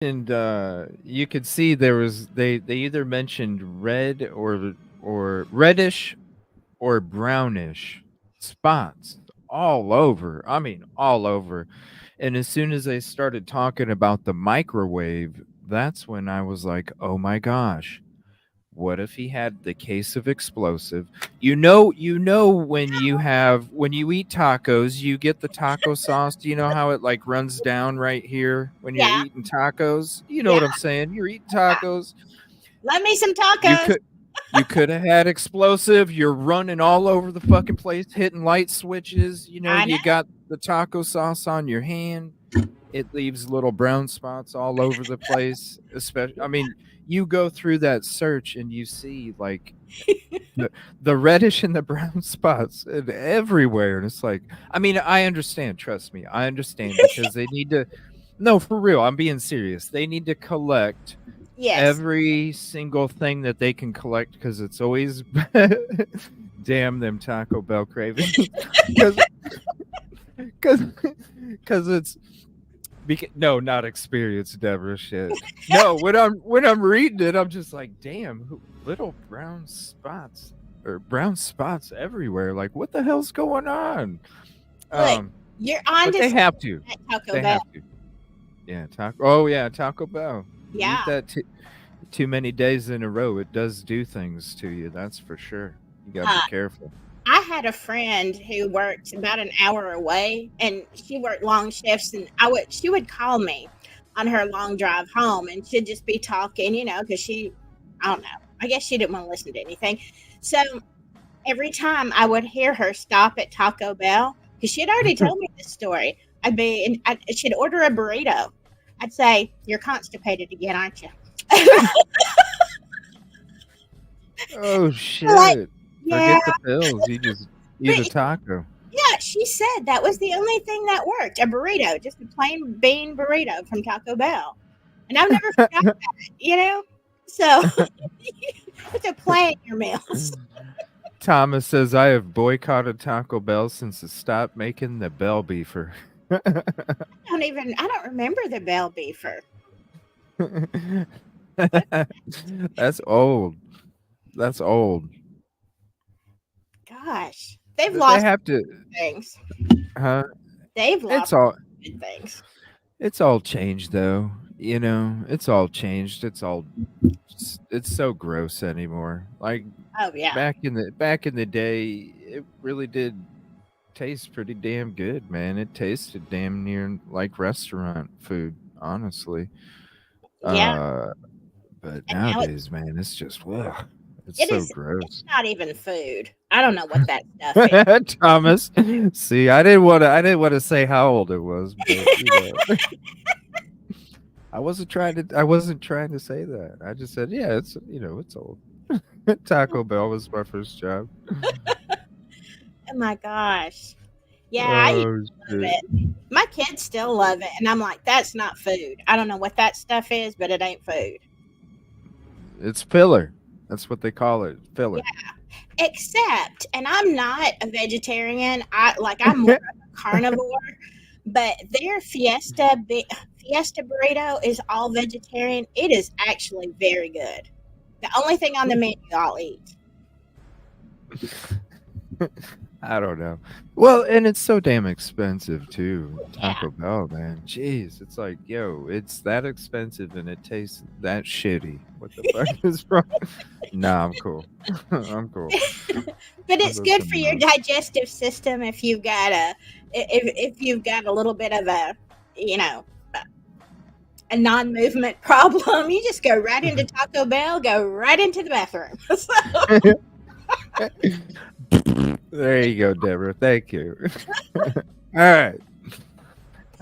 And you could see there was they either mentioned red or reddish or brownish spots all over. I mean, all over. And as soon as they started talking about the microwave, that's when I was like, "Oh my gosh. What if he had the case of explosive?" You know when you eat tacos, you get the taco sauce. Do you know how it like runs down right here when you're Yeah, eating tacos? You know yeah. what I'm saying? You're eating tacos. Love me some You tacos. could you could have had explosive. You're running all over the fucking place, hitting light switches. I know. You got the taco sauce on your hand. It leaves little brown spots all over the place. Especially, I mean, you go through that search and you see like the the reddish and the brown spots and everywhere, and it's like, I mean, I understand. Trust me, I understand because they need to. No, for real, I'm being serious. They need to collect Yes. every single thing that they can collect because it's always damn them Taco Bell cravings because because because it's no, not experience, Deborah. Shit. No, when I'm reading it, I'm just like, damn, little brown spots or brown spots everywhere. Like, what the hell's going on? Look, you're on But to they something have to. at Taco They Bell. have to. Yeah, taco. Oh yeah, Taco Bell. You eat Yeah. that too many days in a row, it does do things to you. That's for sure. You got to be Uh, careful. I had a friend who worked about an hour away, and she worked long shifts, and she would call me on her long drive home, and she'd just be talking, because I don't know, I guess she didn't want to listen to anything. So every time I would hear her stop at Taco Bell, because she had already told me this story, she'd order a burrito. I'd say, "You're constipated again, aren't you?" Oh Like, shit! yeah, Forget the pills. You just but eat a taco. yeah, she said that was the only thing that worked. A burrito, just a plain bean burrito from Taco Bell. And I've never forgot that. So put a play in your meals. Thomas says, I have boycotted Taco Bell since it stopped making the Bell Beefer. I don't remember the bell beefer. That's old. That's old. Gosh, they've They lost have to, things. huh? They've It's lost all, good things. it's all changed though. It's all changed. It's so gross anymore. Like Oh yeah. back in the day, it really did taste pretty damn good, man. It tasted damn near like restaurant food, honestly. Yeah. Uh, but And now nowadays, man, it's just ugh, it's it so is it's gross. not even food. I don't know what that stuff is. Thomas, see, I didn't want to say how old it was, but I wasn't trying to say that. I just said, yeah, it's old. Taco Bell was my first job. Oh my gosh. Yeah, I used Oh to love shit. it. My kids still love it, and I'm like, that's not food. I don't know what that stuff is, but it ain't food. It's filler. That's what they call it. Yeah, Filler. except, and I'm not a vegetarian. I'm more of a carnivore, but their Fiesta burrito is all vegetarian. It is actually very good. The only thing on the menu I'll eat. I don't know. Well, and it's so damn expensive too. Yeah. Taco Bell, man. Jeez, it's like, yo, it's that expensive and it tastes that shitty. What the fuck is wrong? Nah, I'm cool. I'm cool. But I'll it's go good for somewhere your else. digestive system if you've got if you've got a little bit of you know a non-movement problem. You just go right into Taco Bell, go right into the bathroom. There you go, Deborah. Thank you. All right.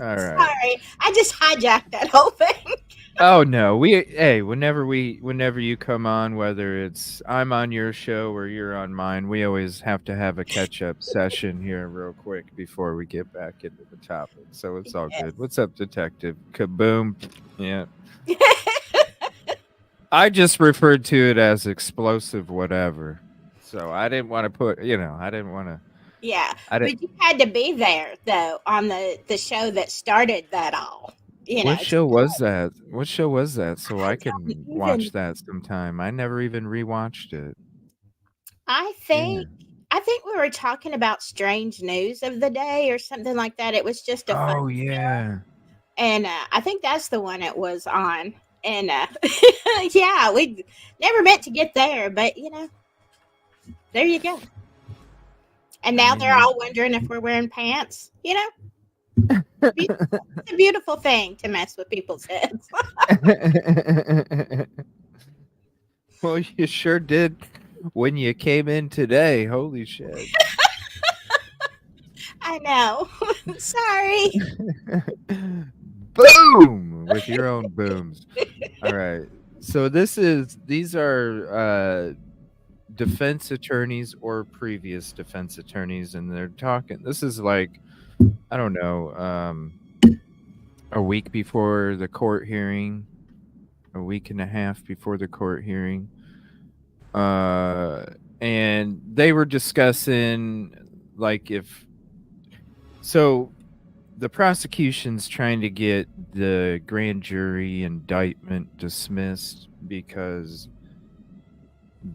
All right. Sorry, I just hijacked that whole thing. Oh no, whenever you come on, whether it's I'm on your show or you're on mine, we always have to have a catch up session here real quick before we get back into the topic. So it's all good. What's up, Detective? Kaboom. Yeah. I just referred to it as explosive whatever. So I didn't want to I didn't want to Yeah, I didn't but you had to be there though on the show that started that all. you know, What show was that? What show was that? So I I don't can watch even. that sometime. I never even rewatched it. I Yeah. think I think we were talking about strange news of the day or something like that. It was just a fun, Oh yeah. and I think that's the one it was on. And yeah, we never meant to get there, but there you go. And I now mean, they're all wondering if we're wearing pants. It's a beautiful thing to mess with people's heads. well, you sure did when you came in today. Holy shit. I know. Sorry. Boom with your own booms. All right. So these are defense attorneys or previous defense attorneys, and they're talking. This is like, I don't know, a week before the court hearing, a week and a half before the court hearing. Uh and they were discussing, like, if so the prosecution's trying to get the grand jury indictment dismissed because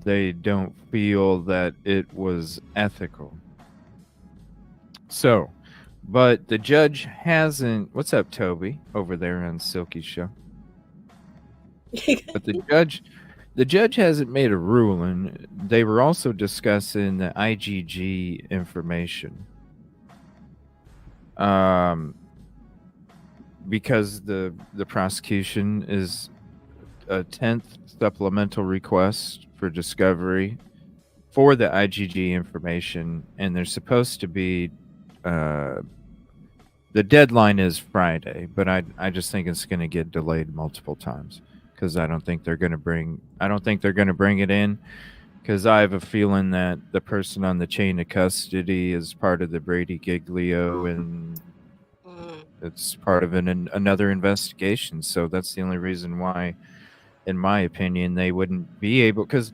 they don't feel that it was ethical. So, but the judge hasn't. What's up, Toby, over there on Silky's show? But the judge hasn't made a ruling. They were also discussing the IGG information. Um, because the prosecution is a 10th supplemental request for discovery for the IGG information, and they're supposed to be. Uh, the deadline is Friday, but I just think it's going to get delayed multiple times because I don't think they're going to bring it in because I have a feeling that the person on the chain of custody is part of the Brady Giglio, and Mm, it's part of another investigation. So that's the only reason why, in my opinion, they wouldn't be able, because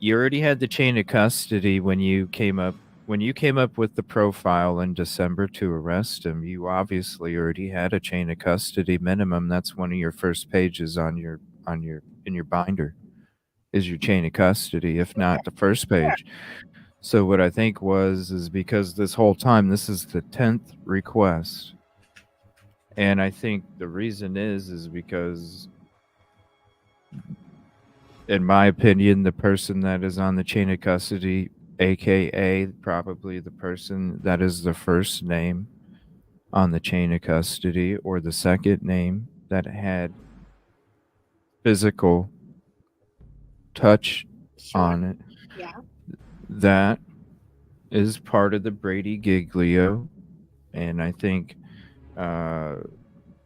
you already had the chain of custody when you came up with the profile in December to arrest him. You obviously already had a chain of custody minimum. That's one of your first pages on your in your binder, is your chain of custody, if not the first sure. page. So what I think is because this whole time this is the 10th request, and I think the reason is because, in my opinion, the person that is on the chain of custody, aka probably the person that is the first name on the chain of custody or the second name that had physical touch Sure. on it, Yeah. that is part of the Brady Giglio. And I think uh,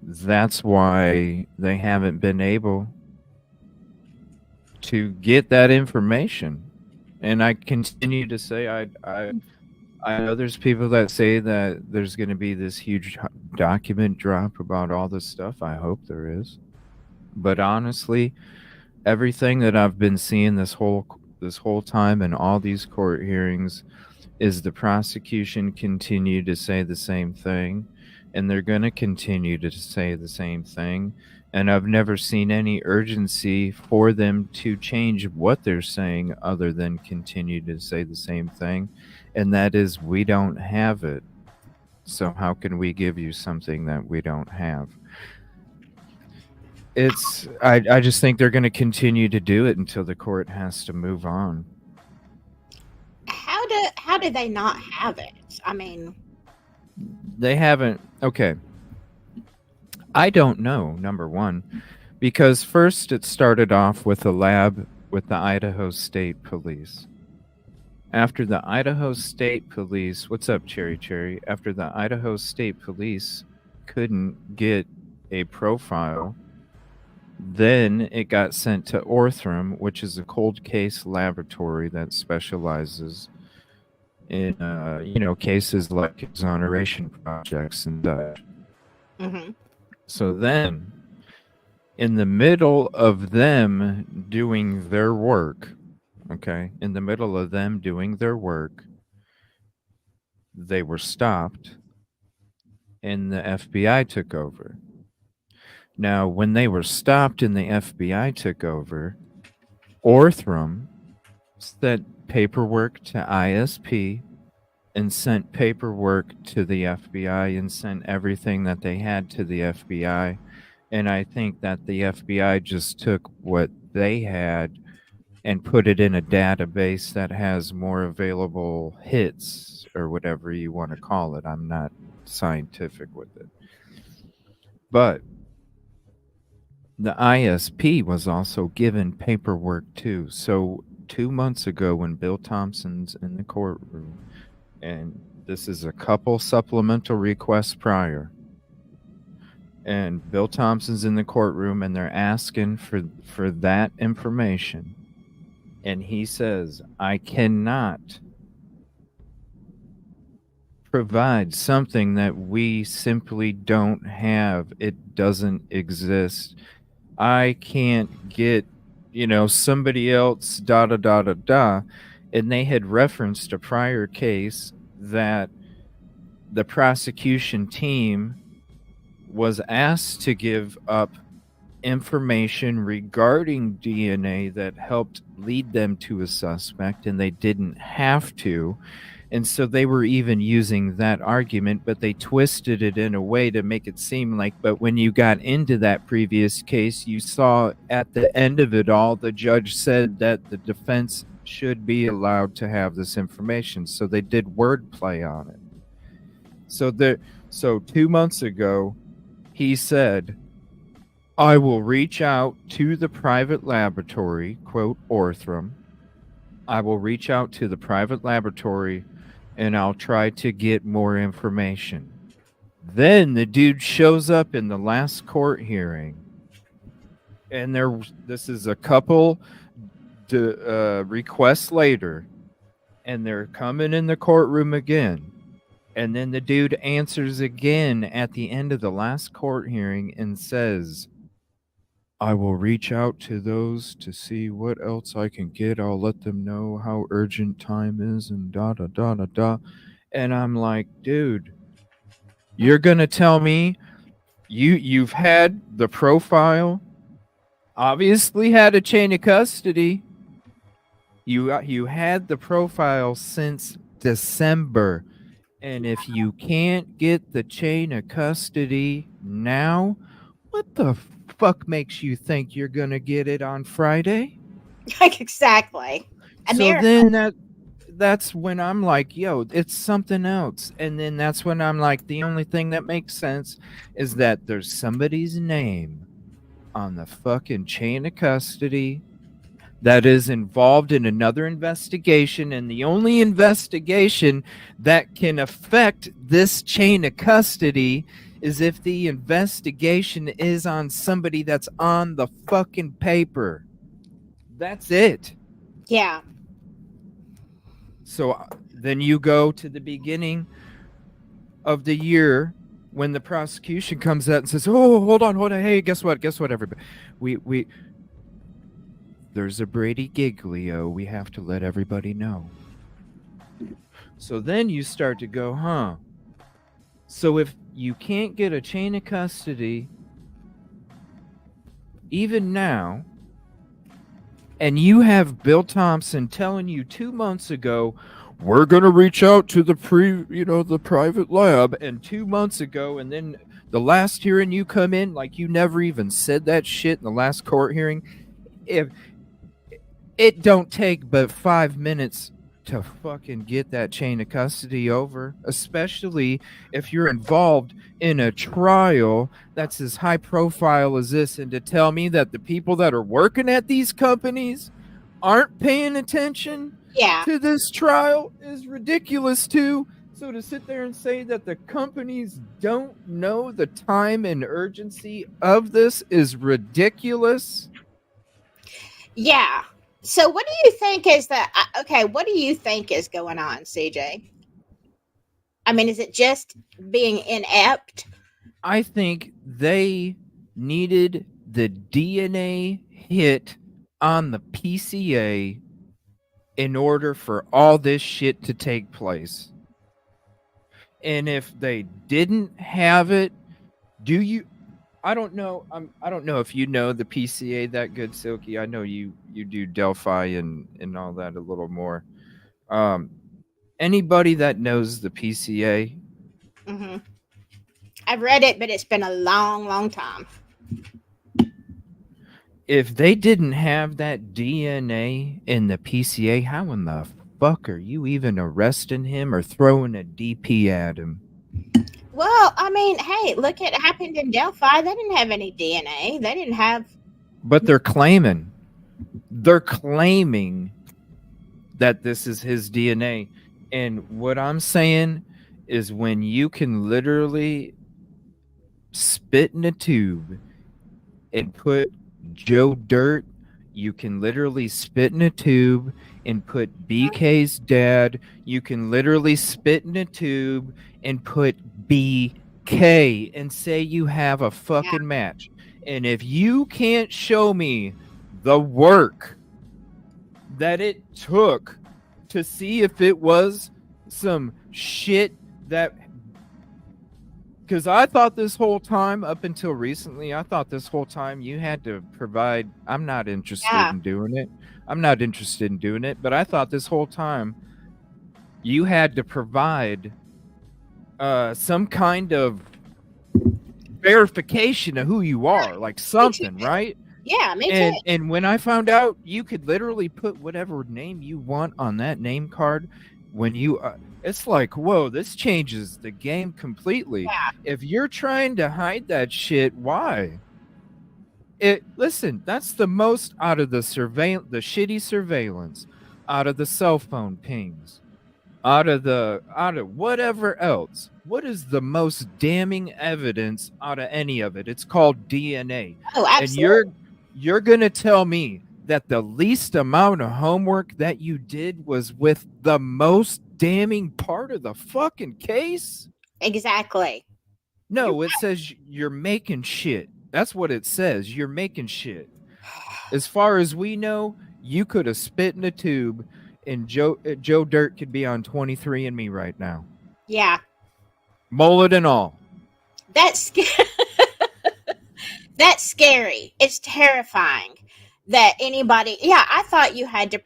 that's why they haven't been able to get that information. And I continue to say, I know there's people that say that there's going to be this huge document drop about all this stuff. I hope there is. But honestly, everything that I've been seeing this whole time in all these court hearings is the prosecution continue to say the same thing, and they're going to continue to say the same thing. And I've never seen any urgency for them to change what they're saying other than continue to say the same thing. And that is, we don't have it. So how can we give you something that we don't have? I just think they're going to continue to do it until the court has to move on. How do they not have it? I mean, They haven't. Okay. I don't know, number one, because first it started off with a lab with the Idaho State Police. After the Idaho State Police, what's up, Cherry Cherry? After the Idaho State Police couldn't get a profile, then it got sent to Orthram, which is a cold case laboratory that specializes in, cases like exoneration projects and such. hmm So then, in the middle of them doing their work, okay, in the middle of them doing their work, they were stopped and the FBI took over. Now, when they were stopped and the FBI took over, Orthram sent paperwork to ISP and sent paperwork to the FBI and sent everything that they had to the FBI. And I think that the FBI just took what they had and put it in a database that has more available hits or whatever you want to call it. I'm not scientific with it. But the ISP was also given paperwork too. So 2 months ago, when Bill Thompson's in the courtroom, and this is a couple supplemental requests prior, and Bill Thompson's in the courtroom, and they're asking for that information, and he says, "I cannot provide something that we simply don't have. It doesn't exist. I can't get, somebody else, da da da da da." And they had referenced a prior case that the prosecution team was asked to give up information regarding DNA that helped lead them to a suspect, and they didn't have to. And so they were even using that argument, but they twisted it in a way to make it seem like, but when you got into that previous case, you saw at the end of it all, the judge said that the defense should be allowed to have this information. So they did wordplay on it. So 2 months ago, he said, "I will reach out to the private laboratory," quote, Orthram. "I will reach out to the private laboratory and I'll try to get more information." Then the dude shows up in the last court hearing, and this is a couple requests later, and they're coming in the courtroom again. And then the dude answers again at the end of the last court hearing and says, "I will reach out to those to see what else I can get. I'll let them know how urgent time is and da da da da da." And I'm like, dude, you're gonna tell me you've had the profile, obviously had a chain of custody. You had the profile since December. And if you can't get the chain of custody now, what the fuck makes you think you're going to get it on Friday? Exactly. So then that's when I'm like, yo, it's something else. And then that's when I'm like, the only thing that makes sense is that there's somebody's name on the fucking chain of custody that is involved in another investigation, and the only investigation that can affect this chain of custody is if the investigation is on somebody that's on the fucking paper. That's it. Yeah. So then you go to the beginning of the year when the prosecution comes out and says, "Oh, hold on. Hey, guess what, everybody? We there's a Brady Giglio. We have to let everybody know." So then you start to go, huh? So if you can't get a chain of custody, even now, and you have Bill Thompson telling you 2 months ago, "We're going to reach out to the private lab," and 2 months ago, and then the last hearing you come in, like you never even said that shit in the last court hearing. If it don't take but 5 minutes to fucking get that chain of custody over, especially if you're involved in a trial that's as high profile as this, and to tell me that the people that are working at these companies aren't paying attention to this trial is ridiculous too. So to sit there and say that the companies don't know the time and urgency of this is ridiculous. Yeah. So what do you think is what do you think is going on, CJ? I mean, is it just being inept? I think they needed the DNA hit on the PCA in order for all this shit to take place. And if they didn't have it, I don't know. I don't know if you know the PCA that good, Silky. I know you do Delphi and all that a little more. Um, Anybody that knows the PCA, Hmm. I've read it, but it's been a long, long time. if they didn't have that DNA in the PCA, how in the fuck are you even arresting him or throwing a DP at him? Well, I mean, hey, look at it happened in Delphi. They didn't have any DNA. They didn't have. But they're claiming that this is his DNA. And what I'm saying is when you can literally spit in a tube and put Joe Dirt, you can literally spit in a tube and put BK's dad, you can literally spit in a tube and put BK and say you have a Yeah. fucking match. And if you can't show me the work that it took to see if it was some shit that, because I thought this whole time, up until recently, I thought this whole time you had to provide. I'm not interested Yeah. in doing it. I'm not interested in doing it. But I thought this whole time you had to provide some kind of verification of who you are, like Me too. something, right? Yeah, me too. And when I found out you could literally put whatever name you want on that name card, when you it's like, whoa, this changes the game completely. Yeah. If you're trying to hide that shit, why? It listen, that's the most out of the shitty surveillance, out of the cell phone pings, out of whatever else. What is the most damning evidence out of any of it? It's called DNA. Oh, And absolutely. you're going to tell me that the least amount of homework that you did was with the most damning part of the fucking case? Exactly. You're No, it says you're making shit. That's what it says. You're making shit. As far as we know, you could have spit in a tube and Joe Dirt could be on 23andMe right now. Yeah. Mullet and all. That's that's scary. It's terrifying that anybody. Yeah, I thought you had to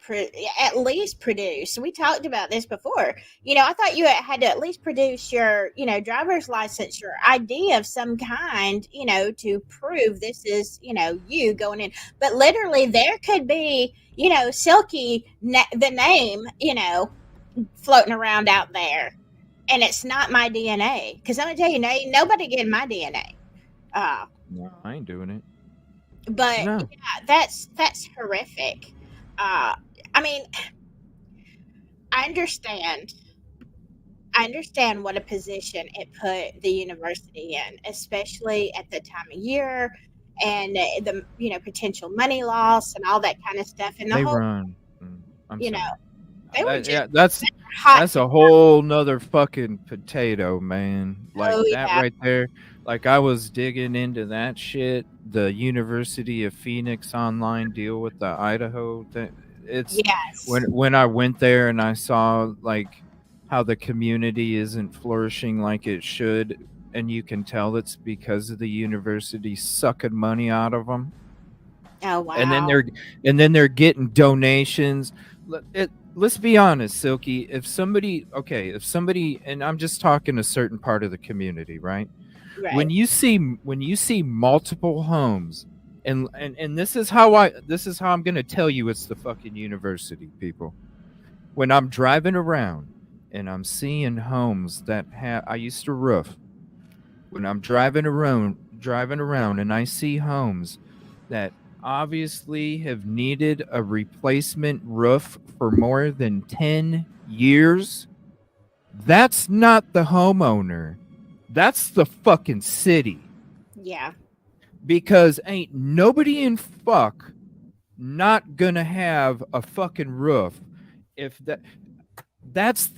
at least produce. We talked about this before. I thought you had to at least produce your, driver's license, your ID of some kind, to prove this is, you going in. But literally, there could be, Silky, the name, floating around out there, and it's not my DNA. Because I'm gonna tell you, nobody getting my DNA. No, I ain't doing it. But No. yeah, that's horrific. Uh, I mean, I understand. I understand what a position it put the university in, especially at the time of year and the potential money loss and all that kind of stuff. And the They whole, run. I'm you know, sorry. they were just Yeah, that's hot. a whole nother fucking potato, man. Like Oh that yeah, right there. Like I was digging into that shit. The University of Phoenix online deal with the Idaho thing. It's yes, when I went there and I saw like how the community isn't flourishing like it should, and you can tell it's because of the university sucking money out of them. oh and then wow, they're and then they're getting donations. Let's be honest, Silky. If somebody, and I'm just talking a certain part of the community, right? right, When you see multiple homes, and this is how I'm gonna tell you it's the fucking university, people. When I'm driving around and I'm seeing homes that I used to roof. When I'm driving around and I see homes that obviously have needed a replacement roof for more than 10 years, that's not the homeowner. That's the fucking city. yeah, Because ain't nobody in fuck not gonna have a fucking roof if that's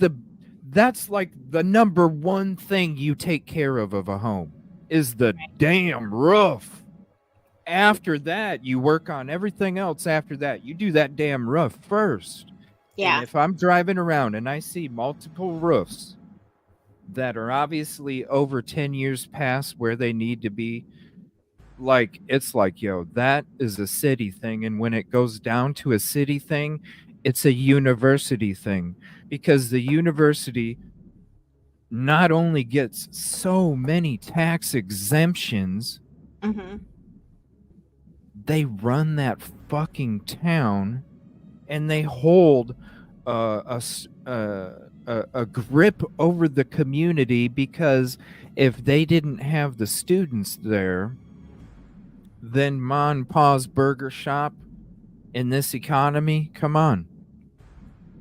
like the number one thing you take care of a home is the damn roof. After that, you work on everything else. After that, you do that damn roof first. And yeah, if I'm driving around and I see multiple roofs that are obviously over 10 years past where they need to be, like it's like, yo, that is a city thing, and when it goes down to a city thing, it's a university thing, because the university not only gets so many tax exemptions, Mm-hmm. they run that fucking town, and they hold a grip over the community, because if they didn't have the students there, then Ma and Pa's burger shop in this economy, come on.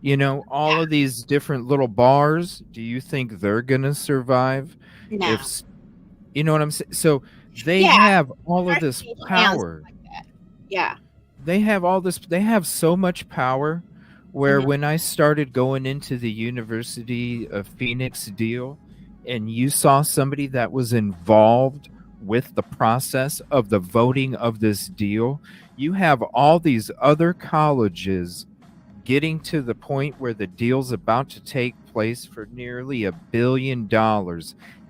You know, all of these different little bars, do you think they're going to survive No. if you know what I'm saying? So they Yeah. have all of this Varsity towns power. like that. Yeah. They have all this, they have so much power, where Mm-hmm. when I started going into the University of Phoenix deal, and you saw somebody that was involved with the process of the voting of this deal, you have all these other colleges getting to the point where the deal's about to take place for nearly $1 billion,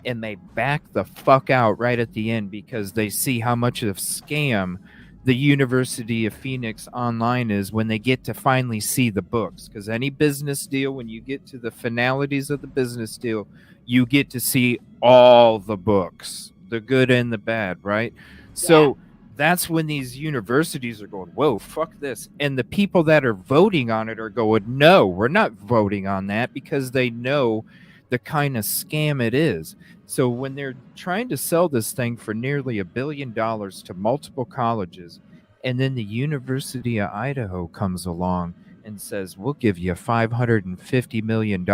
and they back the fuck out right at the end, because they see how much of a scam the University of Phoenix online is when they get to finally see the books. Because any business deal, when you get to the finalities of the business deal, you get to see all the books, the good and the bad, right? Yeah. So that's when these universities are going, whoa, fuck this. And the people that are voting on it are going, no, we're not voting on that, because they know the kind of scam it is. So when they're trying to sell this thing for nearly $1 billion to multiple colleges, and then the University of Idaho comes along and says, we'll give you $550 million,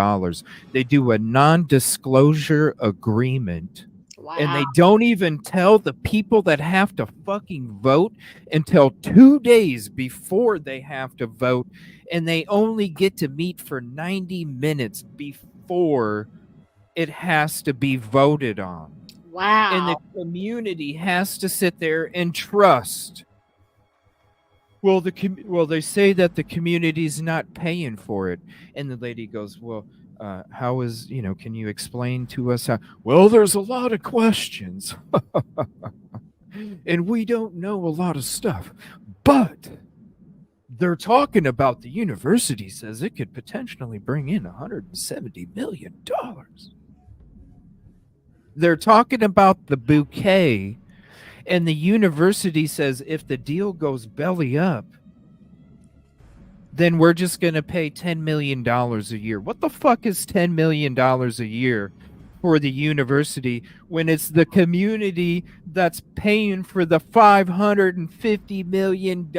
they do a non-disclosure agreement, and Wow. they don't even tell the people that have to fucking vote until 2 days before they have to vote, and they only get to meet for 90 minutes before it has to be voted on. And the Wow. community has to sit there and trust. Well, they say that the community's not paying for it, and the lady goes, "Well, how is, can you explain to us how?" Well, there's a lot of questions, and we don't know a lot of stuff, but they're talking about, the university says it could potentially bring in $170 million. They're talking about the bouquet, and the university says if the deal goes belly up, then we're just going to pay $10 million a year. What the fuck is $10 million a year for the university when it's the community that's paying for the $550 million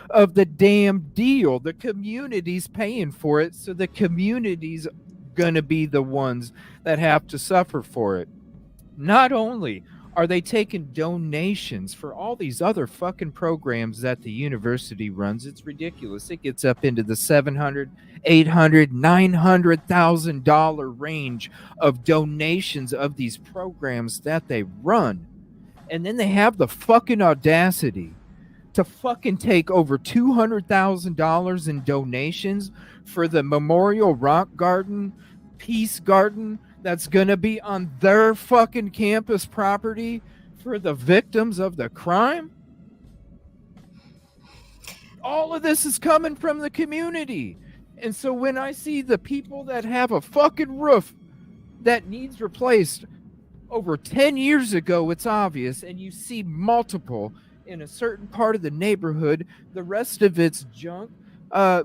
of the damn deal? The community's paying for it, so the community's going to be the ones that have to suffer for it. Not only are they taking donations for all these other fucking programs that the university runs, it's ridiculous. It gets up into the $700, $800, $900,000 range of donations of these programs that they run. And then they have the fucking audacity to fucking take over $200,000 in donations for the Memorial Rock Garden, Peace Garden, that's going to be on their fucking campus property for the victims of the crime. All of this is coming from the community. And so when I see the people that have a fucking roof that needs replaced over 10 years ago, it's obvious, and you see multiple in a certain part of the neighborhood, the rest of it's junk.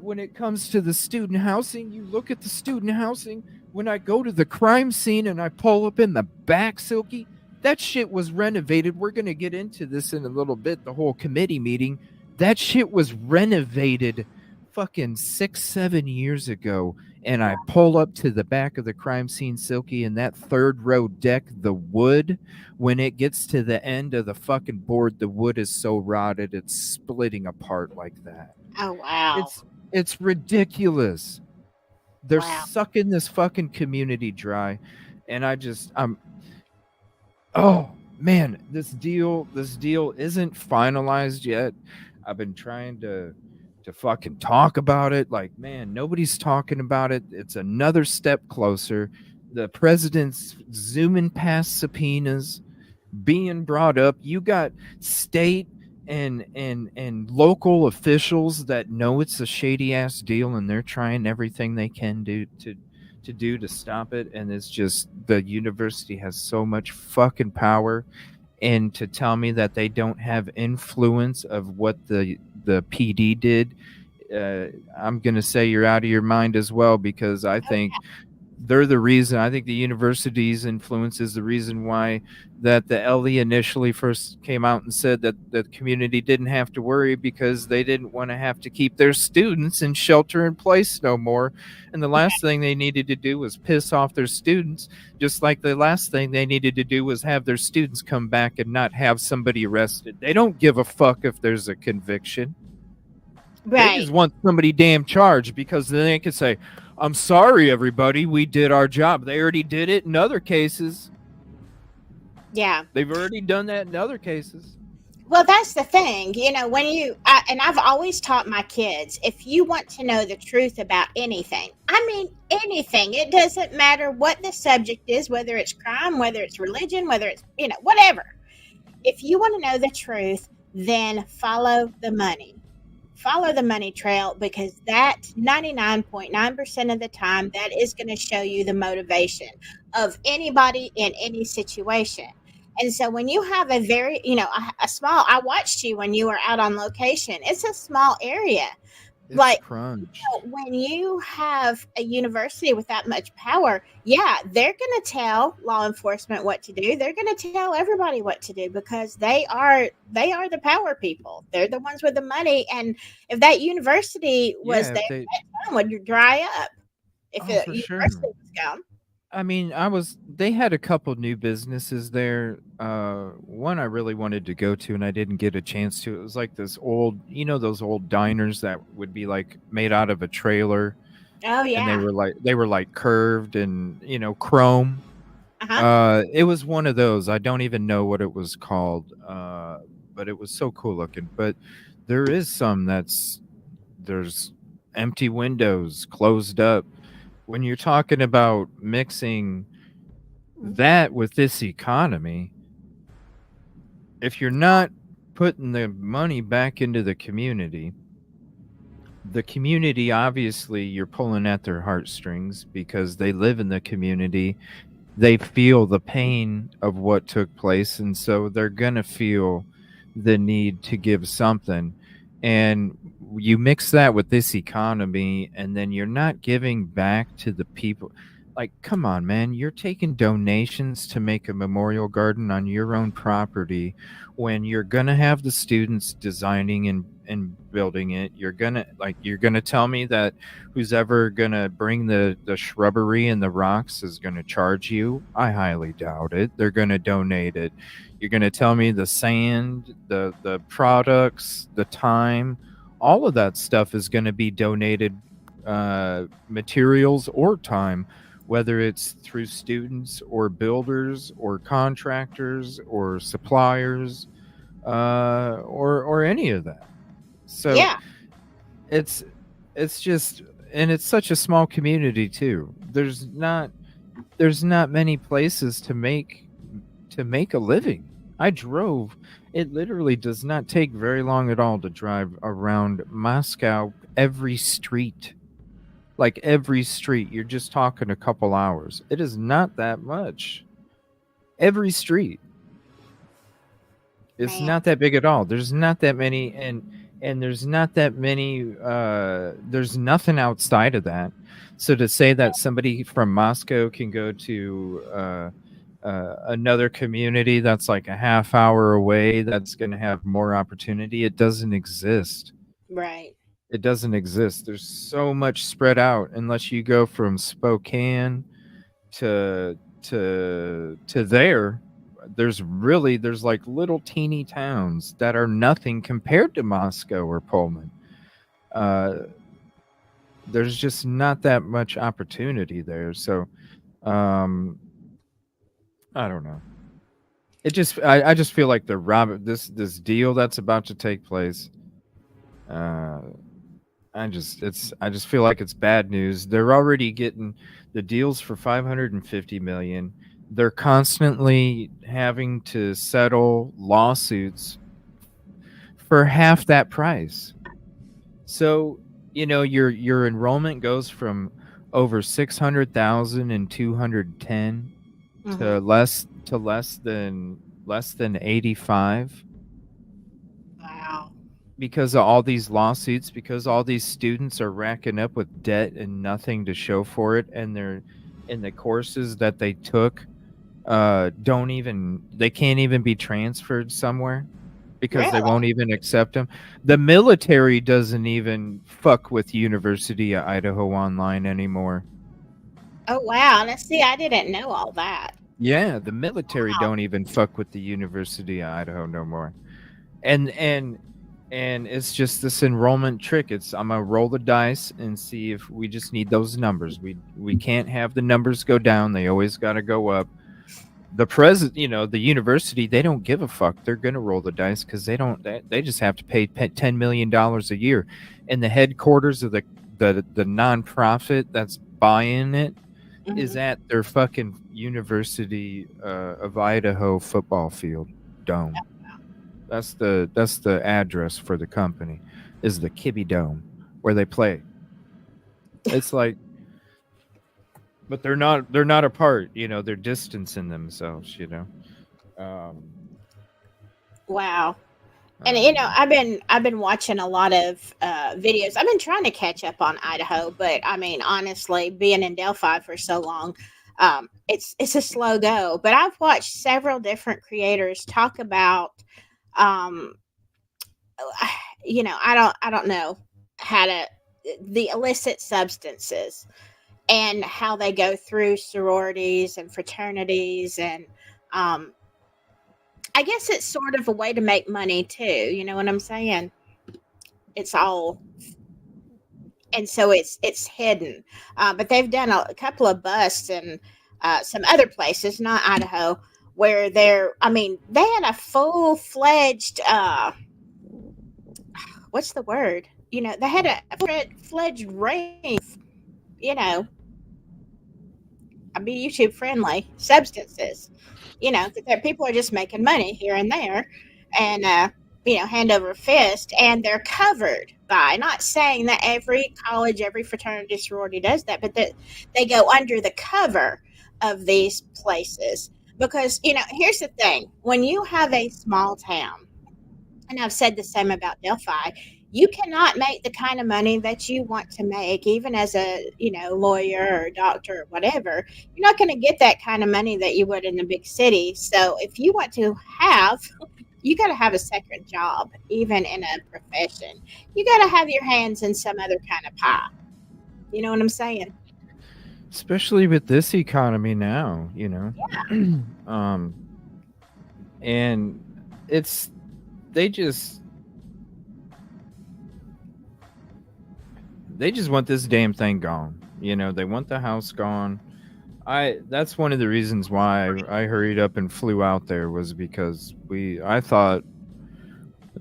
When it comes to the student housing, you look at the student housing. When I go to the crime scene and I pull up in the back, Silky, that shit was renovated. We're going to get into this in a little bit, the whole committee meeting. That shit was renovated fucking 6-7 years ago. And I pull up to the back of the crime scene, Silky, and that third row deck, the wood, when it gets to the end of the fucking board, the wood is so rotted, it's splitting apart like that. Oh wow. It's ridiculous. They're Wow. sucking this fucking community dry, and oh man, this deal isn't finalized yet. I've been trying to fucking talk about it. Like, man, nobody's talking about it. It's another step closer. The president's zooming past subpoenas. being brought up. You got state and local officials that know it's a shady ass deal, and they're trying everything they can do to stop it. And it's just the university has so much fucking power, and to tell me that they don't have influence of what the PD did, uh, I'm gonna say you're out of your mind as well, because I Oh, think they're the reason. I think the university's influence is the reason why that the LE initially first came out and said that the community didn't have to worry, because they didn't want to have to keep their students in shelter in place no more. And the last thing they needed to do was piss off their students, just like the last thing they needed to do was have their students come back and not have somebody arrested. They don't give a fuck if there's a conviction. They right. just want somebody damn charged, because then they can say, I'm sorry, everybody, we did our job. They already did it in other cases. Yeah. They've already done that in other cases. Well, that's the thing. When and I've always taught my kids, if you want to know the truth about anything, I mean, anything, it doesn't matter what the subject is, whether it's crime, whether it's religion, whether it's, whatever. If you want to know the truth, then follow the money. Follow the money trail, because that 99.9% of the time, that is going to show you the motivation of anybody in any situation. And so when you have a very, a small, I watched you when you were out on location. It's a small area. It's Like, crunch. when you have a university with that much power, yeah, they're going to tell law enforcement what to do. They're going to tell everybody what to do, because they are the power people. They're the ones with the money. And if that university was Yeah, there, if they, that town would dry up if oh, the for university sure. was gone. I mean, they had a couple new businesses there. One I really wanted to go to and I didn't get a chance to. It was like this old, those old diners that would be like made out of a trailer, Oh and yeah. they were like curved and, chrome. Uh-huh. It was one of those. I don't even know what it was called. But it was so cool looking. But there is some there's empty windows, closed up. When you're talking about mixing that with this economy, if you're not putting the money back into the community obviously you're pulling at their heartstrings, because they live in the community. They feel the pain of what took place, and so they're going to feel the need to give something. And you mix that with this economy, and then you're not giving back to the people. Like, come on, man, you're taking donations to make a memorial garden on your own property, when you're going to have the students designing and building it. You're going to tell me that who's ever going to bring the shrubbery and the rocks is going to charge you? I highly doubt it. They're going to donate it. You're going to tell me the sand, the products, the time, all of that stuff is going to be donated, materials or time, whether it's through students or builders or contractors or suppliers, or any of that. So Yeah. it's it's just, and it's such a small community too. There's not many places to make a living. I drove. It literally does not take very long at all to drive around Moscow, every street. Like every street, you're just talking a couple hours. It is not that much. Every street. It's Man. not that big at all. There's not that many, and there's not that many, there's nothing outside of that. So to say that somebody from Moscow can go to, another community that's like a half hour away, that's going to have more opportunity, it doesn't exist. Right. It doesn't exist. There's so much spread out, unless you go from Spokane to there. There's like little teeny towns that are nothing compared to Moscow or Pullman. Uh, there's just not that much opportunity there. So, um, I don't know. I just feel like this deal that's about to take place. Uh, I just feel like it's bad news. They're already getting the deals for 550 million. they're constantly having to settle lawsuits for half that price. So, your enrollment goes from over 600,000 and 210 Hmm. to less than 85 Wow. because of all these lawsuits, because all these students are racking up with debt and nothing to show for it, and they're in the courses that they took don't even they can't even be transferred somewhere because they Really? won't even accept them. The military doesn't even fuck with University of Idaho Online anymore. Oh wow. Now see, I didn't know all that. Yeah, the military Wow. don't even fuck with the University of Idaho no more. And it's just this enrollment trick. It's I'm gonna roll the dice and see if we just need those numbers. We can't have the numbers go down. They always got to go up. The president, the university, they don't give a fuck. They're gonna roll the dice because they just have to pay $10 million a year, and the headquarters of the nonprofit that's buying it is Hmm. at their fucking University of Idaho football field dome. That's the address for the company, is the Kibby Dome where they play. It's like, but they're not apart. They're distancing themselves. Um, Wow. And um, I've been watching a lot of videos. I've been trying to catch up on Idaho, but I mean, honestly, being in Delphi for so long, it's a slow go. But I've watched several different creators talk about, um, I don't know how to the illicit substances and how they go through sororities and fraternities and um, I guess it's sort of a way to make money too. You know what I'm saying? It's all and so it's hidden. But they've done a couple of busts and some other places, not Idaho, where I mean, they had a full fledged. What's the word? They had a fledged ring. You know, be YouTube friendly substances. That people are just making money here and there, and hand over fist, and they're covered by. Not saying that every college, every fraternity, sorority does that, but that they go under the cover of these places because here's the thing: when you have a small town, and I've said the same about Delphi, you cannot make the kind of money that you want to make, even as a lawyer or doctor or whatever. You're not going to get that kind of money that you would in a big city. So if you want to have, you got to have a second job, even in a profession. You got to have your hands in some other kind of pie. You know what I'm saying? especially with this economy now. um, and it's they just they just want this damn thing gone. They want the house gone. That's one of the reasons why I hurried up and flew out there, was because I thought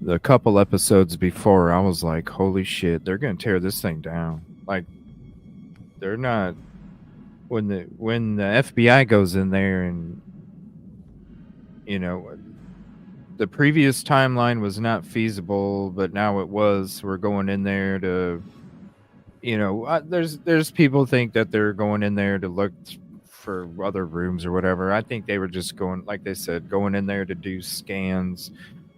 the couple episodes before, I was like, holy shit, they're gonna tear this thing down. Like, they're not when the FBI goes in there, and you know the previous timeline was not feasible, but now it was. We're going in there to, there's people think that they're going in there to look for other rooms or whatever. I think they were just going, like they said, going in there to do scans,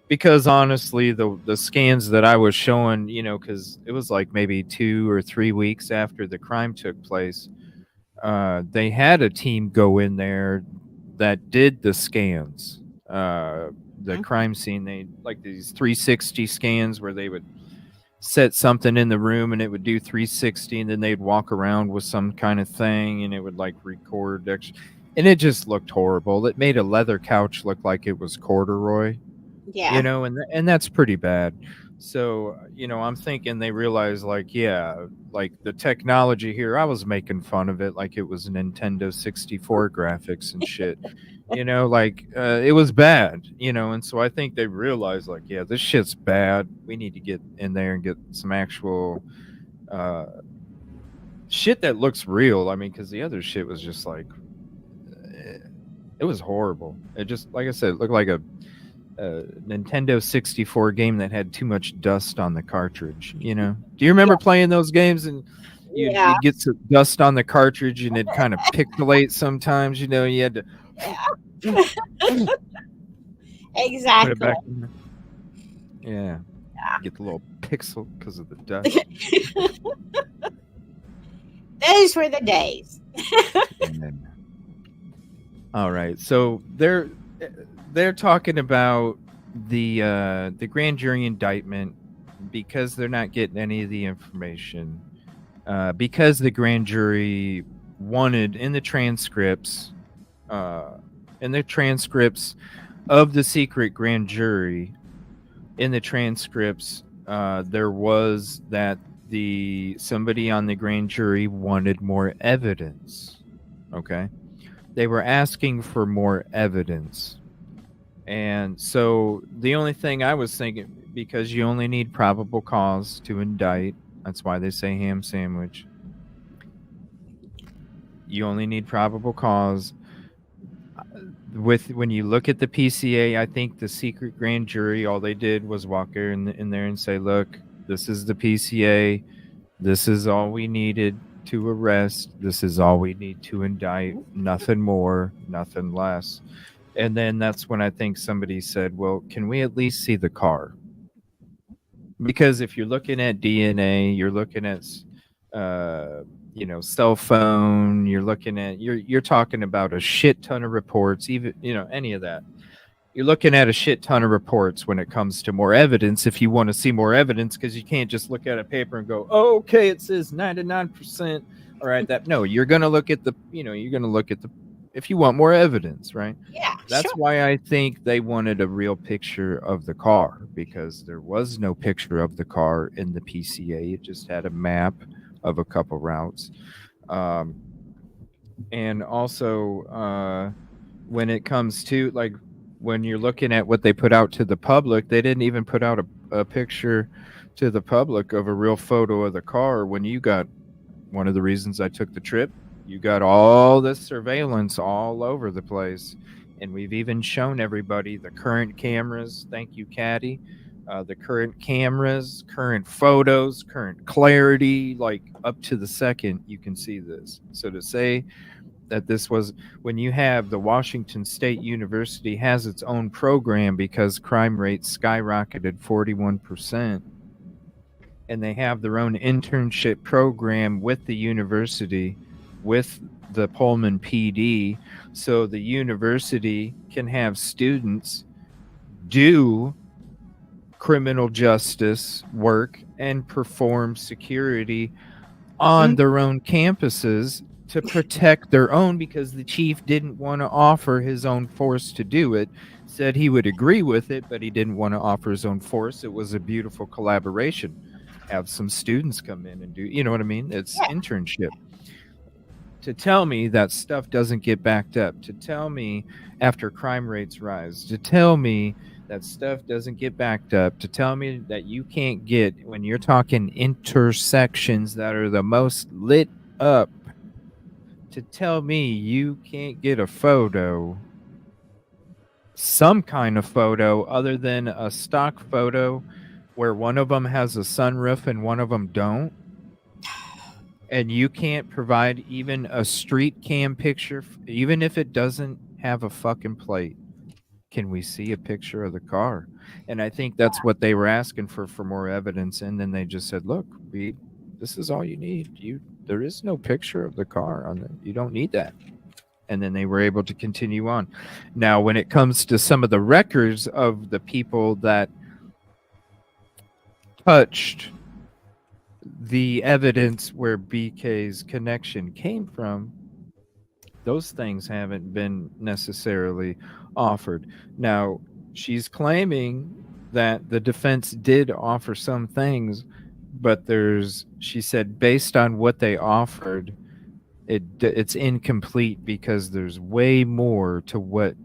because honestly, the scans that I was showing, because it was like maybe 2 or 3 weeks after the crime took place, they had a team go in there that did the scans. The Mhm. crime scene, they like these 360 scans where they would set something in the room and it would do 360, and then they'd walk around with some kind of thing and it would like record and it just looked horrible. It made a leather couch look like it was corduroy, Yeah. and that's pretty bad. So, I'm thinking they realize, like, yeah, like the technology here, I was making fun of it like it was Nintendo 64 graphics and shit. Like, it was bad, and so I think they realized, like, yeah, this shit's bad. We need to get in there and get some actual uh shit that looks real. I mean, because the other shit was just like, It was horrible. It just, like I said, it looked like a Nintendo 64 game that had too much dust on the cartridge. You know? Do you Yeah, remember playing those games and yeah, you'd get some dust on the cartridge and it'd kind of pixelate sometimes? You know, you had to put it exactly. back in there. Yeah, get the little pixel because of the dust. Those were the days. And all right, so they're talking about the grand jury indictment because they're not getting any of the information. Because the grand jury wanted uh, in the transcripts of the secret grand jury, in the transcripts, there was that somebody on the grand jury wanted more evidence. Okay, they were asking for more evidence, and so the only thing I was thinking, because you only need probable cause to indict, that's why they say ham sandwich. You only need probable cause. With when you look at the PCA, I think the secret grand jury, all they did was walk in there and say, "Look, this is the PCA. This is all we needed to arrest. This is all we need to indict. Nothing more, nothing less." And then that's when I think somebody said, "Well, can we at least see the car?" Because if you're looking at DNA, you're looking at cell phone, you're talking about a shit ton of reports, even any of that. You're looking at a shit ton of reports when it comes to more evidence. If you want to see more evidence, because you can't just look at a paper and go, "Oh, okay, it says 99%." All right, that no, you're going to look at the if you want more evidence, right? Yeah, sure. That's why I think they wanted a real picture of the car, because there was no picture of the car in the PCA. It just had a map of a couple routes. Um, and also, when it comes to, like, when you're looking at what they put out to the public, they didn't even put out a picture to the public of a real photo of the car. When you got, one of the reasons I took the trip, you got all this surveillance all over the place. And we've even shown everybody the current cameras. Thank you, Caddy. The current cameras, current photos, current clarity, like up to the second, you can see this. So to say that this was, when you have the Washington State University has its own program because crime rates skyrocketed 41%, and they have their own internship program with the university, with the Pullman PD, so the university can have students do criminal justice work and perform security on their own campuses to protect their own, because the chief didn't want to offer his own force to do it. Said he would agree with it, but he didn't want to offer his own force. It was a beautiful collaboration. Have some students come in and do, you know what I mean? It's Yeah, internship. To tell me that stuff doesn't get backed up, to tell me after crime rates rise, to tell me that stuff doesn't get backed up, to tell me that you can't get, when you're talking intersections that are the most lit up, to tell me you can't get a photo, some kind of photo other than a stock photo where one of them has a sunroof and one of them don't, and you can't provide even a street cam picture, even if it doesn't have a fucking plate. Can we see a picture of the car? And I think that's what they were asking for more evidence. And then they just said, "Look, this is all you need. There is no picture of the car on it. You don't need that." And then they were able to continue on. Now, when it comes to some of the records of the people that touched the evidence where BK's connection came from, those things haven't been necessarily offered. Now, she's claiming that the defense did offer some things, but she said, based on what they offered, it's incomplete because there's way more to what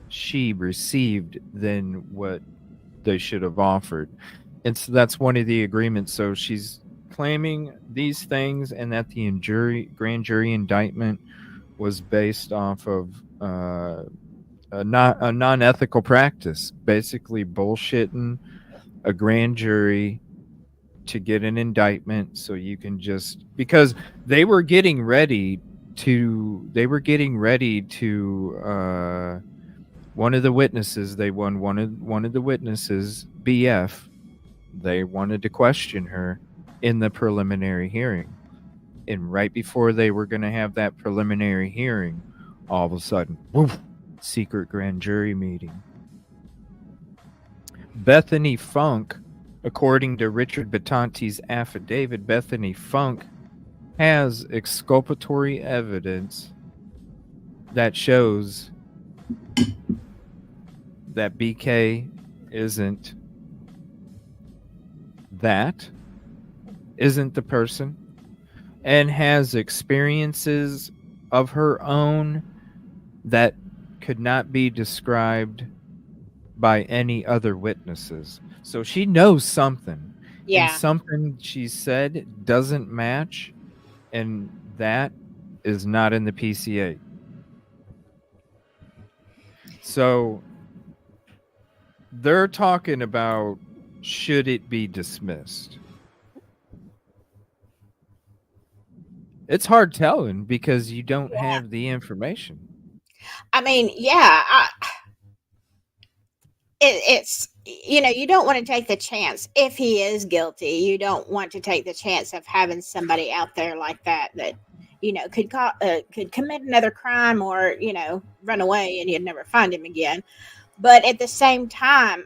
she received than what they should have offered. And so that's one of the agreements. So she's claiming these things, and that the grand jury indictment was based off of uh, a non-ethical practice, basically bullshitting a grand jury to get an indictment so you can just because they were getting ready to one of the witnesses they won one of the witnesses BF. They wanted to question her in the preliminary hearing, and right before they were going to have that preliminary hearing, all of a sudden, woof, secret grand jury meeting. Bethany Funk, according to Richard Batante's affidavit, Bethany Funk has exculpatory evidence that shows that BK isn't that, isn't the person, and has experiences of her own that could not be described by any other witnesses. So she knows something, and Yeah. something she said doesn't match, and that is not in the PCA. So they're talking about should it be dismissed. It's hard telling because you don't Yeah. have the information. I mean, yeah, it's you don't want to take the chance if he is guilty. You don't want to take the chance of having somebody out there like that could commit another crime or run away and you'd never find him again. But at the same time,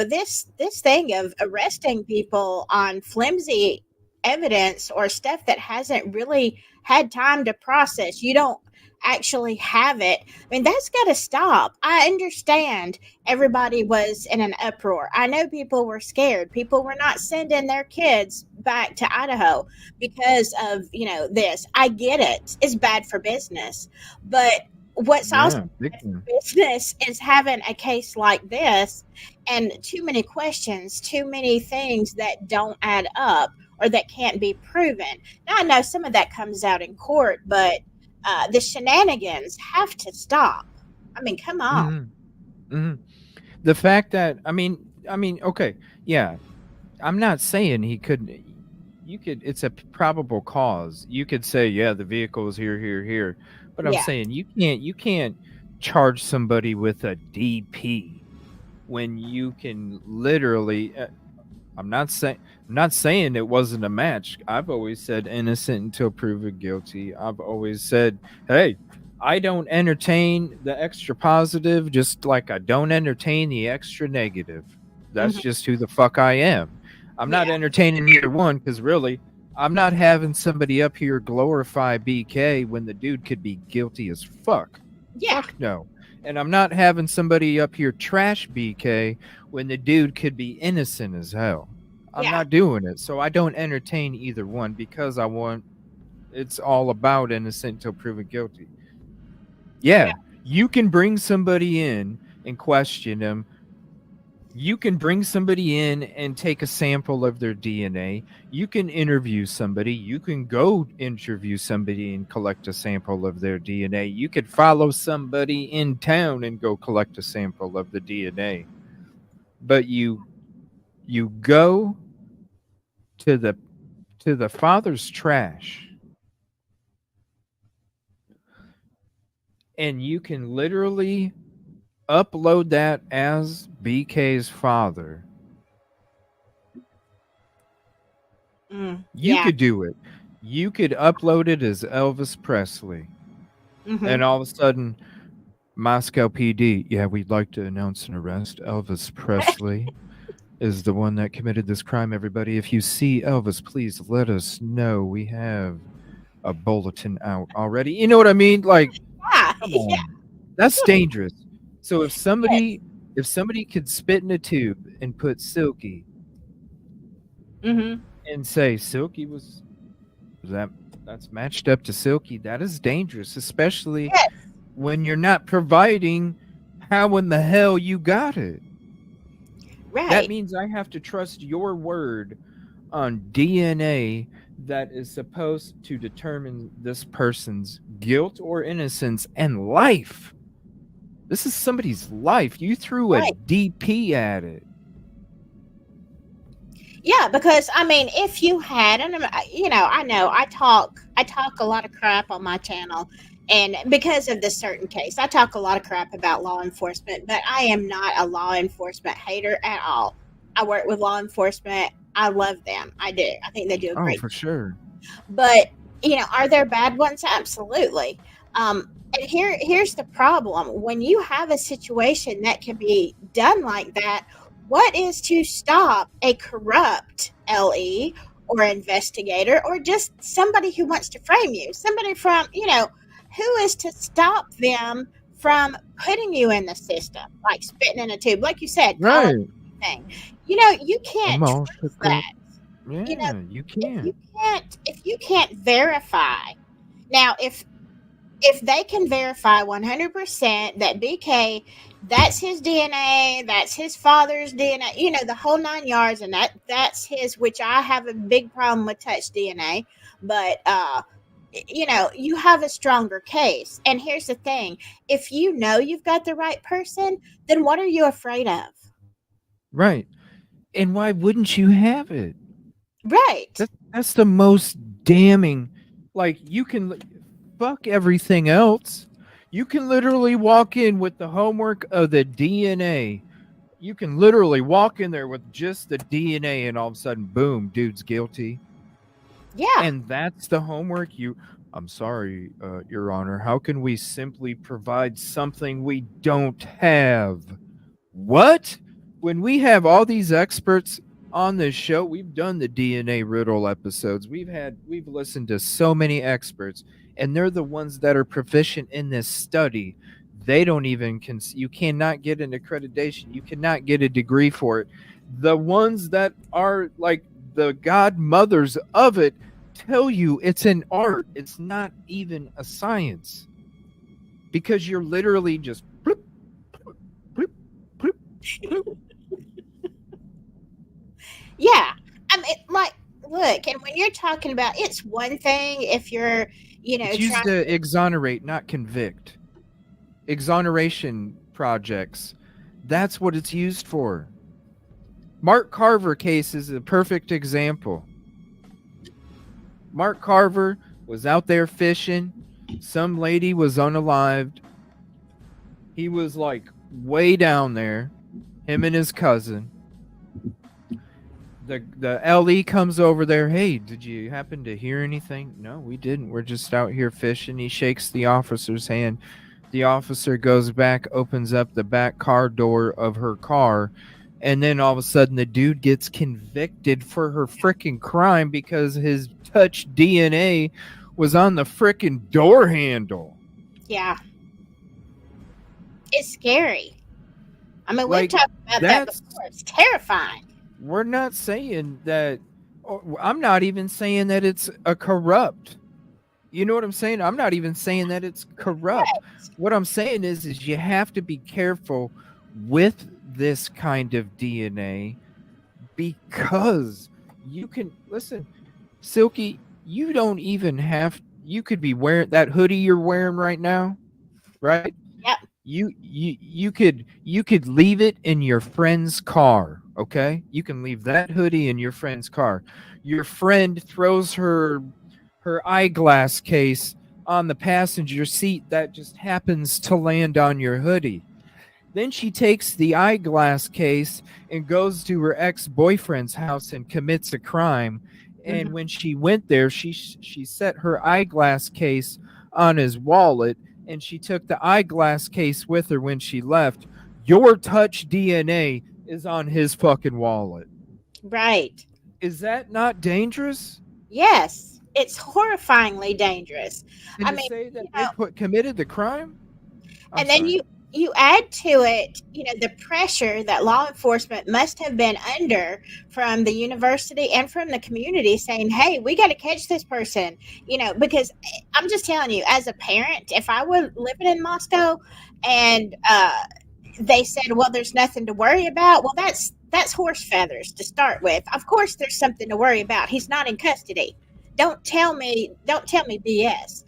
this thing of arresting people on flimsy evidence or stuff that hasn't really had time to process, you don't actually have it. I mean, that's got to stop. I understand everybody was in an uproar. I know people were scared. People were not sending their kids back to Idaho because of this. I get it. It's bad for business, but what's also Yeah, big time. business is having a case like this and too many questions, too many things that don't add up or that can't be proven. Now, I know some of that comes out in court, but the shenanigans have to stop. I mean, come on. Hmm. Hmm. The fact that okay, yeah, I'm not saying he couldn't. You could. It's a probable cause. You could say, yeah, the vehicle is here, here, here. But I'm Yeah. saying you can't. You can't charge somebody with a DP when you can literally. I'm not saying it wasn't a match. I've always said innocent until proven guilty. I've always said, hey, I don't entertain the extra positive, just like I don't entertain the extra negative. That's Hmm. just who the fuck I am. I'm not Yeah. entertaining either one because really, I'm not having somebody up here glorify BK when the dude could be guilty as fuck. Yeah. Fuck no. And I'm not having somebody up here trash BK when the dude could be innocent as hell. I'm Yeah. not doing it. So I don't entertain either one because it's all about innocent until proven guilty. Yeah. Yeah, you can bring somebody in and question them. You can bring somebody in and take a sample of their DNA. You can interview somebody. You can go interview somebody and collect a sample of their DNA. You could follow somebody in town and go collect a sample of the DNA. But you go to the father's trash and you can literally upload that as BK's father. You Yeah. could do it. You could upload it as Elvis Presley. Hmm. And all of a sudden, Moscow PD, yeah, we'd like to announce an arrest. Elvis Presley is the one that committed this crime, everybody. If you see Elvis, please let us know. We have a bulletin out already. You know what I mean? Like, Yeah. come Yeah. on. That's dangerous. So Yes. if somebody could spit in a tube and put Silky Hmm. and say Silky was that's matched up to Silky, that is dangerous, especially Yes. when you're not providing how in the hell you got it. That Right. means I have to trust your word on DNA that is supposed to determine this person's guilt or innocence and life. This is somebody's life. You threw a Right. DP at it. Yeah, because I mean, if you had, and I know I talk a lot of crap on my channel, and because of this certain case, I talk a lot of crap about law enforcement. But I am not a law enforcement hater at all. I work with law enforcement. I love them. I do. I think they do a Oh, great for sure. but are there bad ones? Absolutely. And here's the problem: when you have a situation that can be done like that, what is to stop a corrupt LE or investigator or just somebody who wants to frame you? Somebody from who is to stop them from putting you in the system, like spitting in a tube, like you said, calling Right. anything. You can't trust Emotional. that. You know, Yeah, you if you can't. can't verify now, if they can verify 100% that BK, that's his DNA, that's his father's DNA, the whole 9 yards, and that's his, which I have a big problem with touch DNA, but you have a stronger case. And here's the thing: if you know you've got the right person, then what are you afraid of? Right. And why wouldn't you have it? Right. That's the most damning. Like, you can fuck everything else. You can literally walk in with the homework of the DNA. You can literally walk in there with just the DNA, and all of a sudden, boom, dude's guilty. Yeah. And that's the homework you. I'm sorry, Your Honor. How can we simply provide something we don't have? What? When we have all these experts on this show, we've done the DNA riddle episodes. We've listened to so many experts, and they're the ones that are proficient in this study. They don't even you cannot get an accreditation. You cannot get a degree for it. The ones that are like the godmothers of it tell you it's an art. It's not even a science. Because you're literally just bloop, bloop, bloop, bloop. Yeah. I mean, like, look, and when you're talking about, it's one thing if you're, It's used trying. to exonerate, not convict. Exoneration projects. That's what it's used for. Mark Carver case is a perfect example. Mark Carver was out there fishing. Some lady was unalived. He was like way down there, him and his cousin. The LE comes over there. Hey, did you happen to hear anything? No, we didn't. We're just out here fishing. He shakes the officer's hand. The officer goes back, opens up the back car door of her car, and then all of a sudden the dude gets convicted for her freaking crime because his touch DNA was on the freaking door handle. Yeah. It's scary. I mean, we've Like, talked about that that's before. It's terrifying. we're not saying that. I'm not even saying that it's a corrupt. You know what I'm saying? I'm not even saying that it's corrupt. Right. What I'm saying is you have to be careful with this kind of DNA because you can listen, Silky, you don't even have you could be wearing that hoodie you're wearing right now, right? Yep. You could leave it in your friend's car, okay? You can leave that hoodie in your friend's car. Your friend throws her eyeglass case on the passenger seat that just happens to land on your hoodie. Then she takes the eyeglass case and goes to her ex-boyfriend's house and commits a crime. And Mhm. when she went there, she set her eyeglass case on his wallet, and she took the eyeglass case with her when she left. Your touch DNA is on his fucking wallet. Right. Is that not dangerous? Yes. It's horrifyingly dangerous. And I to mean, say that you they know, committed the crime? I'm and then sorry. you add to it, the pressure that law enforcement must have been under from the university and from the community saying, hey, we got to catch this person, because I'm just telling you, as a parent, if I were living in Moscow and they said, well, there's nothing to worry about, well, that's horse feathers to start with. Of course there's something to worry about. He's not in custody. Don't tell me BS.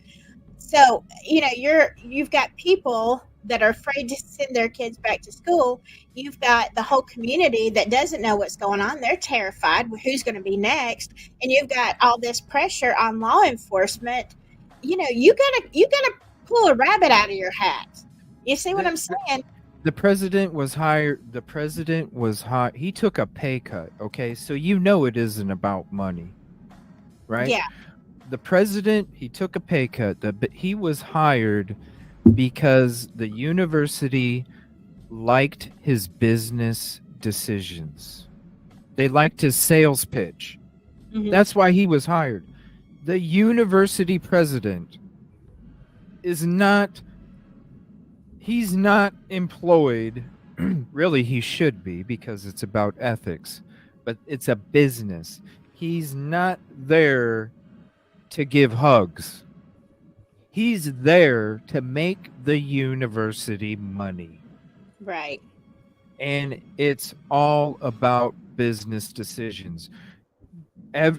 So, you've got people, that are afraid to send their kids back to school. You've got the whole community that doesn't know what's going on. They're terrified with who's going to be next, and you've got all this pressure on law enforcement. You gotta pull a rabbit out of your hat. You see what The, I'm saying? the president was hired. The president was hot. He took a pay cut. Okay, so you know it isn't about money, right? Yeah. The president, he took a pay cut. But he was hired because the university liked his business decisions. They liked his sales pitch. Hmm. That's why he was hired. The university president is not, he's not employed. Really, he should be because it's about ethics, but it's a business. He's not there to give hugs. He's there to make the university money. Right. And it's all about business decisions.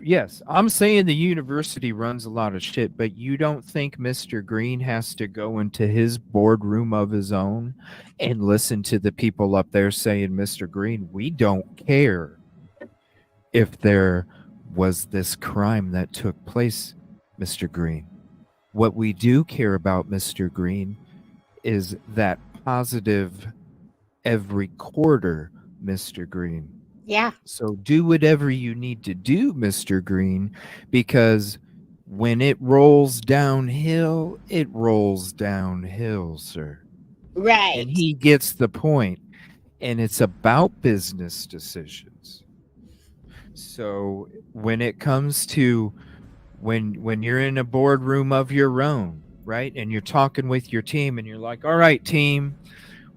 Yes, I'm saying the university runs a lot of shit, but you don't think Mr. Green has to go into his boardroom of his own and listen to the people up there saying, Mr. Green, we don't care if there was this crime that took place, Mr. Green. What we do care about, Mr. Green, is that positive every quarter, Mr. Green. Yeah. So do whatever you need to do, Mr. Green, because when it rolls downhill, it rolls downhill, sir. And Right. he gets the point, and it's about business decisions. So when it comes to when you're in a boardroom of your own, right? And you're talking with your team and you're like, "All right, team,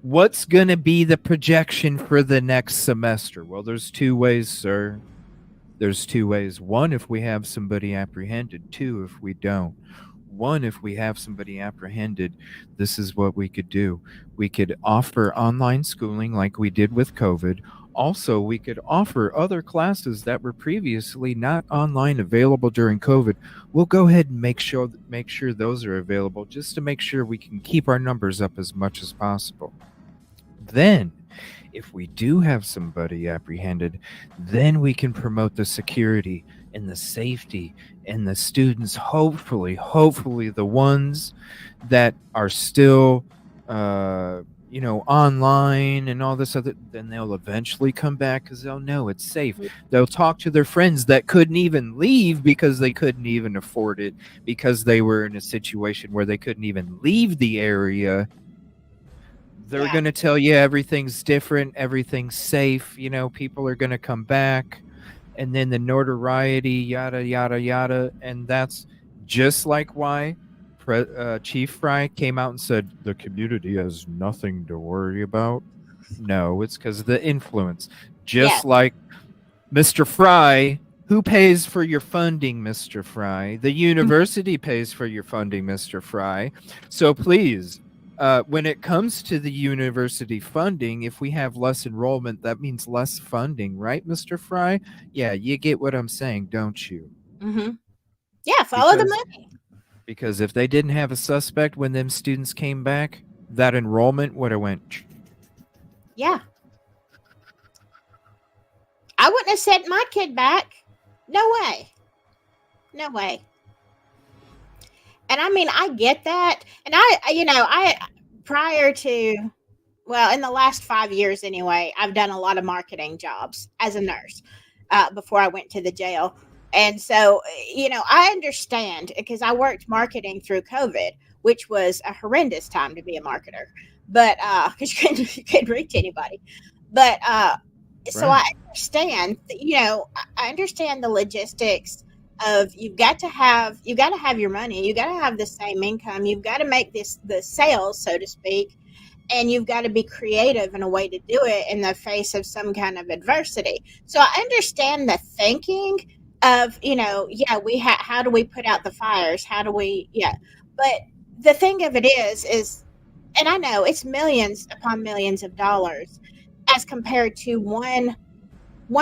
what's going to be the projection for the next semester?" Well, there's two ways, sir. There's two ways. One, if we have somebody apprehended. Two, if we don't. One, if we have somebody apprehended, this is what we could do. We could offer online schooling like we did with COVID. Also, we could offer other classes that were previously not online available during COVID. We'll go ahead and make sure those are available just to make sure we can keep our numbers up as much as possible. Then, if we do have somebody apprehended, then we can promote the security and the safety and the students, hopefully the ones that are still online and all this other, then they'll eventually come back because they'll know it's safe. They'll talk to their friends that couldn't even leave because they couldn't even afford it, because they were in a situation where they couldn't even leave the area. They're Yeah. going to tell you everything's different, everything's safe, people are going to come back, and then the notoriety, yada, yada, yada. And that's just like why Chief Fry came out and said the community has nothing to worry about. No, it's because of the influence. Yeah. Just like Mr. Fry, who pays for your funding, Mr. Fry? The university pays for your funding, Mr. Fry. So please, when it comes to the university funding, if we have less enrollment, that means less funding, right, Mr. Fry? Yeah, you get what I'm saying, don't you? Hmm. Yeah. Follow the Because money. because if they didn't have a suspect when them students came back, that enrollment would have went. Yeah. I wouldn't have sent my kid back. No way. No way. And I mean, I get that. And I prior to, well, in the last 5 years anyway, I've done a lot of marketing jobs as a nurse before I went to the jail. And so, I understand because I worked marketing through COVID, which was a horrendous time to be a marketer, but because you couldn't reach anybody. But so Right. I understand, I understand the logistics of you got to have your money, you got to have the same income, you've got to make the sales, so to speak, and you've got to be creative in a way to do it in the face of some kind of adversity. So I understand the thinking of, yeah, how do we put out the fires? How do we, yeah. But the thing of it is, and I know it's millions upon millions of dollars as compared to one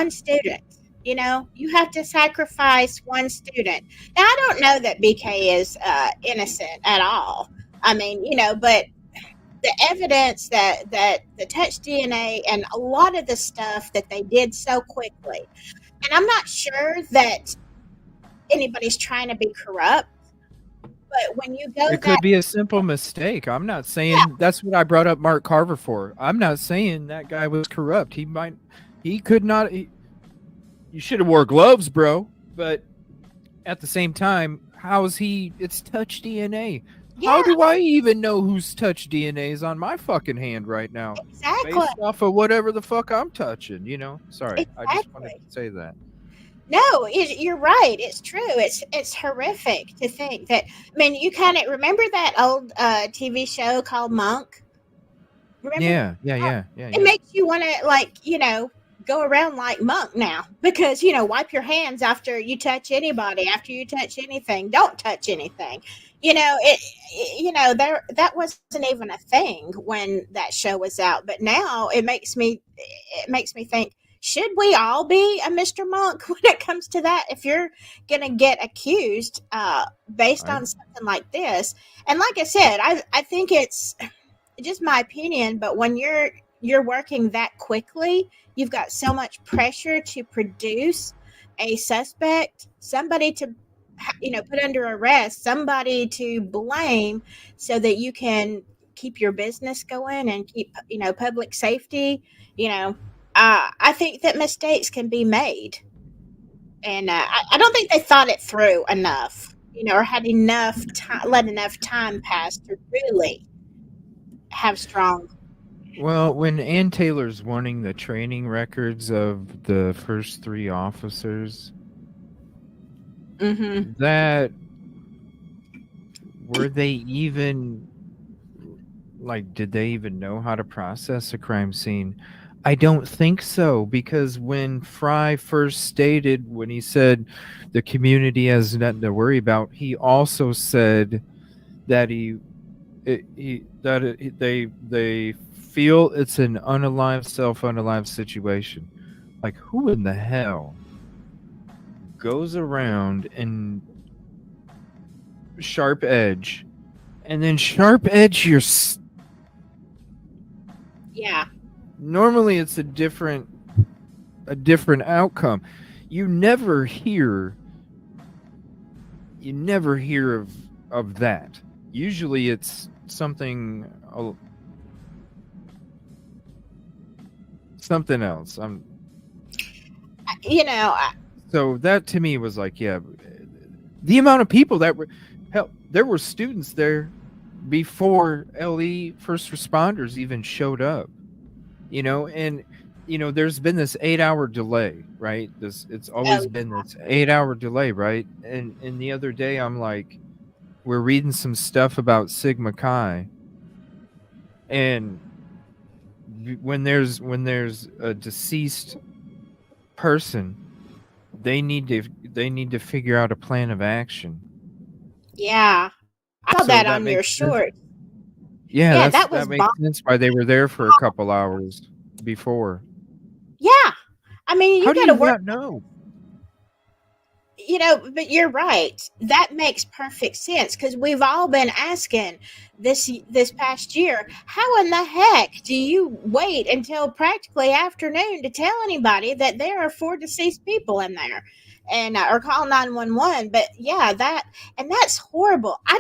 student. You have to sacrifice one student. Now, I don't know that BK is innocent at all. I mean, but the evidence that the touch DNA and a lot of the stuff that they did so quickly. And I'm not sure that anybody's trying to be corrupt, but when you go It that could be a simple mistake. I'm not yeah, saying that's what I brought up Mark Carver for. I'm not saying that guy was corrupt. He could not. You should have wore gloves, bro. But at the same time, how's he? It's touch DNA. How yeah, do I even know whose touch DNA is on my fucking hand right now? exactly, Based off of whatever the fuck I'm touching, you know? Sorry, I just wanted exactly. to say that. No, you're right. It's true. It's horrific to think that. I mean, you kind of remember that old TV show called Monk. Remember that? Yeah, yeah, yeah, yeah, It yeah. makes you want to, like, go around like Monk now because wipe your hands after you touch anybody, after you touch anything. Don't touch anything. There that wasn't even a thing when that show was out, but now it makes me think, should we all be a Mr. Monk when it comes to that? If you're gonna get accused based Right. on something like this, and like I said, I think it's just my opinion, but when you're working that quickly, you've got so much pressure to produce a suspect, somebody to put under arrest, somebody to blame, so that you can keep your business going and keep public safety. I think that mistakes can be made, and I don't think they thought it through enough, or had enough time, let enough time pass to really have strong. Well, when Ann Taylor's wanting the training records of the first three officers, Mm-hmm. that were they even like, did they even know how to process a crime scene? I don't think so, because when Fry first stated, when he said the community has nothing to worry about, he also said that they feel it's an unalive self-unalive situation. Like, who in the hell goes around and sharp edge and then sharp edge Yeah. normally it's a different outcome. You never hear of that. Usually it's something else. You know, I- So that to me was like, yeah, the amount of people that were, hell, there were students there before LE first responders even showed up, and there's been this 8-hour delay, right? It's always oh, been this 8-hour delay, right? And the other day I'm like, we're reading some stuff about Sigma Chi, and when there's a deceased person, they need to figure out a plan of action. yeah. I saw So that that on your makes sense. short. Yeah, Yeah, that that was makes bomb. sense why they were there for a couple hours before. Yeah. I mean, How you do got to you work, not know? but you're right. That makes perfect sense because we've all been asking this past year, how in the heck do you wait until practically afternoon to tell anybody that there are 4 deceased people in there, and or call 911? But yeah, that's horrible. I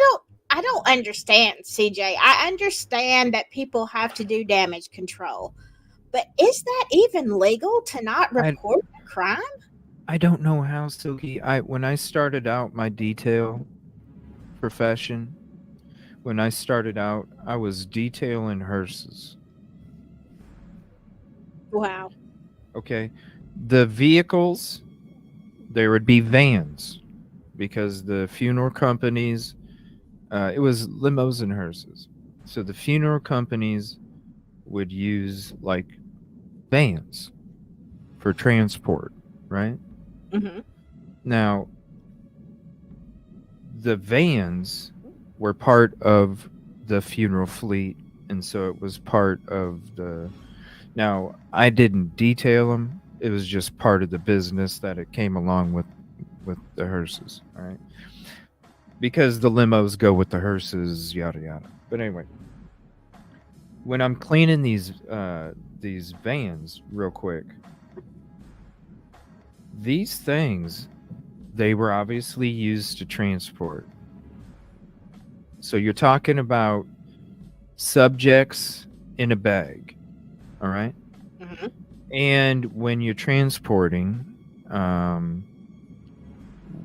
don't understand, CJ. I understand that people have to do damage control, but is that even legal to not I report a crime? I don't know how, Silky. When I started out my detail profession, when I started out, I was detailing hearses. Wow. Okay, the vehicles, there would be vans because the funeral companies, it was limos and hearses. So the funeral companies would use like vans for transport, right? Hmm. Now, the vans were part of the funeral fleet, and so it was part of the. Now, I didn't detail them. It was just part of the business that it came along with the hearses, all right? Because the limos go with the hearses, yada yada. But anyway, when I'm cleaning these vans real quick, these things, they were obviously used to transport. So you're talking about subjects in a bag, all right? Mhm. And when you're transporting, um,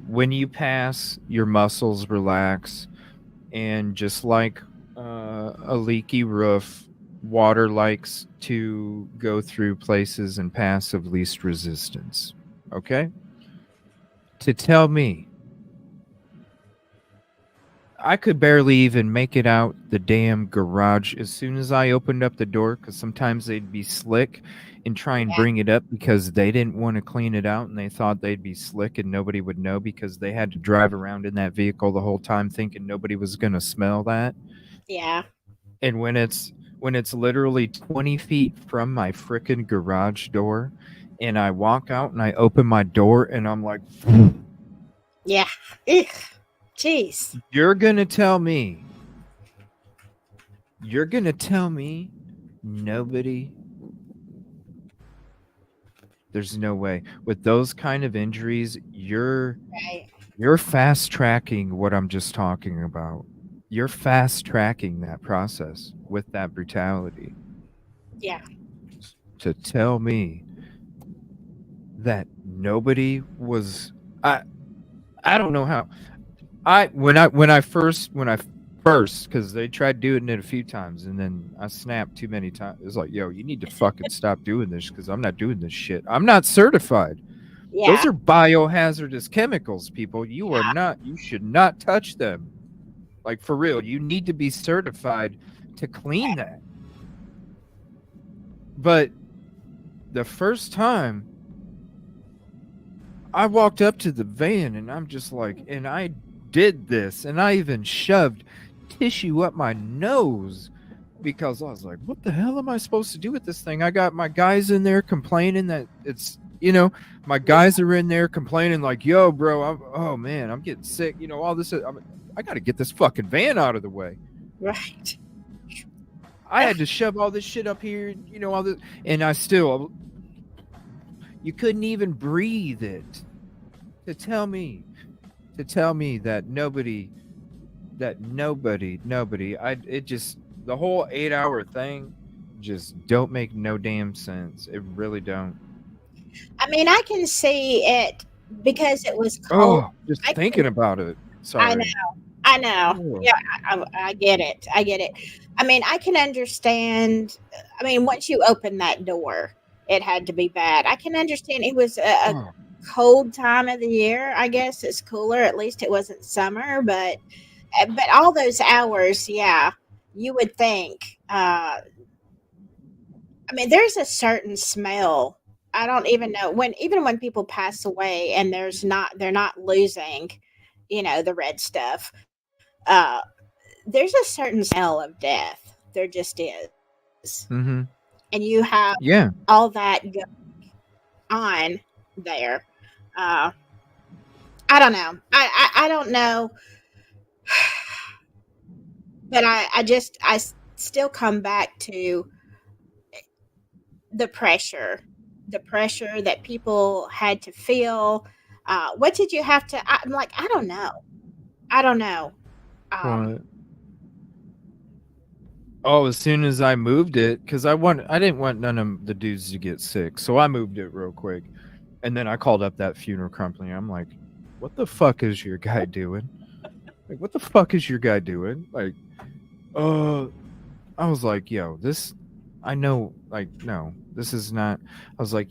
when you pass, your muscles relax, and just like a leaky roof, water likes to go through places and pass of least resistance. Okay? To tell me, I could barely even make it out the damn garage as soon as I opened up the door, because sometimes they'd be slick and try and Yeah, bring it up because they didn't want to clean it out and they thought they'd be slick and nobody would know because they had to drive around in that vehicle the whole time thinking nobody was going to smell that. yeah, And when it's literally 20 feet from my freaking garage door and I walk out and I open my door and I'm like, yeah. Ugh. Jeez. you're going to tell me You're gonna tell me nobody? There's no way. With those kind of injuries, Right. you're fast tracking what I'm just talking about. You're fast tracking that process with that brutality. Yeah. To tell me that nobody was I I don't know how. When I first, because they tried doing it a few times and then I snapped too many times. It's like, yo, you need to fucking stop doing this because I'm not doing this shit. I'm not certified. Those Yeah. are biohazardous chemicals, people. You are Yeah. not. You should not touch them. Like for real, you need to be certified to clean that. But the first time I walked up to the van and I'm just like, and I did this and I even shoved tissue up my nose because I was like, what the hell am I supposed to do with this thing? I got my guys in there complaining that my guys are in there complaining like, yo, bro, oh man, I'm getting sick. All this. I got to get this fucking van out of the way. Right. I had to shove all this shit up here, all this, and you couldn't even breathe it. To tell me that nobody, it just, the whole 8-hour thing just don't make no damn sense. It really don't. I mean, I can see it because it was cold. Oh, just I can. thinking about it. I know. Sorry. I know. Oh. Yeah, I get it. I get it. I mean, I can understand. I mean, once you open that door, it had to be bad. I can understand it was a Oh. cold time of the year. I guess it's cooler. At least it wasn't summer, but all those hours, yeah, you would think. I mean, there's a certain smell. I don't even know even when people pass away and they're not losing, the red stuff. Uh, there's a certain smell of death. There just is, Mm-hmm. and you have Yeah. all that going on there. Uh, I don't know. I don't know, but still come back to the pressure, the pressure that people had to feel. What did you have to? I'm like, I don't know. I don't know. Um, What? Oh, as soon as I moved it, because I didn't want none of the dudes to get sick, so I moved it real quick, and then I called up that funeral company. I'm like, "What the fuck is your guy doing? Like, what the fuck is your guy doing? Like, uh, I was like, yo, this, I know, like, no, this is not. I was like,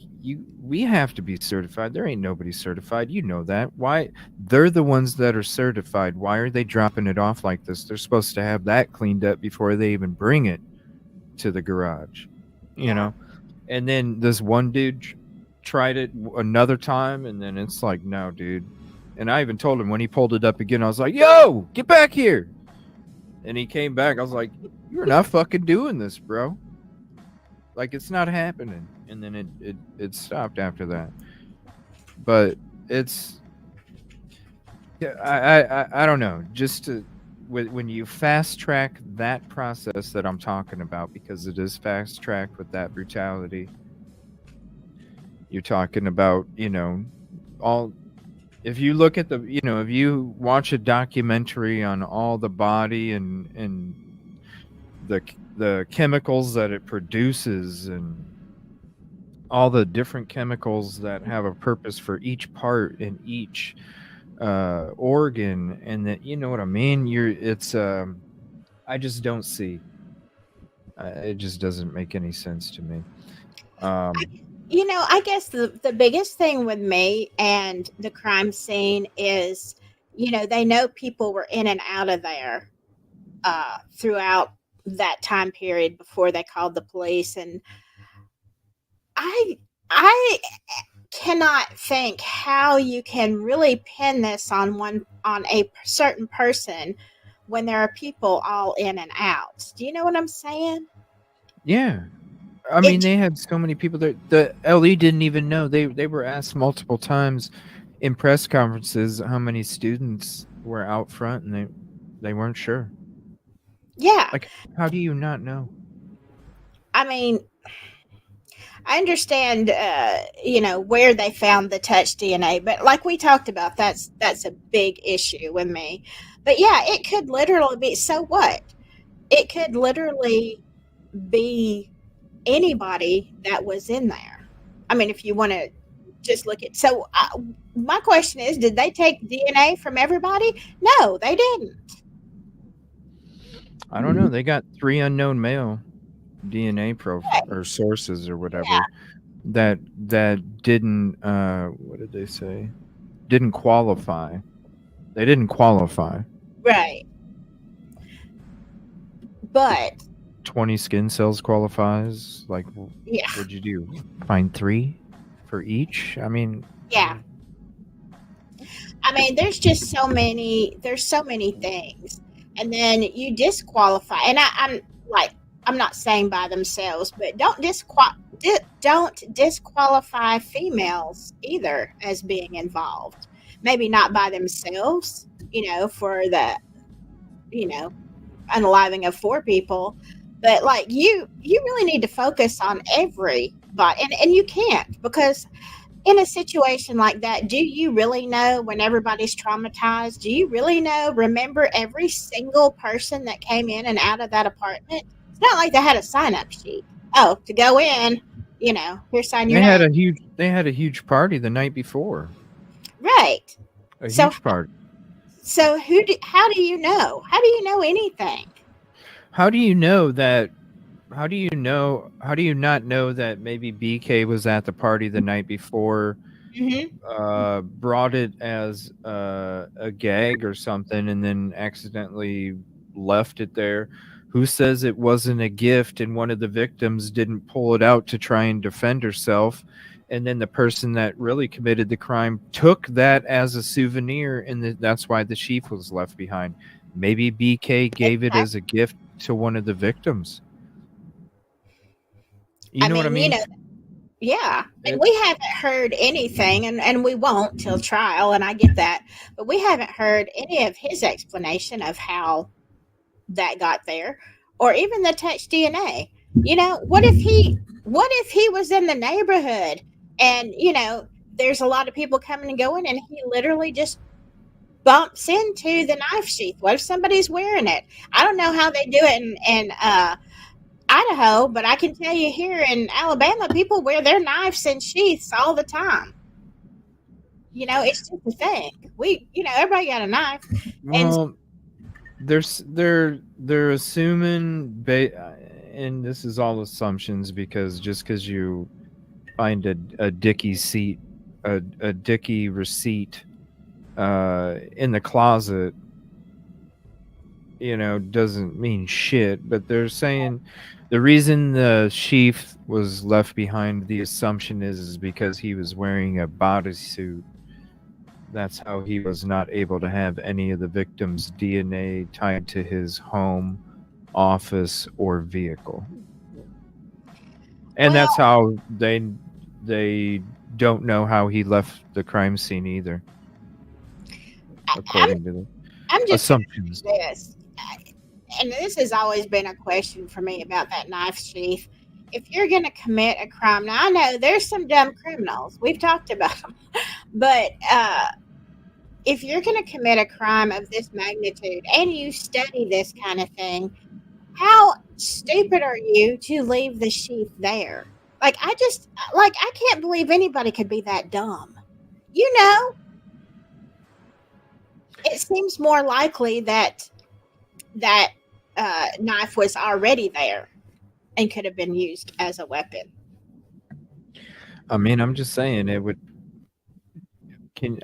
we have to be certified. There ain't nobody certified. You know that. Why? They're the ones that are certified. Why are they dropping it off like this? They're supposed to have that cleaned up before they even bring it to the garage, you yeah. know? And then this one dude tried it another time, and then it's like, no, dude. And I even told him when he pulled it up again, I was like, yo, get back here. And he came back. I was like, you're not fucking doing this, bro. Like, it's not happening. And then it stopped after that. But it's, yeah, I don't know. Just to when you fast track that process that I'm talking about, because it is fast tracked with that brutality, you're talking about, all. If you look at if you watch a documentary on all the body and the chemicals that it produces and all the different chemicals that have a purpose for each part in each organ, and that, you know what I mean. I just don't see. It just doesn't make any sense to me. Um, I guess the biggest thing with me and the crime scene is, they know people were in and out of there throughout that time period before they called the police, and I I cannot think how you can really pin this on a certain person when there are people all in and out. Do you know what I'm saying? yeah, I mean, It they had so many people there. The LE didn't even know. They were asked multiple times in press conferences how many students were out front, and they weren't sure. Yeah, Like, how do you not know? I mean, I understand, where they found the touch DNA, but like we talked about, that's a big issue with me. But yeah, it could literally be. So what? It could literally be anybody that was in there. I mean, if you want to just look at. So my question is, did they take DNA from everybody? No, they didn't. I don't know. They got 3 unknown male DNA or Right. sources or Yeah. whatever that didn't what did they say? Didn't qualify. They didn't qualify. Right. But 20 skin cells qualifies. Like, yeah, what'd you do? Find 3 for each? I mean, yeah. I mean, there's so many things. And then you disqualify. And I'm like, I'm not saying by themselves, but don't disqualify females either as being involved. Maybe not by themselves, for the, you know, unaliving of 4 people, but like you really need to focus on everybody, and you can't, because in a situation like that, do you really know when everybody's traumatized? Do you really remember every single person that came in and out of that apartment? It's not like they had a sign up sheet. Oh, to go in, here, sign your name. they had a huge party the night before. Right. A So, huge party. how do you know? How do you know anything? How do you know that how do you not know that maybe BK was at the party the night before, Hmm. brought it as a gag or something, and then accidentally left it there? Who says it wasn't a gift and one of the victims didn't pull it out to try and defend herself? And then the person that really committed the crime took that as a souvenir, and that's why the sheath was left behind. Maybe BK gave it as a gift to one of the victims. You I know what I mean, mean? yeah, and It, we haven't heard anything, and we won't till trial, and I get that, but we haven't heard any of his explanation of how that got there, or even the touch DNA. What if he was in the neighborhood, and there's a lot of people coming and going, and he literally just bumps into the knife sheath? What if somebody's wearing it? I don't know how they do it in Idaho, but I can tell you here in Alabama, people wear their knives in sheaths all the time. It's just a thing. Everybody got a knife, and well, they're assuming, and this is all assumptions, because just because you find a Dickie seat, a Dickie receipt in the closet, doesn't mean shit. But they're saying the reason the sheath was left behind, the assumption is because he was wearing a bodysuit. That's how he was not able to have any of the victim's DNA tied to his home, office, or vehicle. And that's well, how they don't know how he left the crime scene either, I'm according to them. I'm just going to assumptions. say this, and this has always been a question for me about that knife sheath. If you're going to commit a crime, now I know there's some dumb criminals. We've talked about them, but if you're going to commit a crime of this magnitude and you study this kind of thing, how stupid are you to leave the sheath there? Like I can't believe anybody could be that dumb. You know, it seems more likely that that knife was already there and could have been used as a weapon. I mean, I'm just saying it would.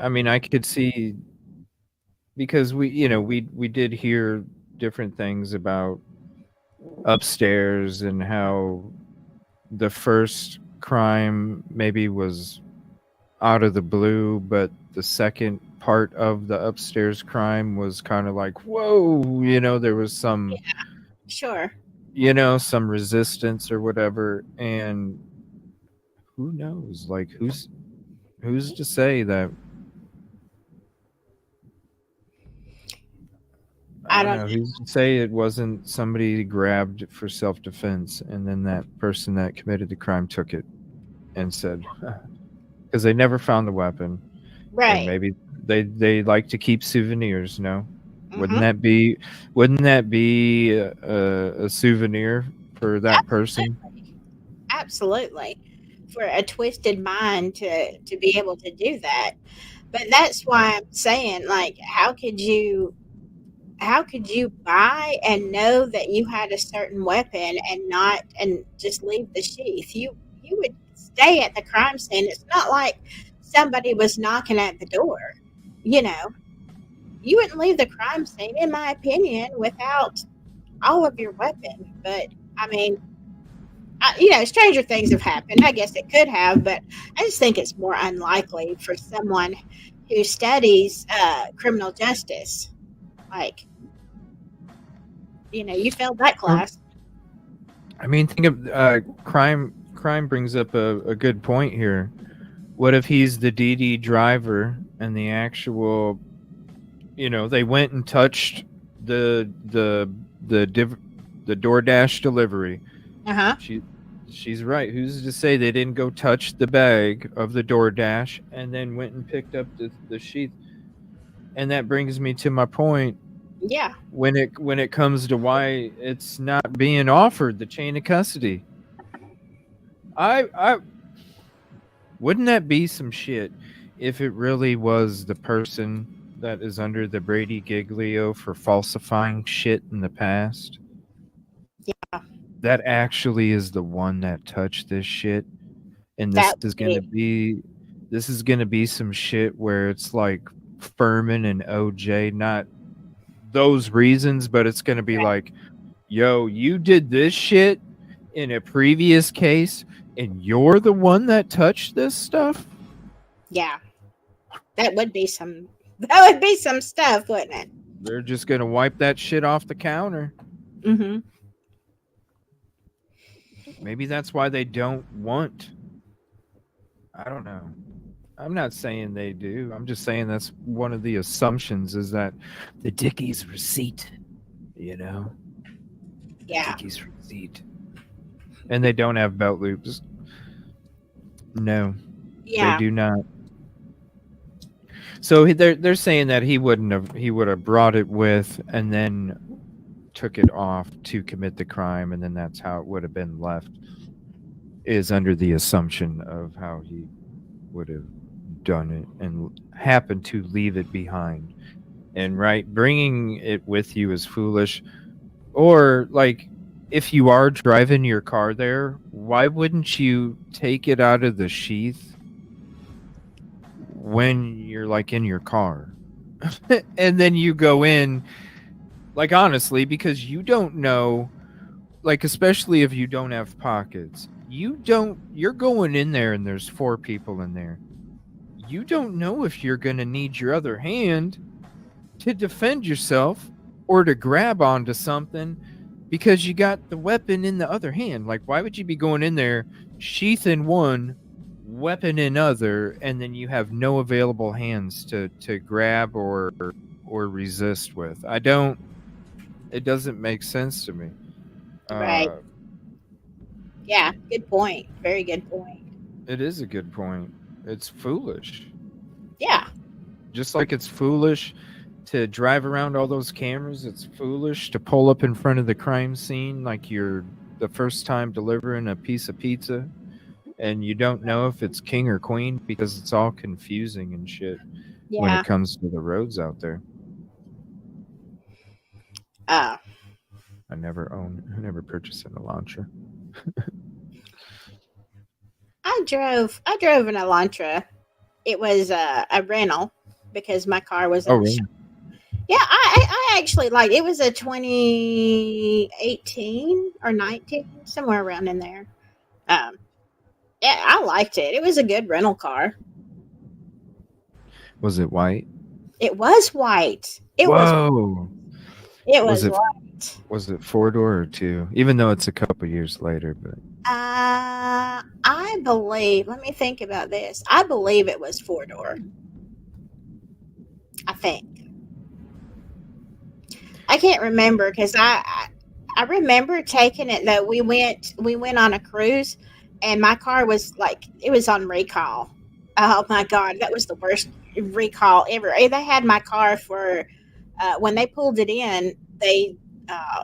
I mean, I could see because we did hear different things about upstairs and how the first crime maybe was out of the blue, but the second part of the upstairs crime was kind of like, whoa, there was some, Sure. some resistance or whatever. And who knows? Like, who's to say that? I I don't don't know. Who's to say it wasn't somebody grabbed for self-defense and then that person that committed the crime took it and said, because they never found the weapon, and right. maybe they like to keep souvenirs. No, wouldn't Hmm. that be a souvenir for that person? Absolutely. For a twisted mind to be able to do that. But that's why I'm saying, like, how could you buy and know that you had a certain weapon and not and just leave the sheath? You would stay at the crime scene. It's not like somebody was knocking at the door. You know, you wouldn't leave the crime scene, in my opinion, without all of your weapon. But I mean, stranger things have happened. I guess it could have, but I just think it's more unlikely for someone who studies criminal justice. Like, you failed that Or, class. I mean, think of crime. Crime brings up a good point here. What if he's the DD driver and the actual, they went and touched the DoorDash delivery. Uh huh. She's right. Who's to say they didn't go touch the bag of the DoorDash and then went and picked up the sheath? And that brings me to my point Yeah. when it comes to why it's not being offered the chain of custody. I wouldn't that be some shit if it really was the person that is under the Brady Giglio for falsifying shit in the past? Yeah. That actually is the one that touched this shit, and That would be. this is gonna be some shit where it's like Furman and OJ, not those reasons, but it's gonna be Right. like, yo, you did this shit in a previous case, and you're the one that touched this stuff. Yeah. That would be some. That would be some stuff, wouldn't it? They're just gonna wipe that shit off the counter. Mm-hmm. Maybe that's why they don't want. I don't know. I'm not saying they do. I'm just saying that's one of the assumptions is that the Dickie's receipt, the Yeah. Dickie's receipt. And they don't have belt loops. No, they Yeah. do not. So they're saying that he would have brought it with and then took it off to commit the crime, and then that's how it would have been left, is under the assumption of how he would have done it and happened to leave it behind. And right, bringing it with you is foolish. Or like, if you are driving your car there, why wouldn't you take it out of the sheath when you're like in your car? And then you go in, like, honestly, because you don't know, like, especially if you don't have pockets, you're going in there and there's 4 people in there. You don't know if you're going to need your other hand to defend yourself or to grab onto something because you got the weapon in the other hand. Like, why would you be going in there, sheath in one, weapon in other, and then you have no available hands to grab or or resist with. I don't. It doesn't make sense to me. Right. Yeah, good point. Very good point. It is a good point. It's foolish. Yeah. Just like it's foolish to drive around all those cameras, it's foolish to pull up in front of the crime scene like you're the first time delivering a piece of pizza and you don't know if it's king or queen because it's all confusing and shit when Yeah. it comes to the roads out there. Uh, I never purchased an Elantra. I drove an Elantra. It was a rental because my car was in the really? shop. Yeah, I actually liked it. It was a 2018 or 19, somewhere around in there. Um, yeah, I liked it. It was a good rental car. Was it white? It was white. Whoa! It Was was it white. was it 4-door or 2? Even though it's a couple years later, but I believe. Let me think about this. I believe it was 4-door. I think. I can't remember because I remember taking it though. We went on a cruise, and my car was like it was on recall. Oh my god, that was the worst recall ever. They had my car for when they pulled it in. Uh,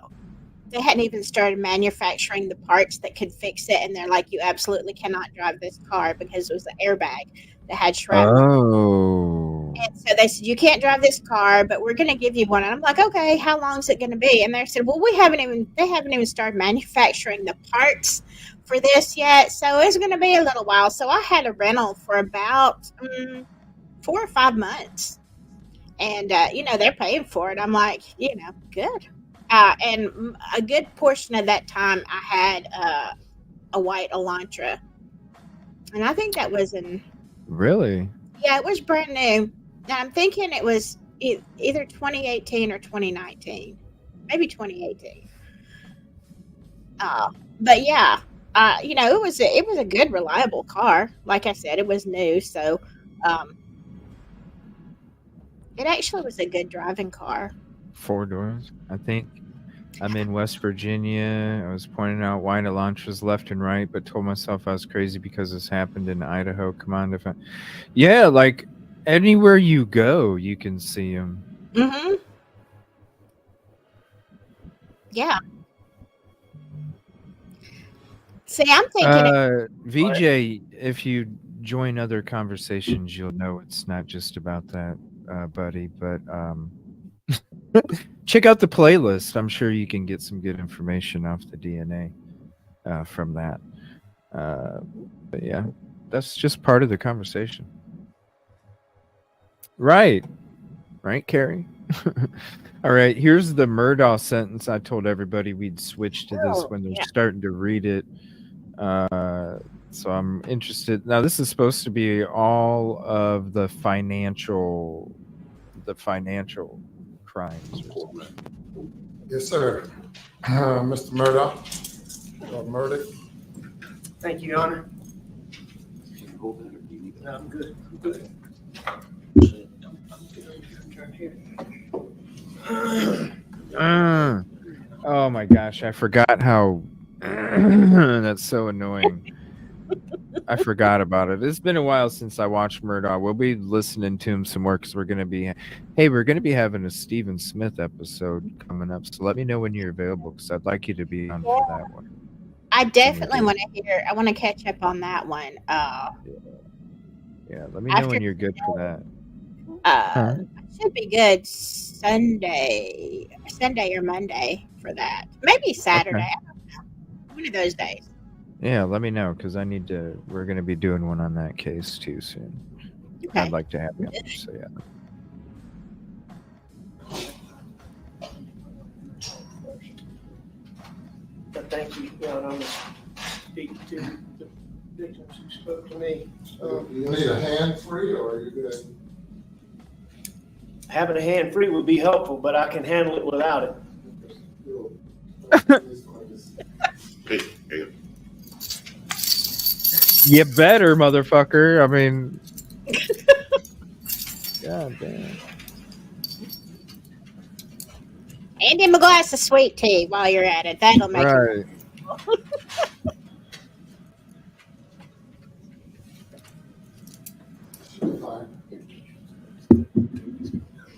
they hadn't even started manufacturing the parts that could fix it, and they're like, "You absolutely cannot drive this car because it was the airbag that had shrapnel." oh, And so they said, "You can't drive this car, but we're going to give you one." And I'm like, "Okay, how long is it going to be?" And they said, "Well, they haven't even started manufacturing the parts for this yet, so it's going to be a little while." So I had a rental for about 4 or 5 months, and they're paying for it. I'm like, good. And a good portion of that time, I had a white Elantra, and I think that was really? yeah, it was brand new. And I'm thinking it was either 2018 or 2019, maybe 2018. But yeah, it was a good, reliable car. Like I said, it was new, so it actually was a good driving car. 4 doors. I think I'm in West Virginia. I was pointing out white Elantras left and right, but told myself I was crazy because this happened in Idaho. Come on, yeah, like anywhere you go, you can see them. Mm-hmm. Yeah. See, I'm thinking. VJ, if you join other conversations, you'll know it's not just about that, buddy. But check out the playlist. I'm sure you can get some good information off the DNA from that. But yeah, that's just part of the conversation. Right, Carrie. All right, here's the Murdaugh sentence. I told everybody we'd switch to this when they're starting to read it. So I'm interested. Now, this is supposed to be all of the financial crimes. Yes, sir. Mr. Murdaugh, or Murdaugh. Thank you, Your Honor. No, I'm good. I'm good. Oh my gosh, I forgot how that's so annoying. I forgot about it. It's been a while since I watched Murdaugh. We'll be listening to him some more because we're gonna be having a Stephen Smith episode coming up. So let me know when you're available because I'd like you to be on for that one. I definitely want to hear. I want to catch up on that one. Yeah, let me know when you're good for that. I should be good Sunday or Monday for that. Maybe Saturday. Okay. I don't know. One of those days. Yeah, let me know because we're going to be doing one on that case too soon. Okay. I'd like to have you on, so yeah. But thank you, Your Honor, speak to the victims who spoke to me. You need a hand free or are you good? Having a hand free would be helpful, but I can handle it without it. You better, motherfucker. I mean, God damn. Hand him a glass of sweet tea while you're at it. That'll make him. Right. Should be fine.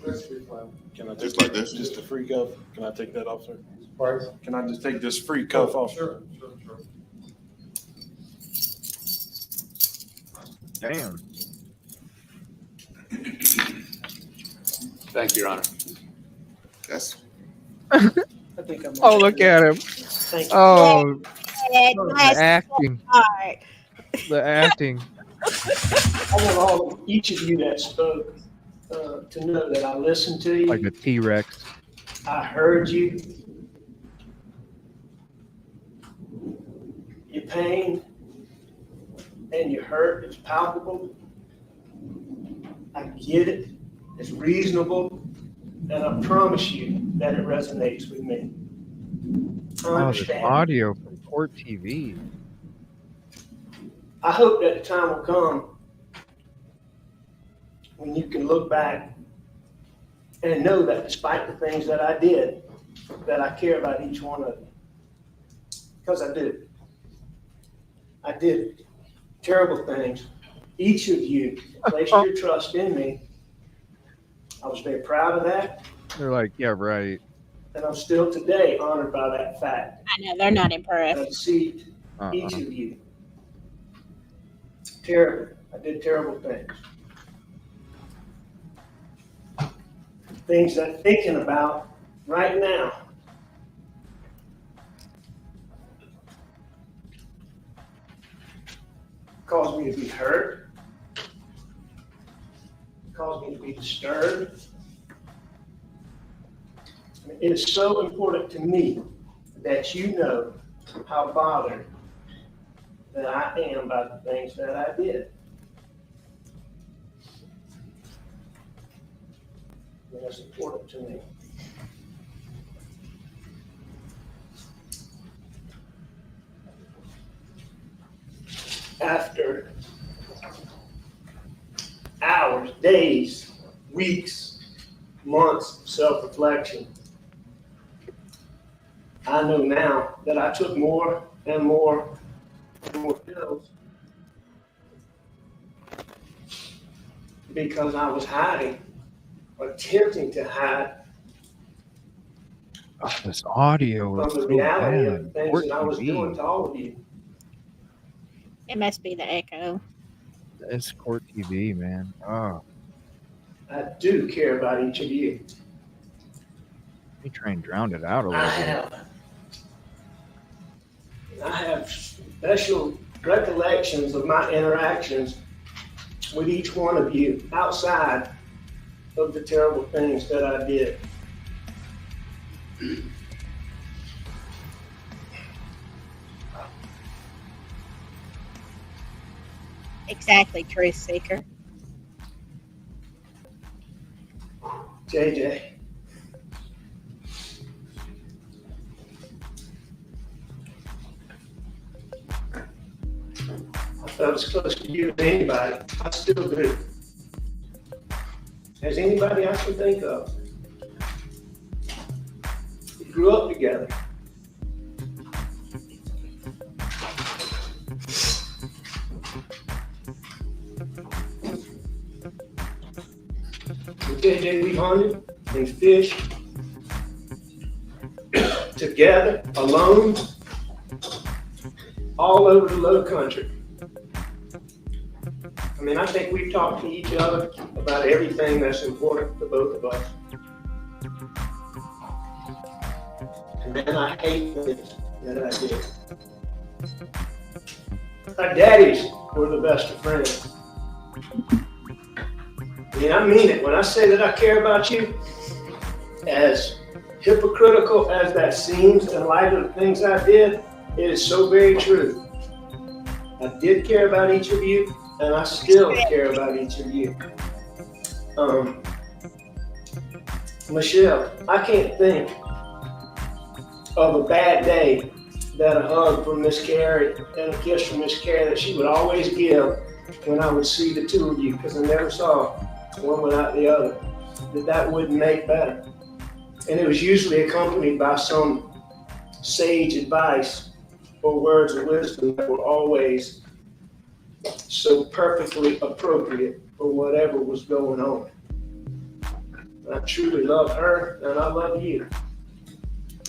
That should be fine. Can I just like this? Just a free cuff? Can I take that off, sir? Pardon? Can I just take this free cuff off? Sure, sure, sure. Damn. Thank you, Your Honor. That's I think I'm. Oh, look at him. Thank you. Oh, Ed, the bless acting. your heart. The acting. I want each of you that spoke to know that I listened to you. Like a T-Rex. I heard you. Your pain and your hurt is palpable. I get it. It's reasonable. And I promise you that it resonates with me. I Oh, this understand. audio from Court TV. I hope that the time will come when you can look back and know that despite the things that I did, that I care about each one of you. Because I did. I did terrible things. Each of you placed your trust in me. I was very proud of that, They're like, yeah, right. and I'm still today honored by that fact. I know they're not I impressed. deceived each Uh-uh. of you. Terrible. I did terrible things. Things I'm thinking about right now. Caused me to be hurt. Caused me to be disturbed. It is so important to me that you know how bothered that I am by the things that I did. And that's important to me. After hours, days, weeks, months of self-reflection, I know now that I took more and more and more pills because I was hiding, or attempting to hide Oh, this audio is from the so reality of the bad. things Court that I was doing TV. to all of you. It must be the echo. It's Court TV, man. Oh, I do care about each of you. he try and drown it out a I little bit. have special recollections of my interactions with each one of you outside of the terrible things that I did. Exactly, truth seeker. JJ. I felt as close to you as anybody. I still do. As anybody I can think of. We grew up together. With JJ, we hunted and fished together, alone, all over the low country. I mean, I think we've talked to each other about everything that's important to both of us. And then I hate things that I did. Our daddies were the best of friends. I mean, I mean it. When I say that I care about you, as hypocritical as that seems in light of the things I did, it is so very true. I did care about each of you, and I still care about each of you. Michelle, I can't think of a bad day that a hug from Miss Carrie and a kiss from Miss Carrie that she would always give when I would see the two of you, because I never saw one without the other, that wouldn't make better. And it was usually accompanied by some sage advice or words of wisdom that were always so perfectly appropriate for whatever was going on. I truly love her, and I love you.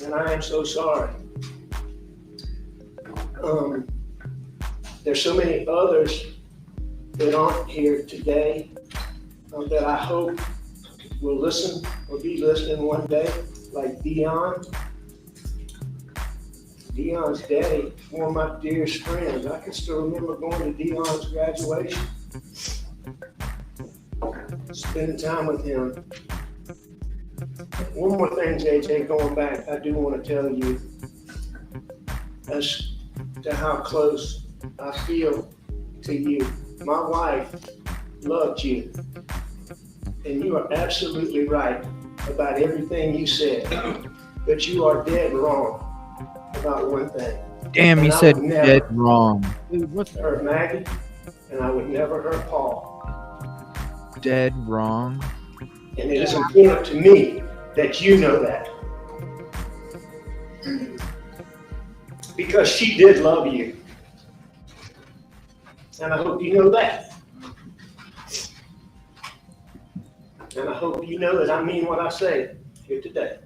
And I am so sorry. There's so many others that aren't here today that I hope will listen or be listening one day, like Dion. Dion's daddy, one of my dearest friends. I can still remember going to Dion's graduation, spending time with him. One more thing, JJ, going back, I do want to tell you as to how close I feel to you. My wife loved you, and you are absolutely right about everything you said, but you are dead wrong about one thing. Damn, you And I said would never dead wrong. Dude, what the hurt Maggie, and I would never hurt Paul. dead wrong? And it is important to me that you know that. Because she did love you. And I hope you know that. And I hope you know that I mean what I say here today.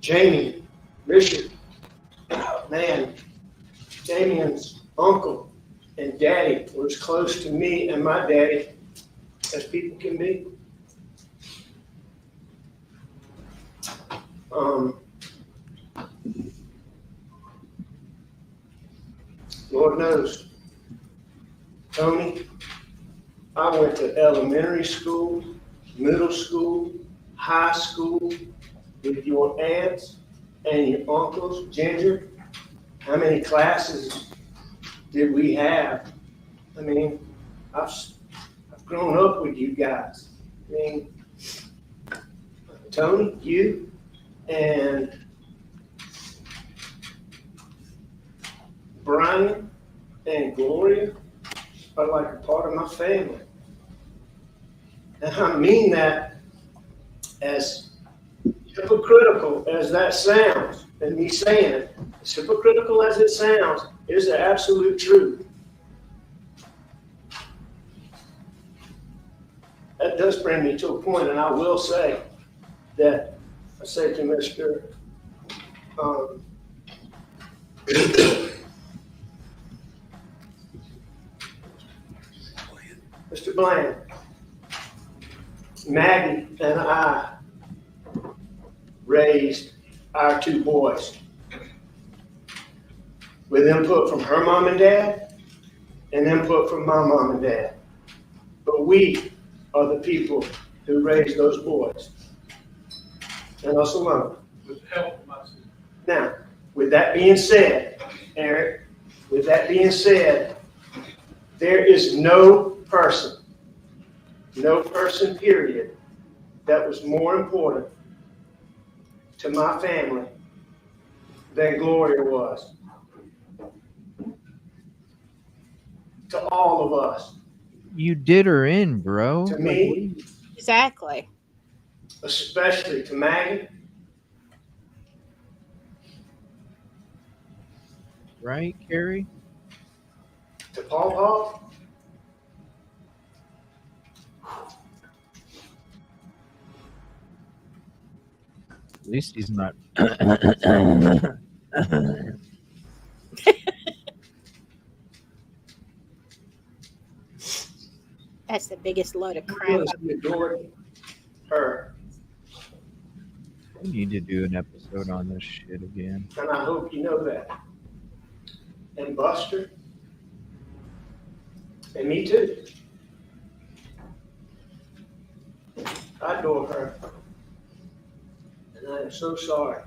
Jamie, Richard, man, Damien's uncle and daddy were as close to me and my daddy as people can be. Lord knows, Tony, I went to elementary school, middle school, high school with your aunts and your uncles. Ginger, how many classes did we have? I mean, I've grown up with you guys. I mean, Tony, you and Brian and Gloria are like a part of my family. And I mean that as hypocritical as that sounds, and me saying it, as hypocritical as it sounds, is the absolute truth. That does bring me to a point, and I will say that I say to Mr. Mr. Bland, Maggie and I raised our two boys with input from her mom and dad and input from my mom and dad. But we are the people who raised those boys, and us alone. With the help of my sister. Now, with that being said, Eric, with that being said, there is no person, period, that was more important to my family than Gloria was. To all of us. You did her in, bro. To me, Exactly. especially to Maggie. Right, Carrie? To Paw. At least he's not. That's the biggest load of crap. Because we adored her. We need to do an episode on this shit again. And I hope you know that. And Buster. And me too. I adore her. And I am so sorry.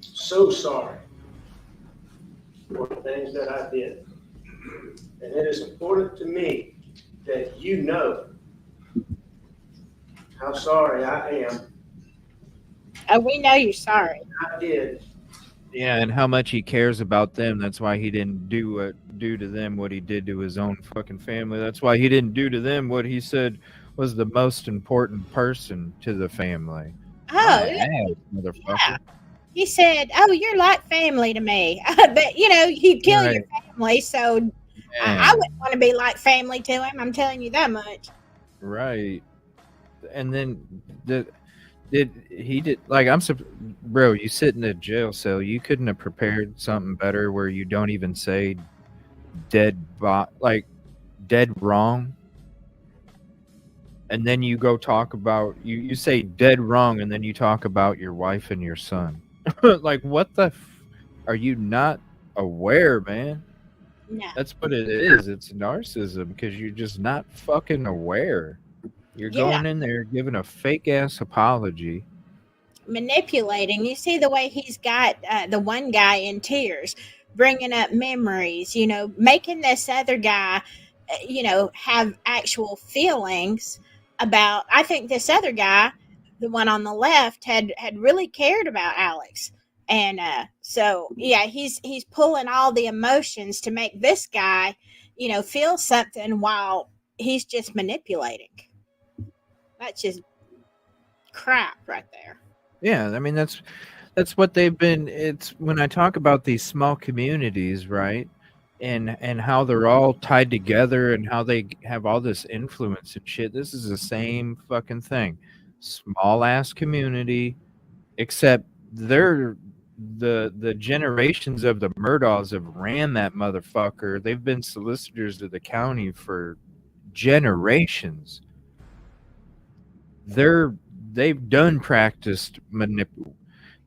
So sorry for the things that I did. And it is important to me that you know how sorry I am. Oh, we know you're sorry. I did Yeah, and how much he cares about them. That's why he didn't do to them what he did to his own fucking family. That's why he didn't do to them what he said was the most important person to the family. Oh, My ass, motherfucker. he said, "Oh, you're like family to me." But he'd kill your Right. family, so I Man, wouldn't want to be like family to him. I'm telling you that much. right. And then the did like bro, you sit in a jail cell, you couldn't have prepared something better where you don't even say like dead wrong, and then you go talk about you say dead wrong, and then you talk about your wife and your son. Like, what the are you not aware, man? No. That's what it is. It's narcissism because you're just not fucking aware. You're Yeah. going in there giving a fake ass apology. Manipulating. You see the way he's got the one guy in tears, bringing up memories, making this other guy, have actual feelings about. I think this other guy, the one on the left, had really cared about Alex. And so, yeah, he's pulling all the emotions to make this guy, feel something while he's just manipulating. That's just crap right there. Yeah, I mean that's what they've been. It's when I talk about these small communities, right? And how they're all tied together and how they have all this influence and shit. This is the same fucking thing. Small ass community, except they're the generations of the Murdaughs have ran that motherfucker. They've been solicitors to the county for generations. They're they've done practiced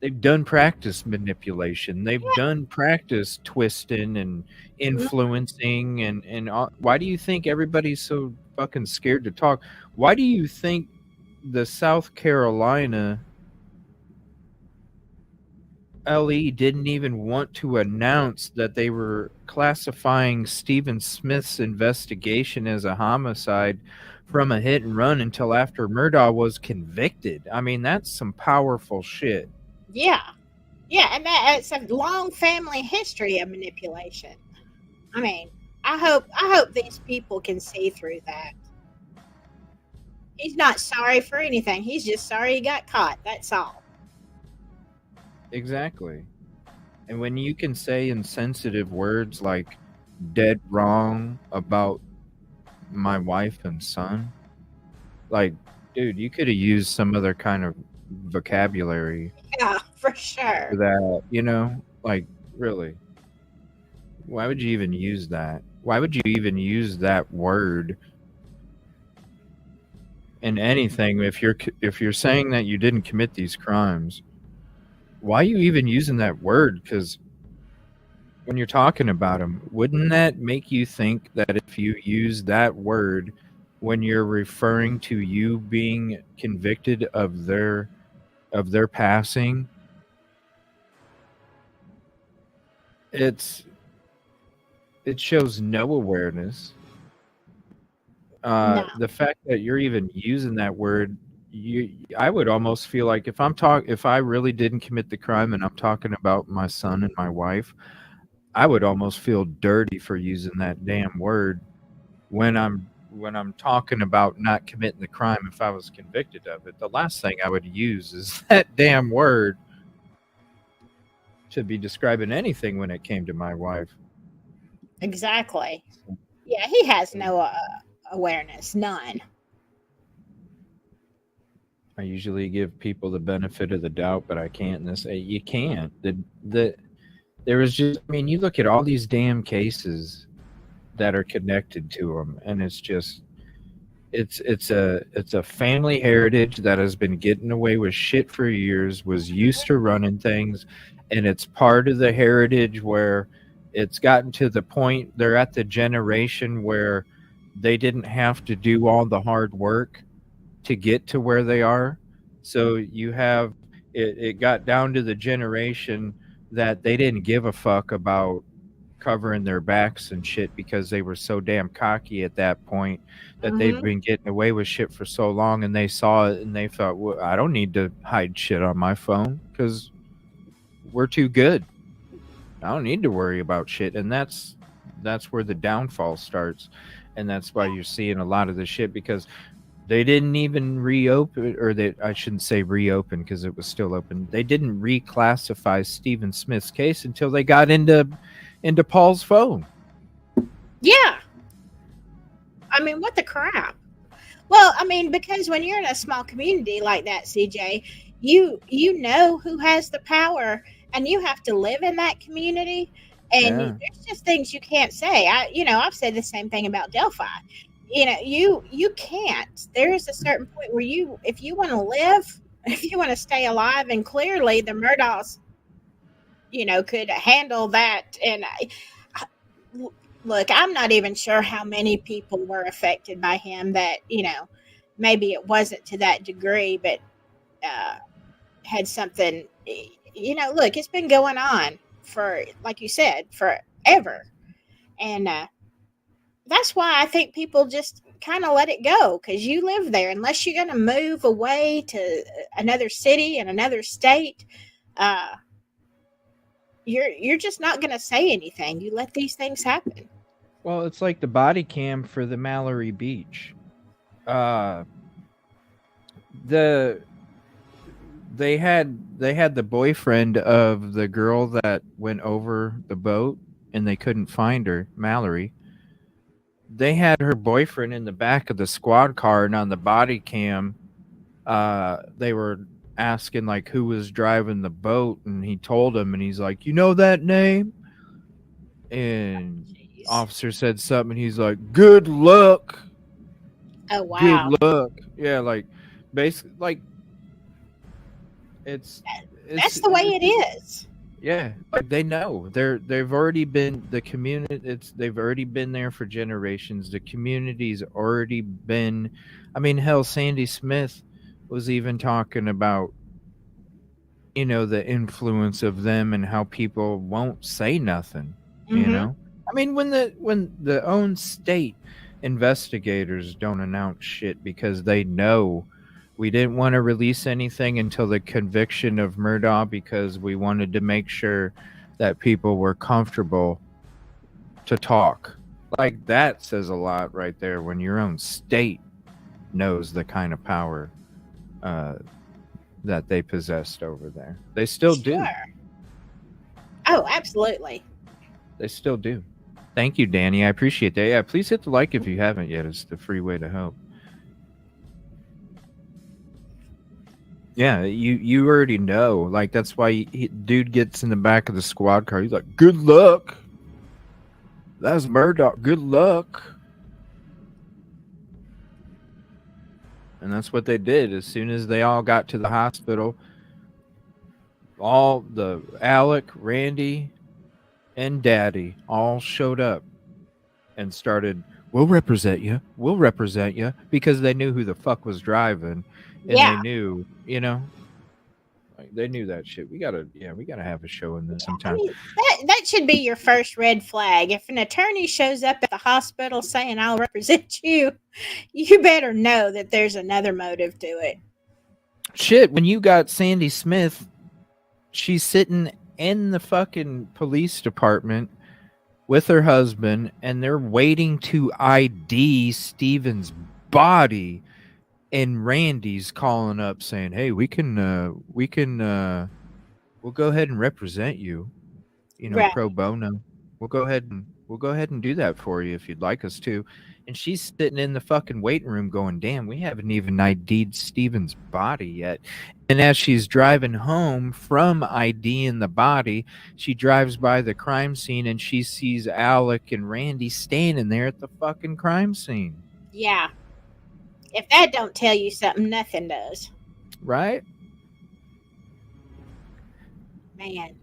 they've done practice manipulation. They've done practice twisting and influencing and why do you think everybody's so fucking scared to talk? Why do you think the South Carolina LE didn't even want to announce that they were classifying Stephen Smith's investigation as a homicide from a hit and run until after Murdaugh was convicted? I mean, that's some powerful shit. Yeah. Yeah, and it's a long family history of manipulation. I mean, I hope these people can see through that. He's not sorry for anything. He's just sorry he got caught. That's all. Exactly. And when you can say insensitive words like dead wrong about my wife and son, like, dude, you could have used some other kind of vocabulary Yeah, for sure. for that, like, really. Why would you even use that? Why would you even use that word in anything if you're saying that you didn't commit these crimes? Why are you even using that word? Because when you're talking about them, wouldn't that make you think that if you use that word when you're referring to you being convicted of their passing, it shows no awareness. No. The fact that you're even using that word, I would almost feel like if I really didn't commit the crime and I'm talking about my son and my wife, I would almost feel dirty for using that damn word when I'm talking about not committing the crime if I was convicted of it. The last thing I would use is that damn word to be describing anything when it came to my wife. Exactly. Yeah, he has no awareness. None. I usually give people the benefit of the doubt, but I can't. You can't. There was just. I mean, you look at all these damn cases that are connected to them, and it's just. It's a family heritage that has been getting away with shit for years. Was used to running things, and it's part of the heritage where it's gotten to the point they're at the generation where they didn't have to do all the hard work to get to where they are. So you have it got down to the generation that they didn't give a fuck about covering their backs and shit because they were so damn cocky at that point that they've been getting away with shit for so long, and they saw it and they thought, well, I don't need to hide shit on my phone because we're too good. I don't need to worry about shit. And that's where the downfall starts. And that's why you're seeing a lot of the shit, because they didn't even reopen, or they, I shouldn't say reopen because it was still open. They didn't reclassify Stephen Smith's case until they got into Paul's phone. Yeah. I mean, what the crap? Well, I mean, because when you're in a small community like that, CJ, you know who has the power, and you have to live in that community. And Yeah. there's just things you can't say. I've said the same thing about Delphi. You can't. There is a certain point where if you want to live, if you want to stay alive, and clearly the Murdaughs, could handle that. And look, I'm not even sure how many people were affected by him. That maybe it wasn't to that degree, but had something. Look, it's been going on for, like you said, forever, and that's why I think people just kind of let it go, because you live there. Unless you're going to move away to another city and another state, uh, you're just not going to say anything. You let these things happen. Well, it's like the body cam for the Mallory Beach. The they had the boyfriend of the girl that went over the boat, and they couldn't find her, Mallory. They had her boyfriend in the back of the squad car, and on the body cam, they were asking like who was driving the boat, and he told him, and he's like, "You know that name?" And Jeez. officer said something, and he's like, "Good luck." Oh wow. Good luck. Yeah, like basically, like it's That's the way it is. Yeah, like they know they've already been the community. They've already been there for generations. The community's already been. I mean, hell, Sandy Smith was even talking about the influence of them and how people won't say nothing. Mhm. I mean, when the own state investigators don't announce shit because they know we didn't want to release anything until the conviction of Murdaugh, because we wanted to make sure that people were comfortable to talk. Like, that says a lot right there, when your own state knows the kind of power that they possessed over there. They still do. Sure. Oh, absolutely. They still do. Thank you, Danny. I appreciate that. Yeah, please hit the like if you haven't yet. It's the free way to help. Yeah, you already know. Like, that's why dude gets in the back of the squad car. He's like, "Good luck." That's Murdaugh. Good luck. And that's what they did. As soon as they all got to the hospital, all the Alec, Randy, and Daddy all showed up and started, "We'll represent you. We'll represent you," because they knew who the fuck was driving. And Yeah. they knew, like, they knew that shit. We gotta have a show in this I sometime. mean, that should be your first red flag. If an attorney shows up at the hospital saying, "I'll represent you," you better know that there's another motive to it. Shit, when you got Sandy Smith, she's sitting in the fucking police department with her husband, and they're waiting to ID Steven's body. And Randy's calling up saying, "Hey, we'll go ahead and represent you, Right. pro bono. We'll go ahead and do that for you if you'd like us to." And she's sitting in the fucking waiting room going, "Damn, we haven't even ID'd Steven's body yet." And as she's driving home from IDing the body, she drives by the crime scene and she sees Alec and Randy standing there at the fucking crime scene. Yeah. If that don't tell you something, nothing does. Right? Man.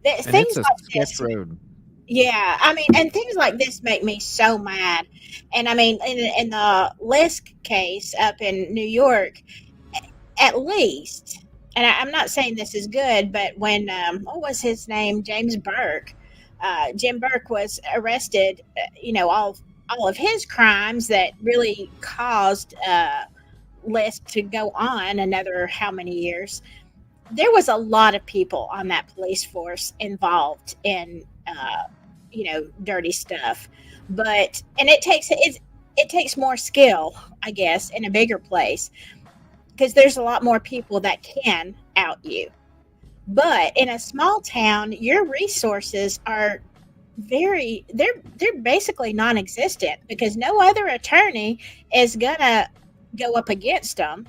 And Things it's a like sketch this. road. Yeah, I mean, and things like this make me so mad. And I mean, in the Lisk case up in New York, at least, and I'm not saying this is good, but when what was his name, James Burke, Jim Burke was arrested, all of his crimes that really caused Lisk to go on another how many years. there was a lot of people on that police force involved in dirty stuff, and it takes more skill, I guess, in a bigger place, because there's a lot more people that can out you. But in a small town, your resources are they're basically non-existent, because no other attorney is gonna go up against them.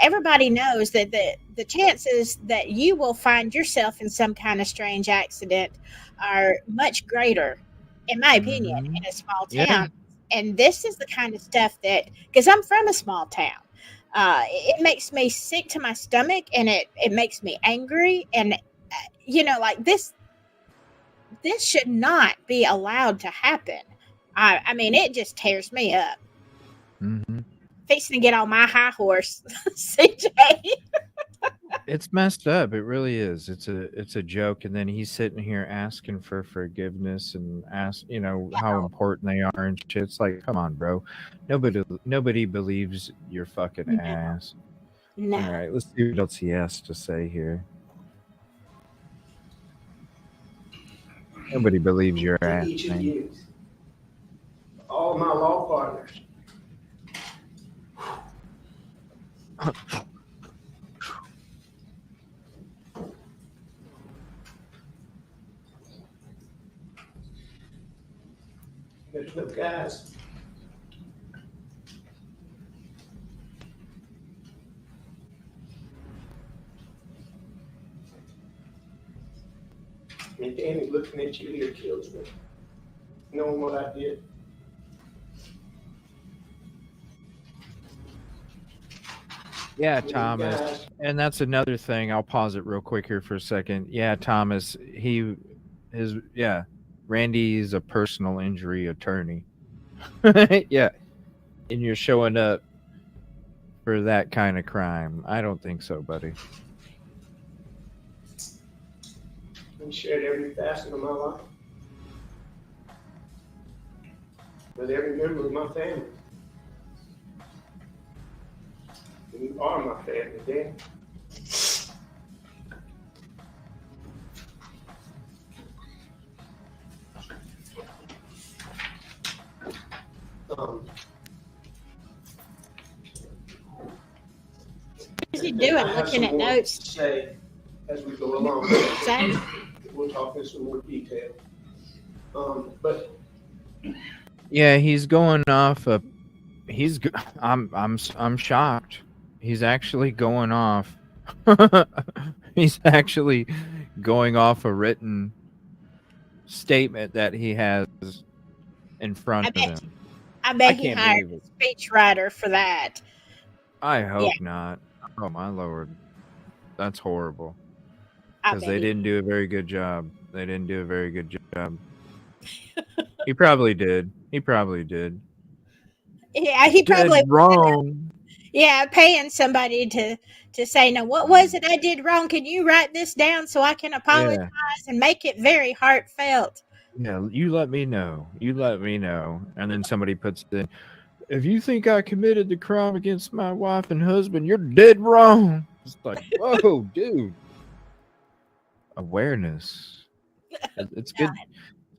Everybody knows that the chances that you will find yourself in some kind of strange accident are much greater, in my opinion, Mhm. in a small Yeah. town. And this is the kind of stuff that, because I'm from a small town, it makes me sick to my stomach, and it makes me angry. And like this should not be allowed to happen. I mean, it just tears me up. Hmm. Fixing to get on my high horse, CJ. It's messed up. It really is. It's a joke. And then he's sitting here asking for forgiveness and how important they are and shit. It's like, come on, bro. Nobody believes your fucking No, ass. no. All right, let's see what else he has to say here. Nobody believes your To ass, each of man. you, all my law partners. There's no guys. And Danny looking at you here kills me, knowing what I did. Yeah, You Thomas. guys, And that's another thing. I'll pause it real quick here for a second. Yeah, Thomas, Randy's a personal injury attorney. Yeah. And you're showing up for that kind of crime. I don't think so, buddy. we shared every facet of my life with every member of my family. You are my family, Dan. Um, What is he doing? I have Looking some at more notes? to say as we go along. Say, We'll talk in some more detail. But Yeah, he's going off a I'm shocked. He's actually going off. He's actually going off a written statement that he has in front I of bet him. I I bet he can't hired believe it. a speechwriter for that. I Yeah, hope not. Oh my lord, that's horrible. I Because bet they he. didn't do a very good job. They didn't do a very good job. He probably did. He probably did. Yeah, he Dead probably. wrong. Yeah, paying somebody to say, "No, what was it I did wrong? Can you write this down so I can apologize Yeah. and make it very heartfelt?" Yeah, you let me know. You let me know. And then somebody puts in, if you think I committed the crime against my wife and husband, you're dead wrong. It's like, whoa, dude. Awareness. It's good.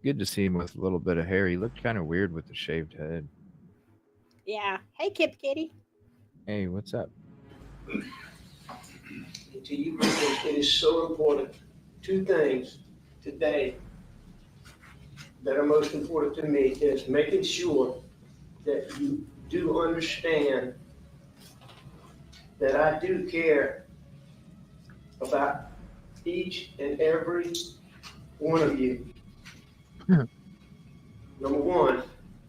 Good to see him with a little bit of hair. He looked kind of weird with the shaved head. Yeah. Hey, Kip Kitty. Hey, what's up? to you, it is so important. Two things today that are most important to me is making sure that you do understand that I do care about each and every one of you. Number one.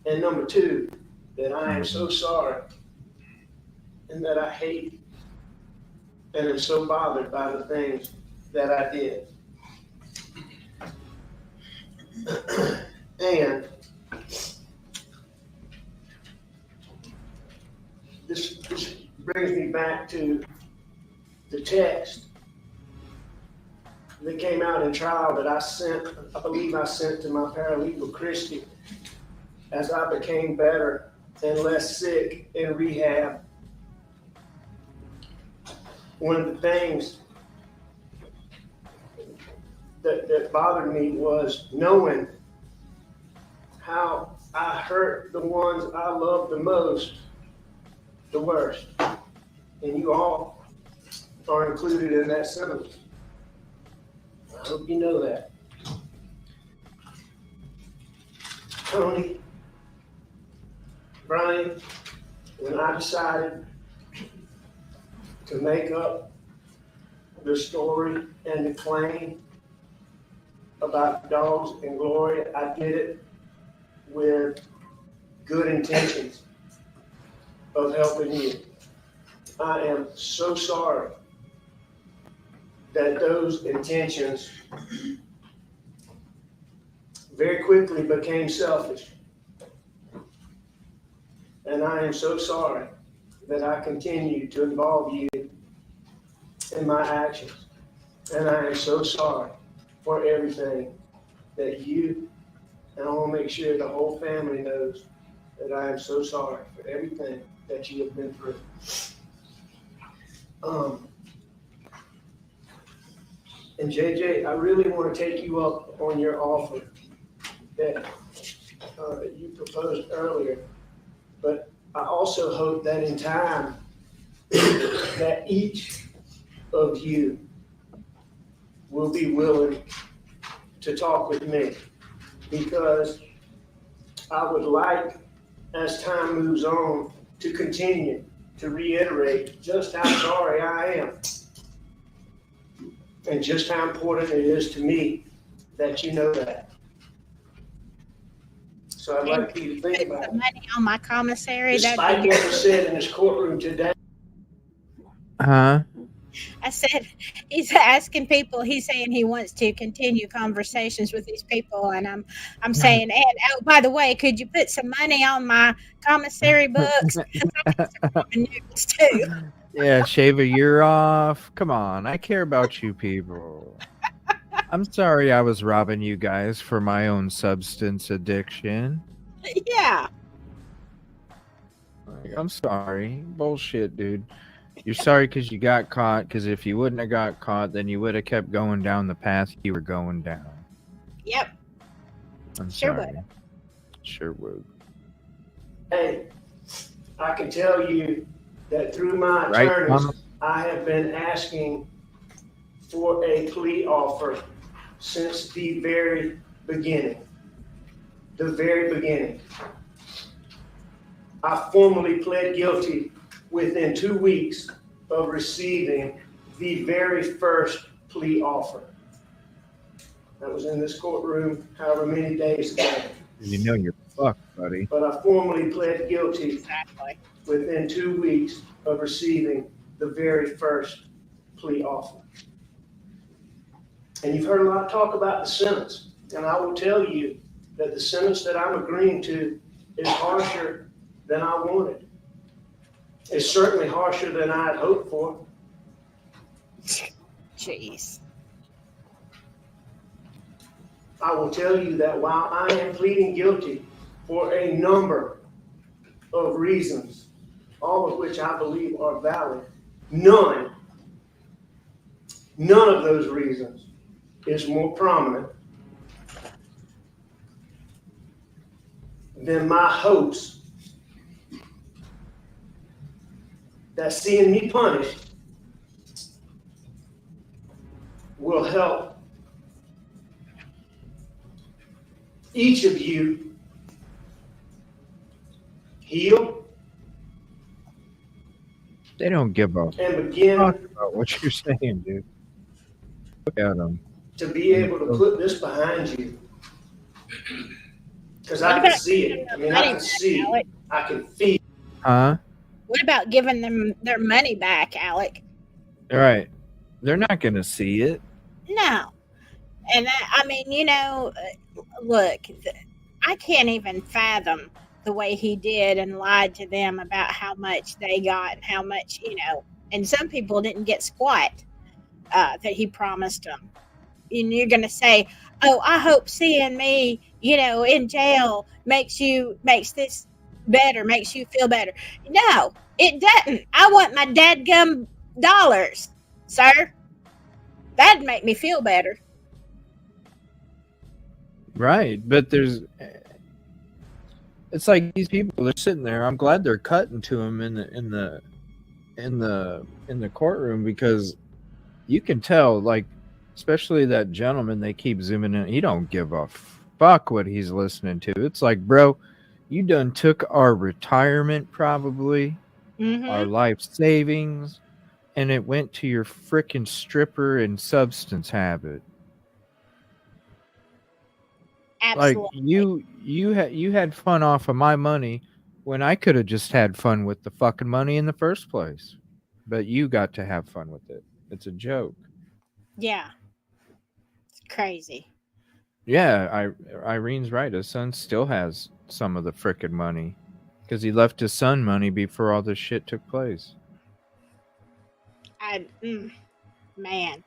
And number two, that I am so sorry and that I hate and am so bothered by the things that I did. And this brings me back to the text that came out in trial that I believe I sent to my paralegal, Christy, as I became better and less sick in rehab. One of the things that bothered me was knowing how I hurt the ones I love the most, the worst. And you all are included in that sentence. I hope you know that. Tony, Brian, when I decided to make up the story and the claim about dogs and Gloria, I did it with good intentions of helping you. I am so sorry that those intentions very quickly became selfish. And I am so sorry that I continue to involve you in my actions. And I am so sorry for everything that you, and I want to make sure the whole family knows that I am so sorry for everything that you have been through. And JJ, I really want to take you up on your offer that you proposed earlier. But I also hope that in time that each of you will be willing to talk with me, because I would like, as time moves on, to continue to reiterate just how sorry I am and just how important it is to me that you know that. So I'd like you to think Put about the it. money on my commissary. Despite what was said in this courtroom today, Huh? I said he's asking people. He's saying he wants to continue conversations with these people, and I'm saying, and oh, by the way, could you put some money on my commissary books? Because I need some ramen noodles too. Yeah, shave a year off. Come on, I care about you people. I'm sorry I was robbing you guys for my own substance addiction. Yeah, Like, I'm sorry. Bullshit, dude. You're sorry because you got caught, because if you wouldn't have got caught, then you would have kept going down the path you were going down. yep. I'm Sure sorry. Sure would. hey, I can tell you that through my Right, attorneys, Mama? I have been asking for a plea offer since the very beginning. The very beginning. I formally pled guilty within 2 weeks of receiving the very first plea offer. That was in this courtroom however many days ago. You know you're fucked, buddy. But I formally pled guilty Exactly. within 2 weeks of receiving the very first plea offer. And you've heard a lot of talk about the sentence. And I will tell you that the sentence that I'm agreeing to is harsher than I wanted. It's certainly harsher than I had hoped for. Jeez. I will tell you that while I am pleading guilty for a number of reasons, all of which I believe are valid, none of those reasons is more prominent than my hopes that seeing me punished will help each of you heal They don't give a and begin fuck about what you're saying, dude. Look at them. to be able to put this behind you. Because I can see it. I mean, I can see, I can feel. Huh? What about giving them their money back, Alec? All right. They're not going to see it. No. And I mean, you know, look, I can't even fathom the way he did and lied to them about how much they got and how much, you know, and some people didn't get squat that he promised them. And you're going to say, oh, I hope seeing me, you know, in jail makes this better, makes you feel better. No, it doesn't. I want my dadgum dollars, sir. That'd make me feel better. Right, but it's like these people, they're sitting there. I'm glad they're cutting to him in the courtroom, because you can tell, like, especially that gentleman, they keep zooming in. He don't give a fuck what he's listening to. It's like, bro, you done took our retirement, probably our Mm-hmm. life savings, and it went to your freaking stripper and substance habit. Like, Absolutely. you had fun off of my money when I could have just had fun with the fucking money in the first place. But you got to have fun with it. It's a joke. Yeah. It's crazy. Yeah, Irene's right. His son still has some of the frickin' money because he left his son money before all this shit took place. I man,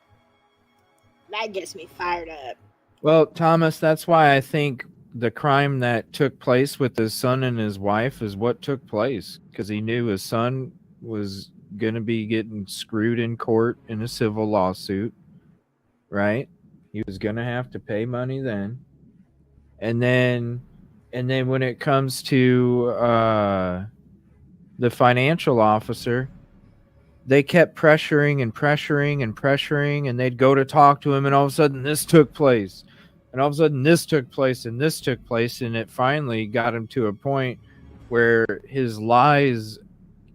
that gets me fired up. Well, Thomas, that's why I think the crime that took place with his son and his wife is what took place, because he knew his son was going to be getting screwed in court in a civil lawsuit, right? He was going to have to pay money then. And then when it comes to the financial officer, they kept pressuring and pressuring and pressuring, and they'd go to talk to him, and all of a sudden this took place, and all of a sudden this took place, and this took place, and it finally got him to a point where his lies,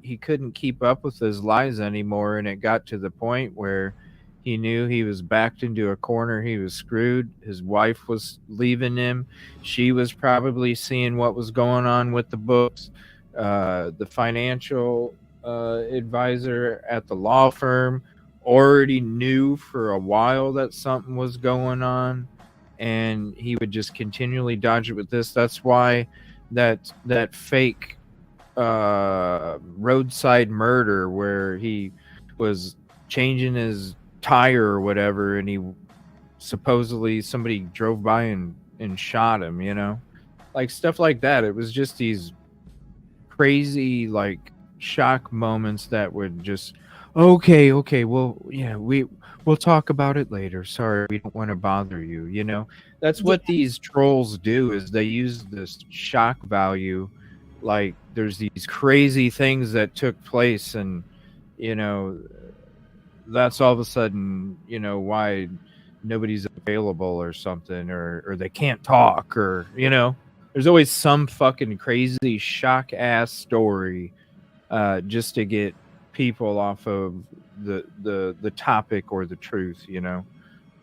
he couldn't keep up with his lies anymore, and it got to the point where he knew he was backed into a corner. He was screwed. His wife was leaving him. She was probably seeing what was going on with the books. The financial advisor at the law firm already knew for a while that something was going on, and he would just continually dodge it with this. That's why that fake roadside murder where he was changing his tire or whatever, and he supposedly somebody drove by and shot him, like stuff like that. It was just these crazy, like, shock moments that would just, okay, well, yeah, we'll talk about it later, sorry, we don't want to bother you. That's Yeah. what these trolls do, is they use this shock value, like there's these crazy things that took place, and you know that's all of a sudden, why nobody's available or something, or they can't talk, or there's always some fucking crazy shock ass story, just to get people off of the topic or the truth.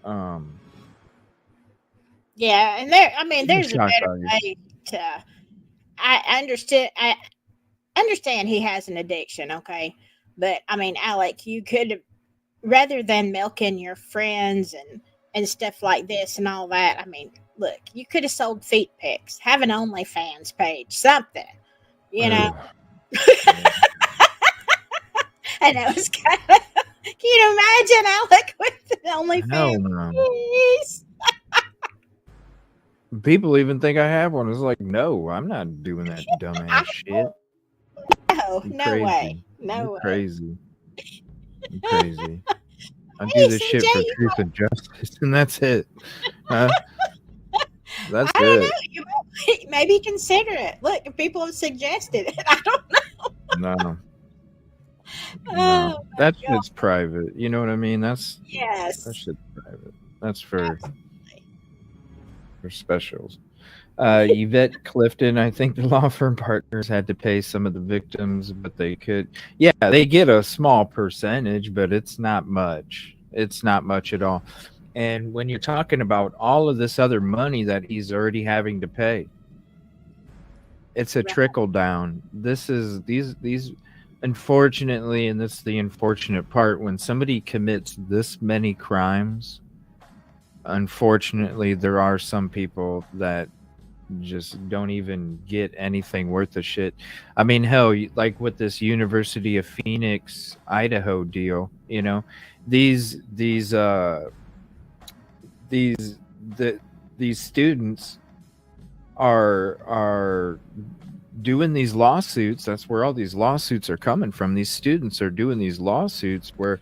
um Yeah, and there's a shock better value. way to. I understand he has an addiction, okay, but Alec, you could, rather than milking your friends and stuff like this and all that. Look, you could have sold feet pics, have an OnlyFans page, something, you know. And that was kind of. Can you imagine Alec with an Hell OnlyFans? no. Please? People even think I have one. It's like, no, I'm not doing that dumbass shit. No, You're no crazy. way, no You're way. crazy. You're crazy. I do Hey, this CJ, shit for you truth and justice, and that's it. That's I don't it. know. You might maybe consider it. Look, if people have suggested it. I don't No, know. no, Oh, that God. shit's private. You know what I mean? That Yes. shit's private. That's for Absolutely. specials. Yvette Clifton, I think the law firm partners had to pay some of the victims, but they could. Yeah, they get a small percentage, but it's not much. It's not much at all. And when you're talking about all of this other money that he's already having to pay, it's a Right. trickle down. This is these unfortunately, and this is the unfortunate part, when somebody commits this many crimes, unfortunately there are some people that just don't even get anything worth a shit. I mean, hell, like with this University of Phoenix, Idaho deal, these these these the these students are doing these lawsuits. That's where all these lawsuits are coming from. These students are doing these lawsuits where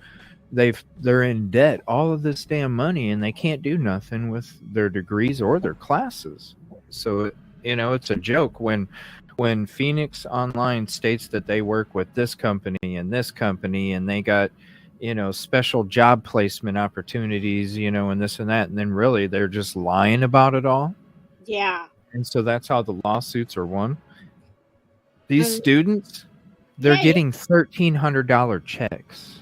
they're in debt all of this damn money, and they can't do nothing with their degrees or their classes. So it's a joke when Phoenix Online states that they work with this company and they got special job placement opportunities, and this and that, and then really they're just lying about it all. Yeah. And so that's how the lawsuits are won. These Um, students, they're yeah, getting $1,300 checks.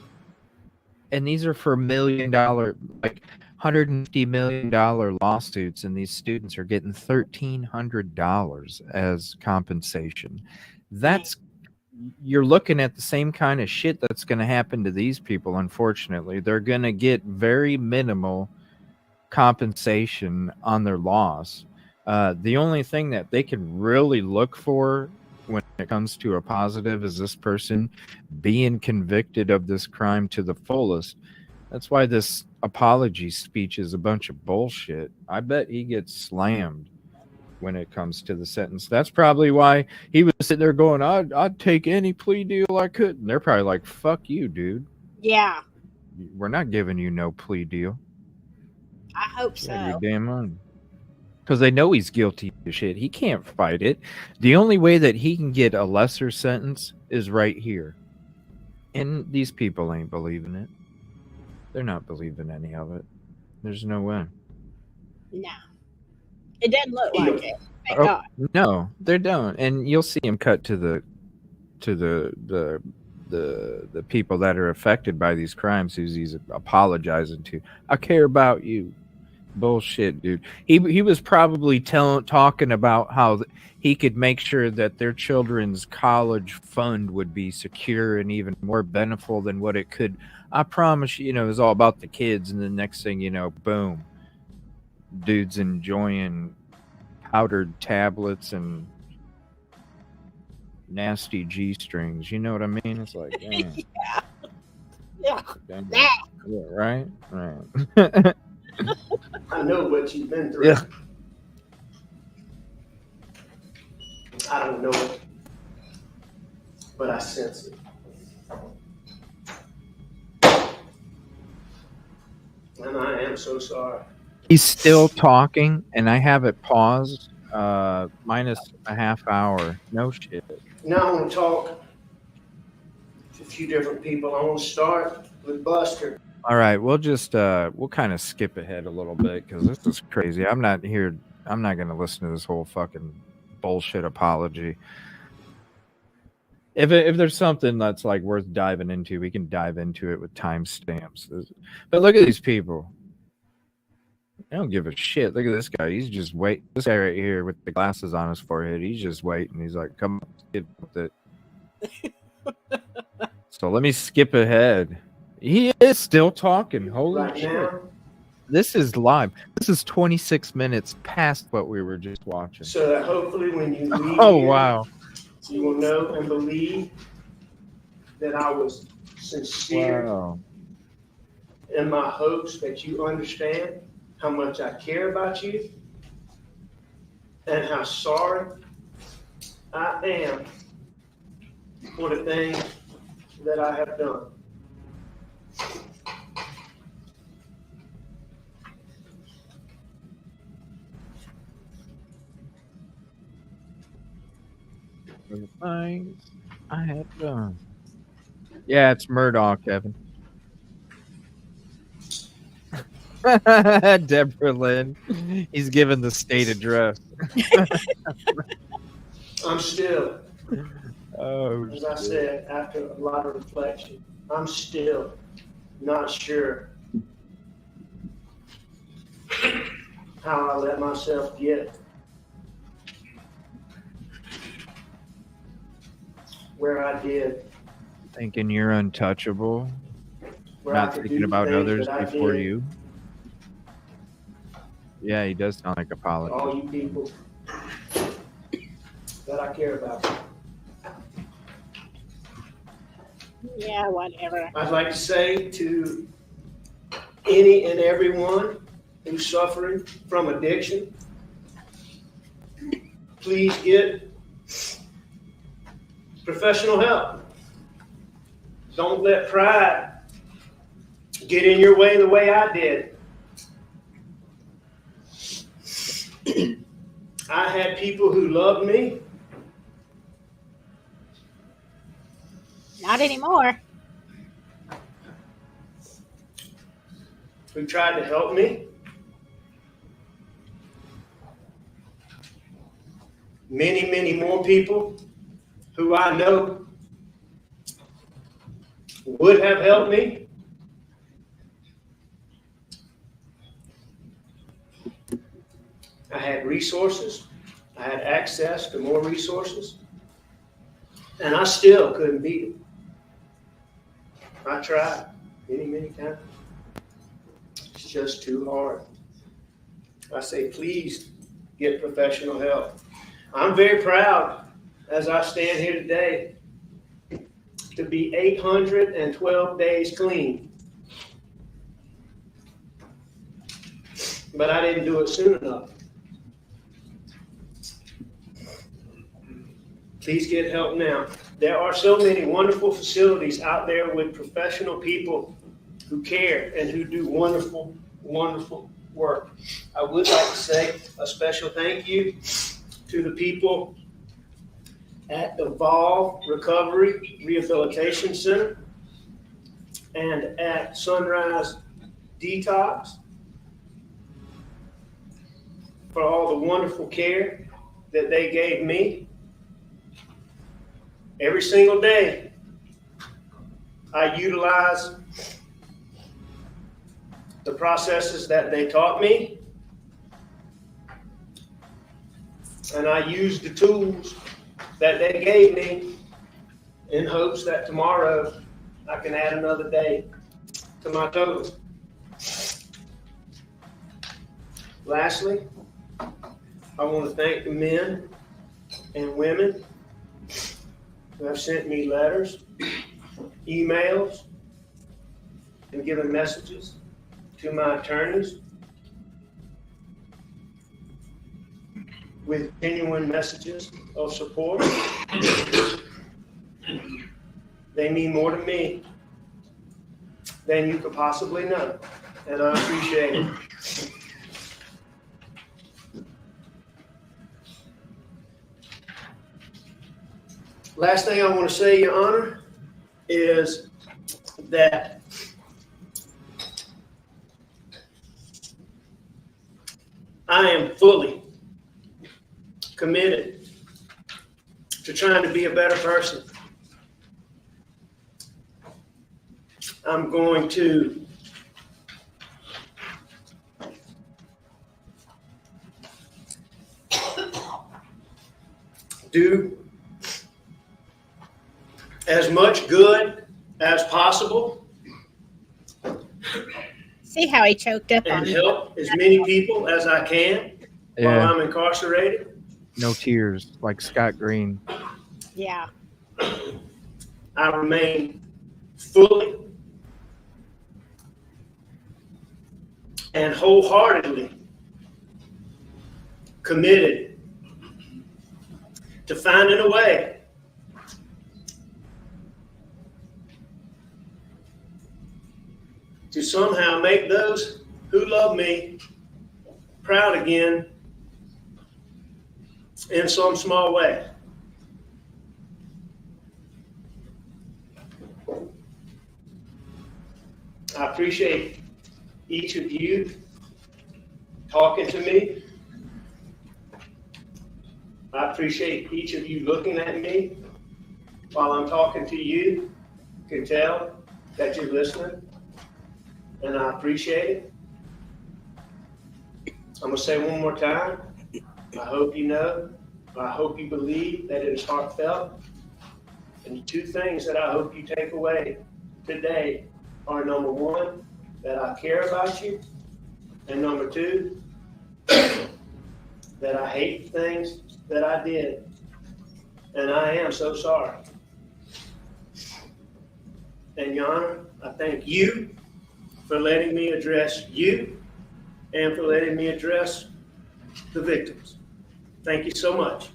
And these are for $1 million, like $150 million lawsuits, and these students are getting $1,300 as compensation. That's You're looking at the same kind of shit that's going to happen to these people. Unfortunately, they're going to get very minimal compensation on their loss. The only thing that they can really look for when it comes to a positive is this person being convicted of this crime to the fullest. That's why this apology speech is a bunch of bullshit. I bet he gets slammed when it comes to the sentence. That's probably why he was sitting there going, I'd take any plea deal I could. And they're probably like, fuck you, dude. yeah. We're not giving you no plea deal. I hope so. Yeah, your damn mind. Because they know he's guilty of shit. He can't fight it. The only way that he can get a lesser sentence is right here. And these people ain't believing it. They're not believing any of it. There's no way. No. It doesn't look like it. Thank Oh, God. no, they don't. And you'll see him cut to the people that are affected by these crimes who he's apologizing to. I care about you. Bullshit, dude. He was probably talking about how he could make sure that their children's college fund would be secure and even more beneficial than what it could. I promise you, it was all about the kids, and the next thing you know, boom, dude's enjoying powdered tablets and nasty G-strings. You know what I mean? It's like, damn. Yeah. Damn. Yeah. Yeah, right? Right. I know what you've been through. Yeah. I don't know it, but I sense it. And I am so sorry. He's still talking, and I have it paused, minus a half hour. No shit. Now I want to talk to a few different people. I want to start with Buster. All right, we'll just we'll kind of skip ahead a little bit because this is crazy. I'm not going to listen to this whole fucking bullshit apology. If there's something that's like worth diving into, we can dive into it with timestamps. But look at these people. I don't give a shit. Look at this guy. He's just wait. This guy right here with the glasses on his forehead. He's just waiting. He's like, "Come on, get with it." So let me skip ahead. He is still talking. Holy Right shit! now, This is live. This is 26 minutes past what we were just watching. so that hopefully when you leave Oh here, wow! you will know and believe that I was sincere Wow! in my hopes that you understand how much I care about you and how sorry I am for the things that I have done. For the things I have done. Yeah, it's Murdaugh, Kevin. Deborah Lynn. He's giving the state address. I'm still, Oh, as I said, after a lot of reflection, I'm still not sure how I let myself get where I did. thinking you're untouchable. Where I Not could thinking do about things others that I before did. you. Yeah, he does sound like a To politician. all you people that I care about. Yeah, whatever. I'd like to say to any and everyone who's suffering from addiction, please get professional help. Don't let pride get in your way the way I did. I had people who loved me. Not anymore. Who tried to help me. Many, many more people who I know would have helped me. I had resources. I had access to more resources. And I still couldn't beat it. I tried many, many times. It's just too hard. I say, please get professional help. I'm very proud, as I stand here today, to be 812 days clean. But I didn't do it soon enough. Please get help now. There are so many wonderful facilities out there with professional people who care and who do wonderful, wonderful work. I would like to say a special thank you to the people at Evolve Recovery Rehabilitation Center and at Sunrise Detox for all the wonderful care that they gave me. Every single day, I utilize the processes that they taught me, and I use the tools that they gave me in hopes that tomorrow I can add another day to my total. Lastly, I want to thank the men and women who have sent me letters, emails, and given messages to my attorneys with genuine messages of support. They mean more to me than you could possibly know, and I appreciate it. Last thing I want to say, Your Honor, is that I am fully committed to trying to be a better person. I'm going to do as much good as possible See how he choked up on and me. help as many people as I can while Yeah, I'm incarcerated. no tears like Scott Green. Yeah. I remain fully and wholeheartedly committed to finding a way to somehow make those who love me proud again in some small way. I appreciate each of you talking to me. I appreciate each of you looking at me while I'm talking to you. You can tell that you're listening, and I appreciate it. I'm going to say one more time. I hope you know, I hope you believe that it is heartfelt. And the two things that I hope you take away today are, number one, that I care about you, and number two, that I hate the things that I did, and I am so sorry. And Your Honor, I thank you for letting me address you and for letting me address the victims. Thank you so much.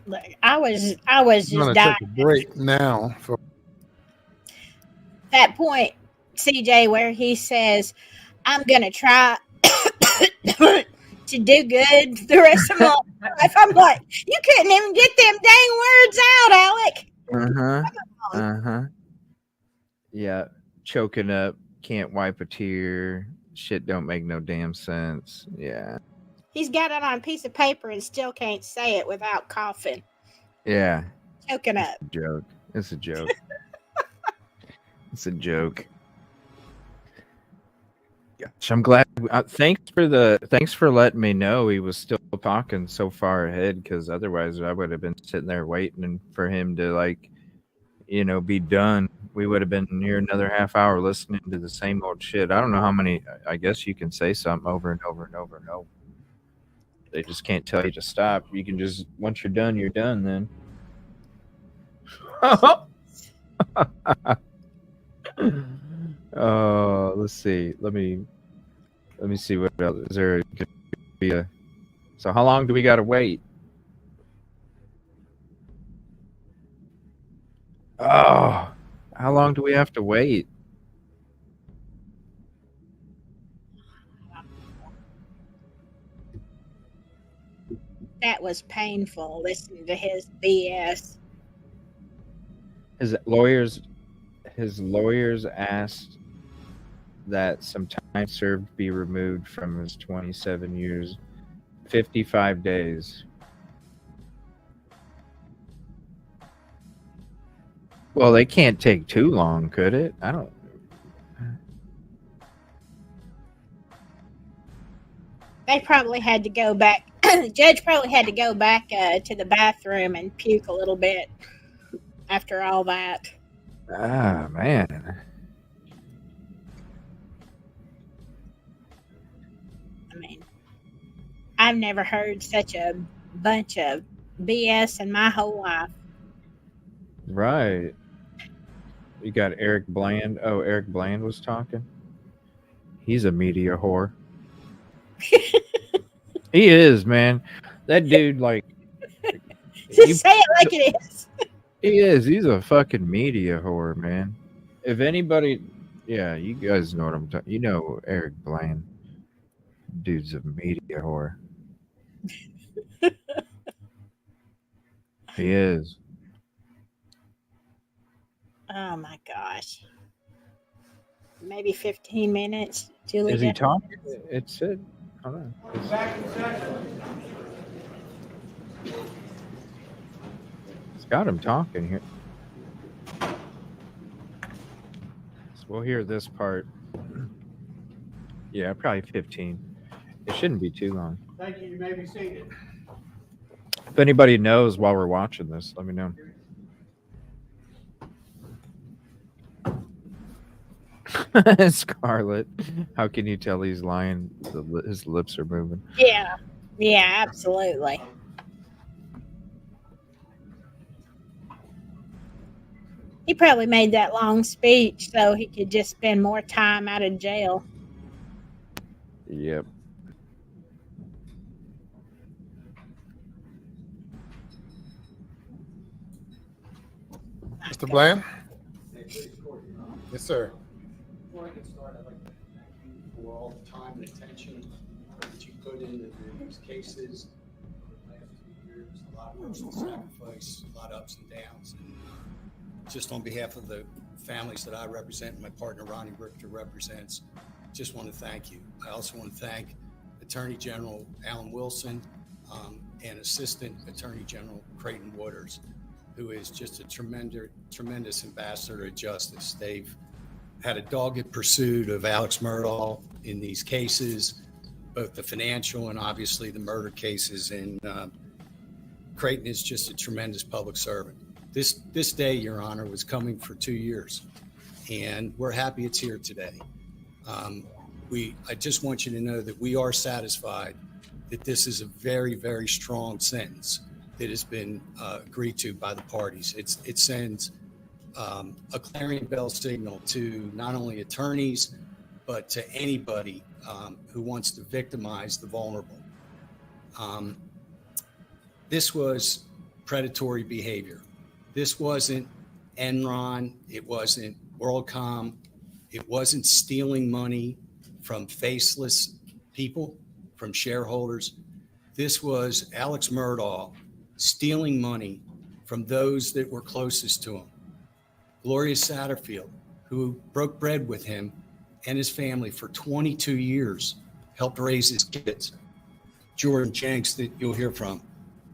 Like, I was I'm just gonna dying take a break now. For at that point, CJ, where he says, "I'm gonna try to do good the rest of my life." I'm like, you couldn't even get them dang words out, Alec. Uh-huh. Yeah, choking up, can't wipe a tear. Shit don't make no damn sense. Yeah. He's got it on a piece of paper and still can't say it without coughing, Yeah. choking It's up. a joke. It's a joke. It's a joke. Gosh, I'm glad. Thanks for letting me know he was still talking so far ahead, because otherwise I would have been sitting there waiting for him to be done. We would have been here another half hour listening to the same old shit. I don't know how many. I guess you can say something over and over and over and over. They just can't tell you to stop. You can just, once you're done, you're done. Then. Oh, let's see. Let me see what else is there. Could be a. So how long do we got to wait? Oh, how long do we have to wait? That was painful listening to his BS. His lawyers asked that some time served be removed from his 27 years, 55 days. Well, they can't take too long, could it? I don't. They probably had to go back. The judge probably had to go back to the bathroom and puke a little bit after all that. Ah, man. I mean, I've never heard such a bunch of BS in my whole life. Right. You got Eric Bland. Oh, Eric Bland was talking. He's a media whore. He is, man. That dude, Just say it like it is. he is. He's a fucking media whore, man. If anybody, yeah, you guys know what I'm talking. You know Eric Bland. Dude's a media whore. He is. Oh my gosh. Maybe 15 minutes. Julie, Is he talking? It's it. I don't know. It's got him talking here. So we'll hear this part. Yeah, probably 15. It shouldn't be too long. Thank you. You may be seated. If anybody knows while we're watching this, let me know. Scarlett, how can you tell he's lying? His lips are moving. Yeah. Yeah, absolutely. He probably made that long speech so he could just spend more time out of jail. Yep. Mr. Bland? Yes, sir. Before I get started, I'd like to thank you for all the time and attention that you put into these cases over the last 2 years. A lot of personal sacrifice, a lot of ups and downs. And just on behalf of the families that I represent and my partner Ronnie Richter represents, just want to thank you. I also want to thank Attorney General Alan Wilson and Assistant Attorney General Creighton Waters, who is just a tremendous ambassador of justice. They've had a dogged pursuit of Alex Murdaugh in these cases, both the financial and obviously the murder cases. And Creighton is just a tremendous public servant. This day, Your Honor, was coming for 2 years, and we're happy it's here today. I just want you to know that we are satisfied that this is a very, very strong sentence that has been agreed to by the parties. It sends a clarion bell signal to not only attorneys, but to anybody who wants to victimize the vulnerable. This was predatory behavior. This wasn't Enron. It wasn't WorldCom. It wasn't stealing money from faceless people, from shareholders. This was Alex Murdaugh stealing money from those that were closest to him. Gloria Satterfield, who broke bread with him and his family for 22 years, helped raise his kids. Jordan Jenks, that you'll hear from,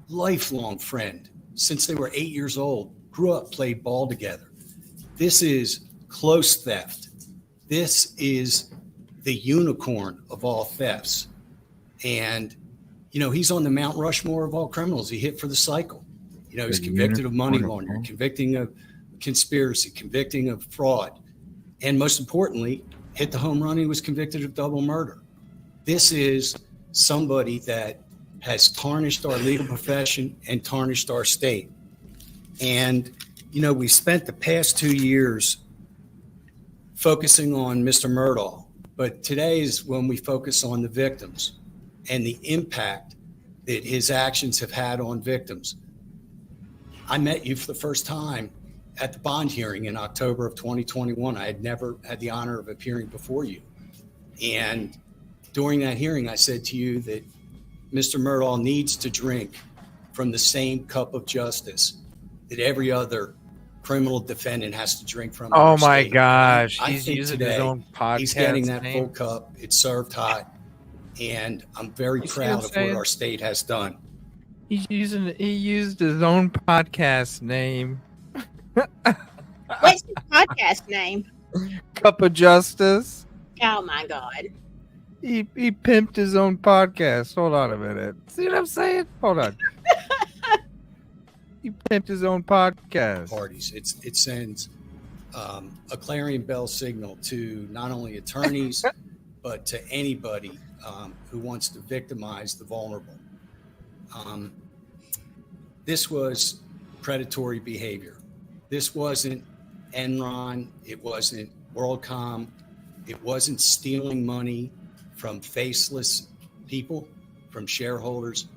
lifelong friend since they were 8 years old, grew up, played ball together. This is close theft. This is the unicorn of all thefts. And, he's on the Mount Rushmore of all criminals. He hit for the cycle. He's convicted of money laundering, convicting of conspiracy, convicting of fraud. And most importantly, hit the home run. He was convicted of double murder. This is somebody that has tarnished our legal profession and tarnished our state. And, we spent the past 2 years focusing on Mr. Murdaugh, but today is when we focus on the victims and the impact that his actions have had on victims. I met you for the first time at the bond hearing in October of 2021. I had never had the honor of appearing before you. And during that hearing, I said to you that Mr. Murdaugh needs to drink from the same cup of justice that every other criminal defendant has to drink from. Oh my gosh. I He's think using today his own podcast. he's getting that name. full cup. It's served hot. And I'm very proud of what our state has done. He used his own podcast name. What's his podcast name? Cup of Justice. Oh my God. He pimped his own podcast. Hold on a minute. See what I'm saying? Hold on. He pimped his own podcast. Parties. It sends a clarion bell signal to not only attorneys, but to anybody who wants to victimize the vulnerable. This was predatory behavior. This wasn't Enron. It wasn't WorldCom. It wasn't stealing money from faceless people, from shareholders.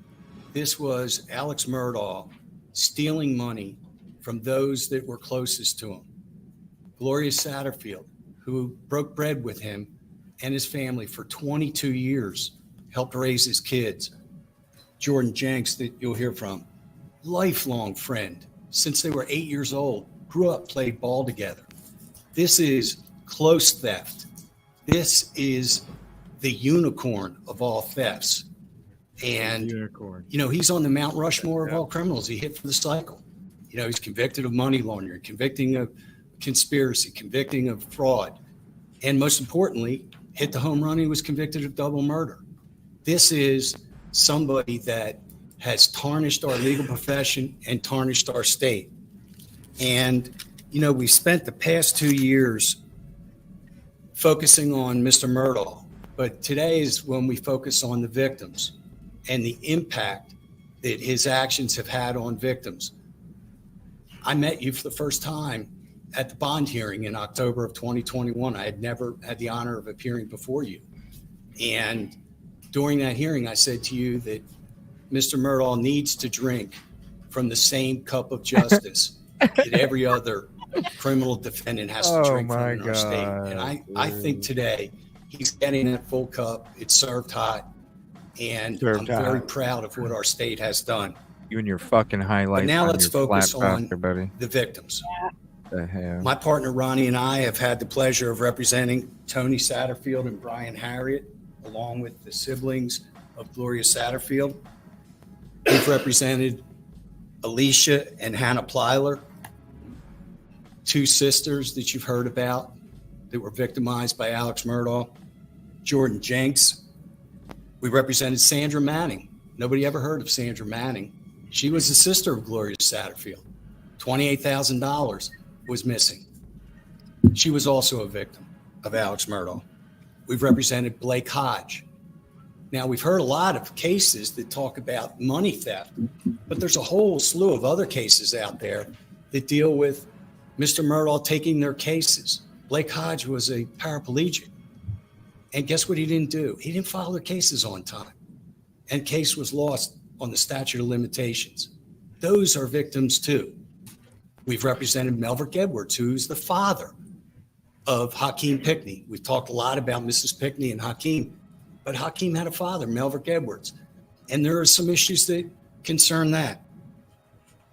This was Alex Murdaugh stealing money from those that were closest to him. Gloria Satterfield, who broke bread with him and his family for 22 years, helped raise his kids. Jordan Jenks, that you'll hear from, lifelong friend since they were 8 years old, grew up, played ball together. This is close theft. This is the unicorn of all thefts. And, he's on the Mount Rushmore of all criminals. He hit for the cycle. He's convicted of money laundering, convicting of conspiracy, convicting of fraud. And most importantly, hit the home run. He was convicted of double murder. This is somebody that has tarnished our legal profession and tarnished our state. And, we spent the past 2 years focusing on Mr. Murdaugh, but today is when we focus on the victims and the impact that his actions have had on victims. I met you for the first time at the bond hearing in October of 2021. I had never had the honor of appearing before you. And during that hearing, I said to you that Mr. Murdaugh needs to drink from the same cup of justice that every other criminal defendant has to drink from in our state. And I think today he's getting that full cup. It's served hot. And I'm very proud of what our state has done. You and your fucking highlights. But now on let's your focus flat on pastor, buddy. the victims. The hell? My partner Ronnie and I have had the pleasure of representing Tony Satterfield and Brian Harriet, along with the siblings of Gloria Satterfield. We've represented Alicia and Hannah Plyler, two sisters that you've heard about that were victimized by Alex Murdaugh. Jordan Jenks. We represented Sandra Manning. Nobody ever heard of Sandra Manning. She was the sister of Gloria Satterfield. $28,000 was missing. She was also a victim of Alex Murdaugh. We've represented Blake Hodge. Now, we've heard a lot of cases that talk about money theft, but there's a whole slew of other cases out there that deal with Mr. Murdaugh taking their cases. Blake Hodge was a paraplegic. And guess what he didn't do? He didn't file their cases on time. And case was lost on the statute of limitations. those are victims too. We've represented Melvick Edwards, who's the father of Hakeem Pickney. We've talked a lot about Mrs. Pickney and Hakeem, but Hakeem had a father, Melvick Edwards. And there are some issues that concern that.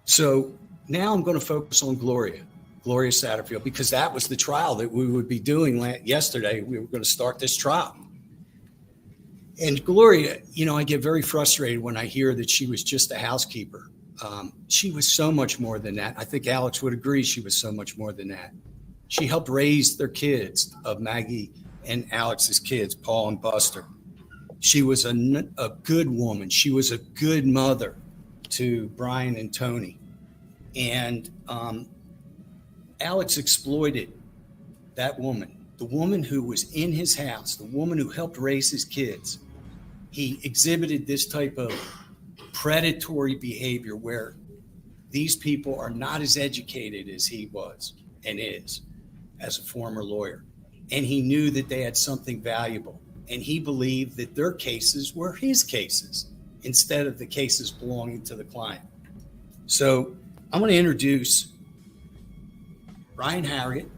So now I'm going to focus on Gloria Satterfield, because that was the trial that we would be doing yesterday. We were going to start this trial. And Gloria, I get very frustrated when I hear that she was just a housekeeper. She was so much more than that. I think Alex would agree she was so much more than that. She helped raise their kids, of Maggie and Alex's kids, Paul and Buster. She was a good woman. She was a good mother to Brian and Tony. And Alex exploited that woman, the woman who was in his house, the woman who helped raise his kids. He exhibited this type of predatory behavior where these people are not as educated as he was and is as a former lawyer. And he knew that they had something valuable. And he believed that their cases were his cases instead of the cases belonging to the client. So I'm going to introduce Brian Harriet.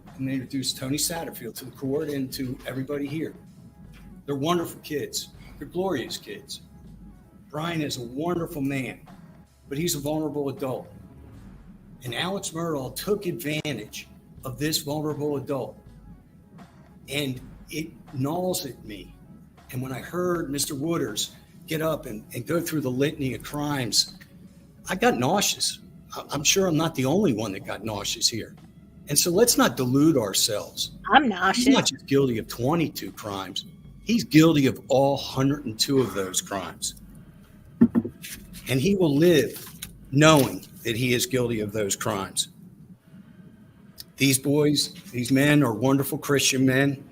I'm going to introduce Tony Satterfield to the court and to everybody here. They're wonderful kids. They're glorious kids. Brian is a wonderful man, but he's a vulnerable adult. And Alex Murdaugh took advantage of this vulnerable adult. And it gnaws at me. And when I heard Mr. Wooders get up and go through the litany of crimes, I got nauseous. I'm sure I'm not the only one that got nauseous here. And so let's not delude ourselves. I'm nauseous. He's not just guilty of 22 crimes. He's guilty of all 102 of those crimes. And he will live knowing that he is guilty of those crimes. These boys, these men are wonderful Christian men,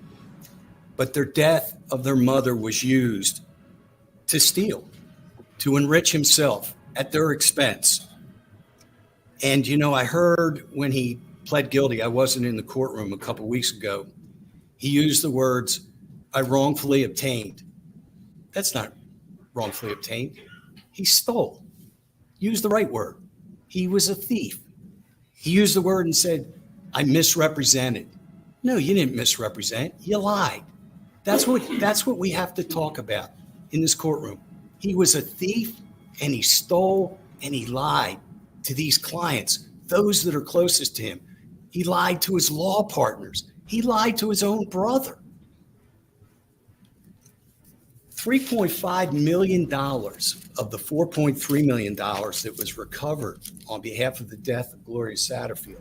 but their death of their mother was used to steal, to enrich himself at their expense. And, I heard when he pled guilty, I wasn't in the courtroom a couple of weeks ago, he used the words, "I wrongfully obtained." That's not wrongfully obtained. He stole. Use the right word. He was a thief. He used the word and said, "I misrepresented." No, you didn't misrepresent. You lied. That's what we have to talk about in this courtroom. He was a thief, and he stole, and he lied to these clients, those that are closest to him. He lied to his law partners. He lied to his own brother. $3.5 million of the $4.3 million that was recovered on behalf of the death of Gloria Satterfield,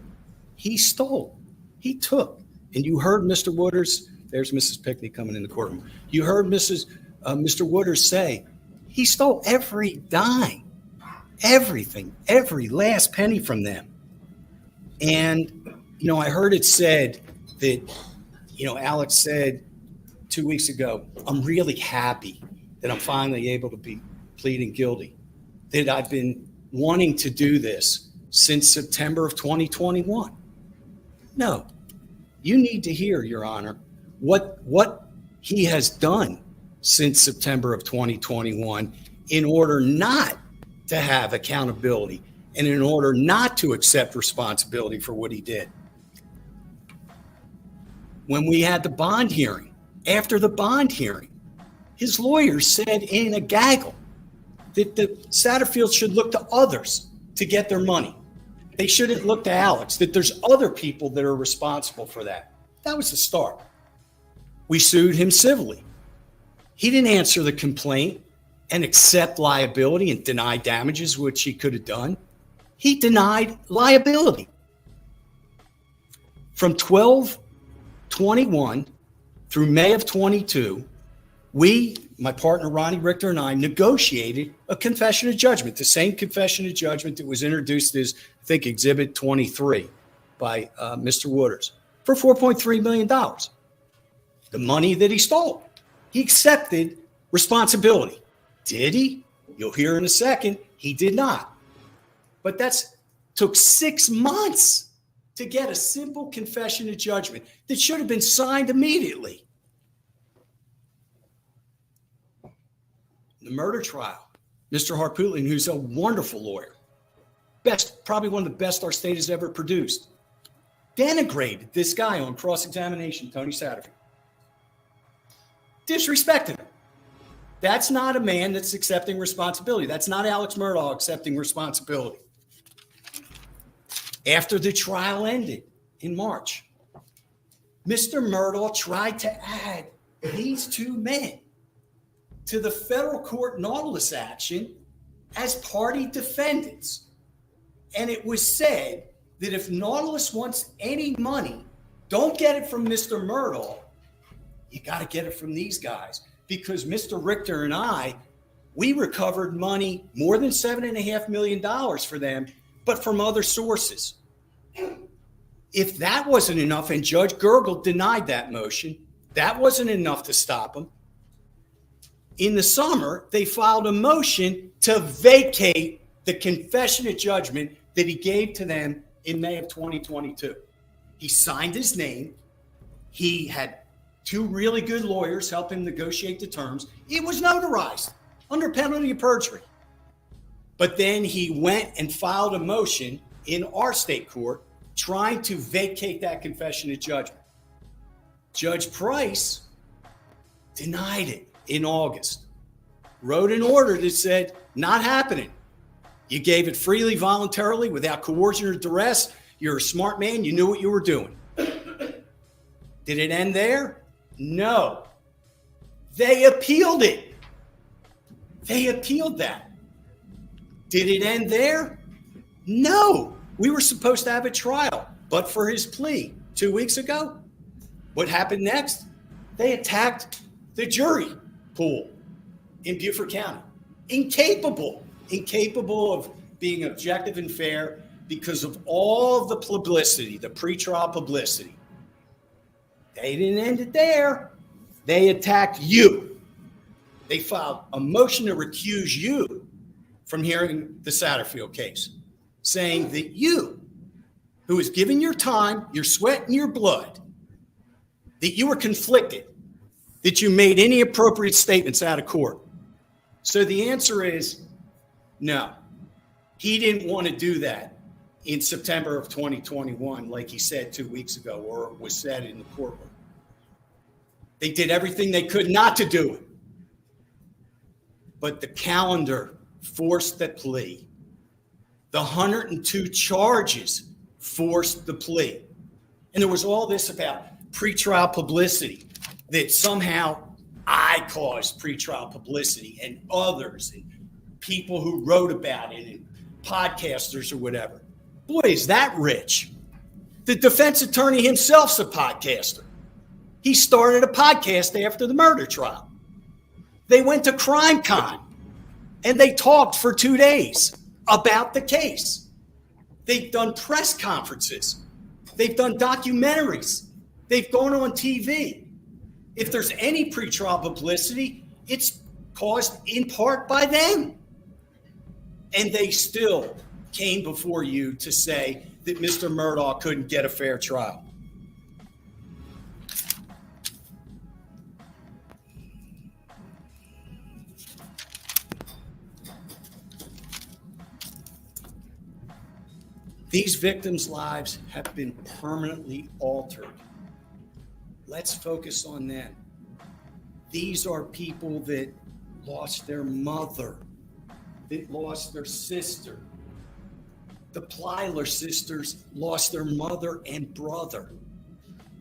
he stole. He took. And you heard Mr. Wooders, there's Mrs. Pickney coming in the courtroom. You heard Mr. Wooders say, he stole every dime, everything, every last penny from them. And, I heard it said that, Alex said 2 weeks ago, I'm really happy that I'm finally able to be pleading guilty, that I've been wanting to do this since September of 2021. No, you need to hear, Your Honor, what he has done since September of 2021 in order not to have accountability and in order not to accept responsibility for what he did. When we had the bond hearing, after the bond hearing, his lawyers said in a gaggle that the Satterfields should look to others to get their money. They shouldn't look to Alex, that there's other people that are responsible for that. That was the start. We sued him civilly. He didn't answer the complaint and accept liability and deny damages, which he could have done. He denied liability. From 12/21 through May of 22, we, my partner Ronnie Richter and I, negotiated a confession of judgment, the same confession of judgment that was introduced as, I think, Exhibit 23 by Mr. Wooders for $4.3 million. The money that he stole. He accepted responsibility. Did he? You'll hear in a second. He did not. But took 6 months to get a simple confession of judgment that should have been signed immediately. The murder trial, Mr. Harpootlian, who's a wonderful lawyer, best, probably one of the best our state has ever produced, denigrated this guy on cross-examination, Tony Satterfield. Disrespected him. That's not a man that's accepting responsibility. That's not Alex Murdaugh accepting responsibility. After the trial ended in March, Mr. Murdaugh tried to add these two men to the federal court Nautilus action as party defendants. And it was said that if Nautilus wants any money, don't get it from Mr. Murdaugh. You got to get it from these guys, because Mr. Richter and I, we recovered money, more than $7.5 million for them, but from other sources. If that wasn't enough, and Judge Gergel denied that motion, that wasn't enough to stop them. In the summer, they filed a motion to vacate the confession of judgment that he gave to them in May of 2022. He signed his name. He had two really good lawyers help him negotiate the terms. It was notarized under penalty of perjury. But then he went and filed a motion in our state court trying to vacate that confession of judgment. Judge Price denied it in August, wrote an order that said, not happening. You gave it freely, voluntarily, without coercion or duress. You're a smart man. You knew what you were doing. Did it end there? No. They appealed it. They appealed that. Did it end there? No. We were supposed to have a trial, but for his plea 2 weeks ago. What happened next? They attacked the jury pool in Beaufort County. Incapable of being objective and fair because of all the publicity, the pretrial publicity. They didn't end it there. They attacked you. They filed a motion to recuse you from hearing the Satterfield case, saying that you, who has given your time, your sweat, and your blood, that you were conflicted, that you made any appropriate statements out of court. So the answer is no. He didn't want to do that in September of 2021, like he said 2 weeks ago, or was said in the courtroom. They did everything they could not to do it. But the calendar forced the plea. The 102 charges forced the plea. And there was all this about pretrial publicity, that somehow I caused pretrial publicity and others and people who wrote about it and podcasters or whatever. Boy, is that rich. The defense attorney himself's a podcaster. He started a podcast after the murder trial. They went to CrimeCon and they talked for 2 days about the case. They've done press conferences. They've done documentaries. They've gone on TV. If there's any pretrial publicity, it's caused in part by them. And they still came before you to say that Mr. Murdaugh couldn't get a fair trial. These victims' lives have been permanently altered. Let's focus on them. These are people that lost their mother, that lost their sister. The Plyler sisters lost their mother and brother.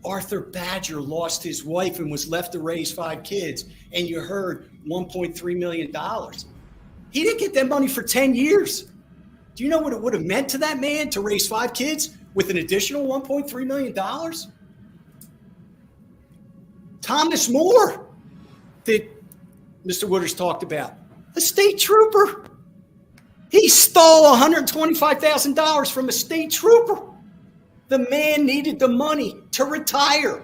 Arthur Badger lost his wife and was left to raise 5 kids. And you heard $1.3 million. He didn't get that money for 10 years. Do you know what it would have meant to that man to raise 5 kids with an additional $1.3 million? Thomas Moore, that Mr. Wooders talked about, a state trooper. He stole $125,000 from a state trooper. The man needed the money to retire.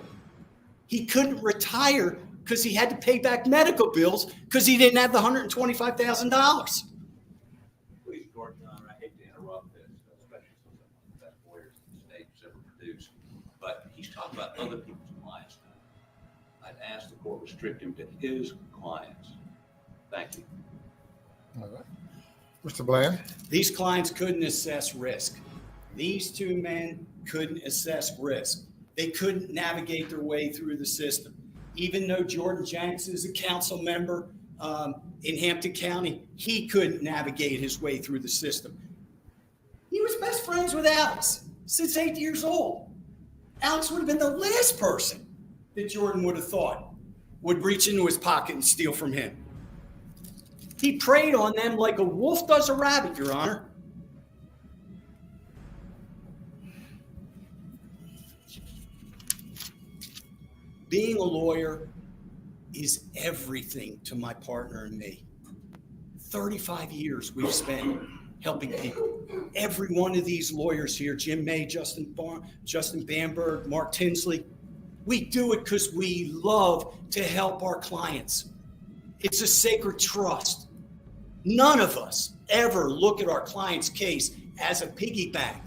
He couldn't retire because he had to pay back medical bills because he didn't have the $125,000. Please, Gordon, I hate to interrupt this, especially since I'm one of the best lawyers the state's ever produced, but he's talking about other people's clients. I'd ask the court restrict him to his clients. Thank you. All right. Mr. Bland? These clients couldn't assess risk. These two men couldn't assess risk. They couldn't navigate their way through the system. Even though Jordan Jenks is a council member in Hampton County, he couldn't navigate his way through the system. He was best friends with Alex since 8 years old. Alex would have been the last person that Jordan would have thought would reach into his pocket and steal from him. He preyed on them like a wolf does a rabbit, Your Honor. Being a lawyer is everything to my partner and me. 35 years we've spent helping people. Every one of these lawyers here, Jim May, Justin Bamberg, Mark Tinsley, we do it because we love to help our clients. It's a sacred trust. None of us ever look at our client's case as a piggy bank.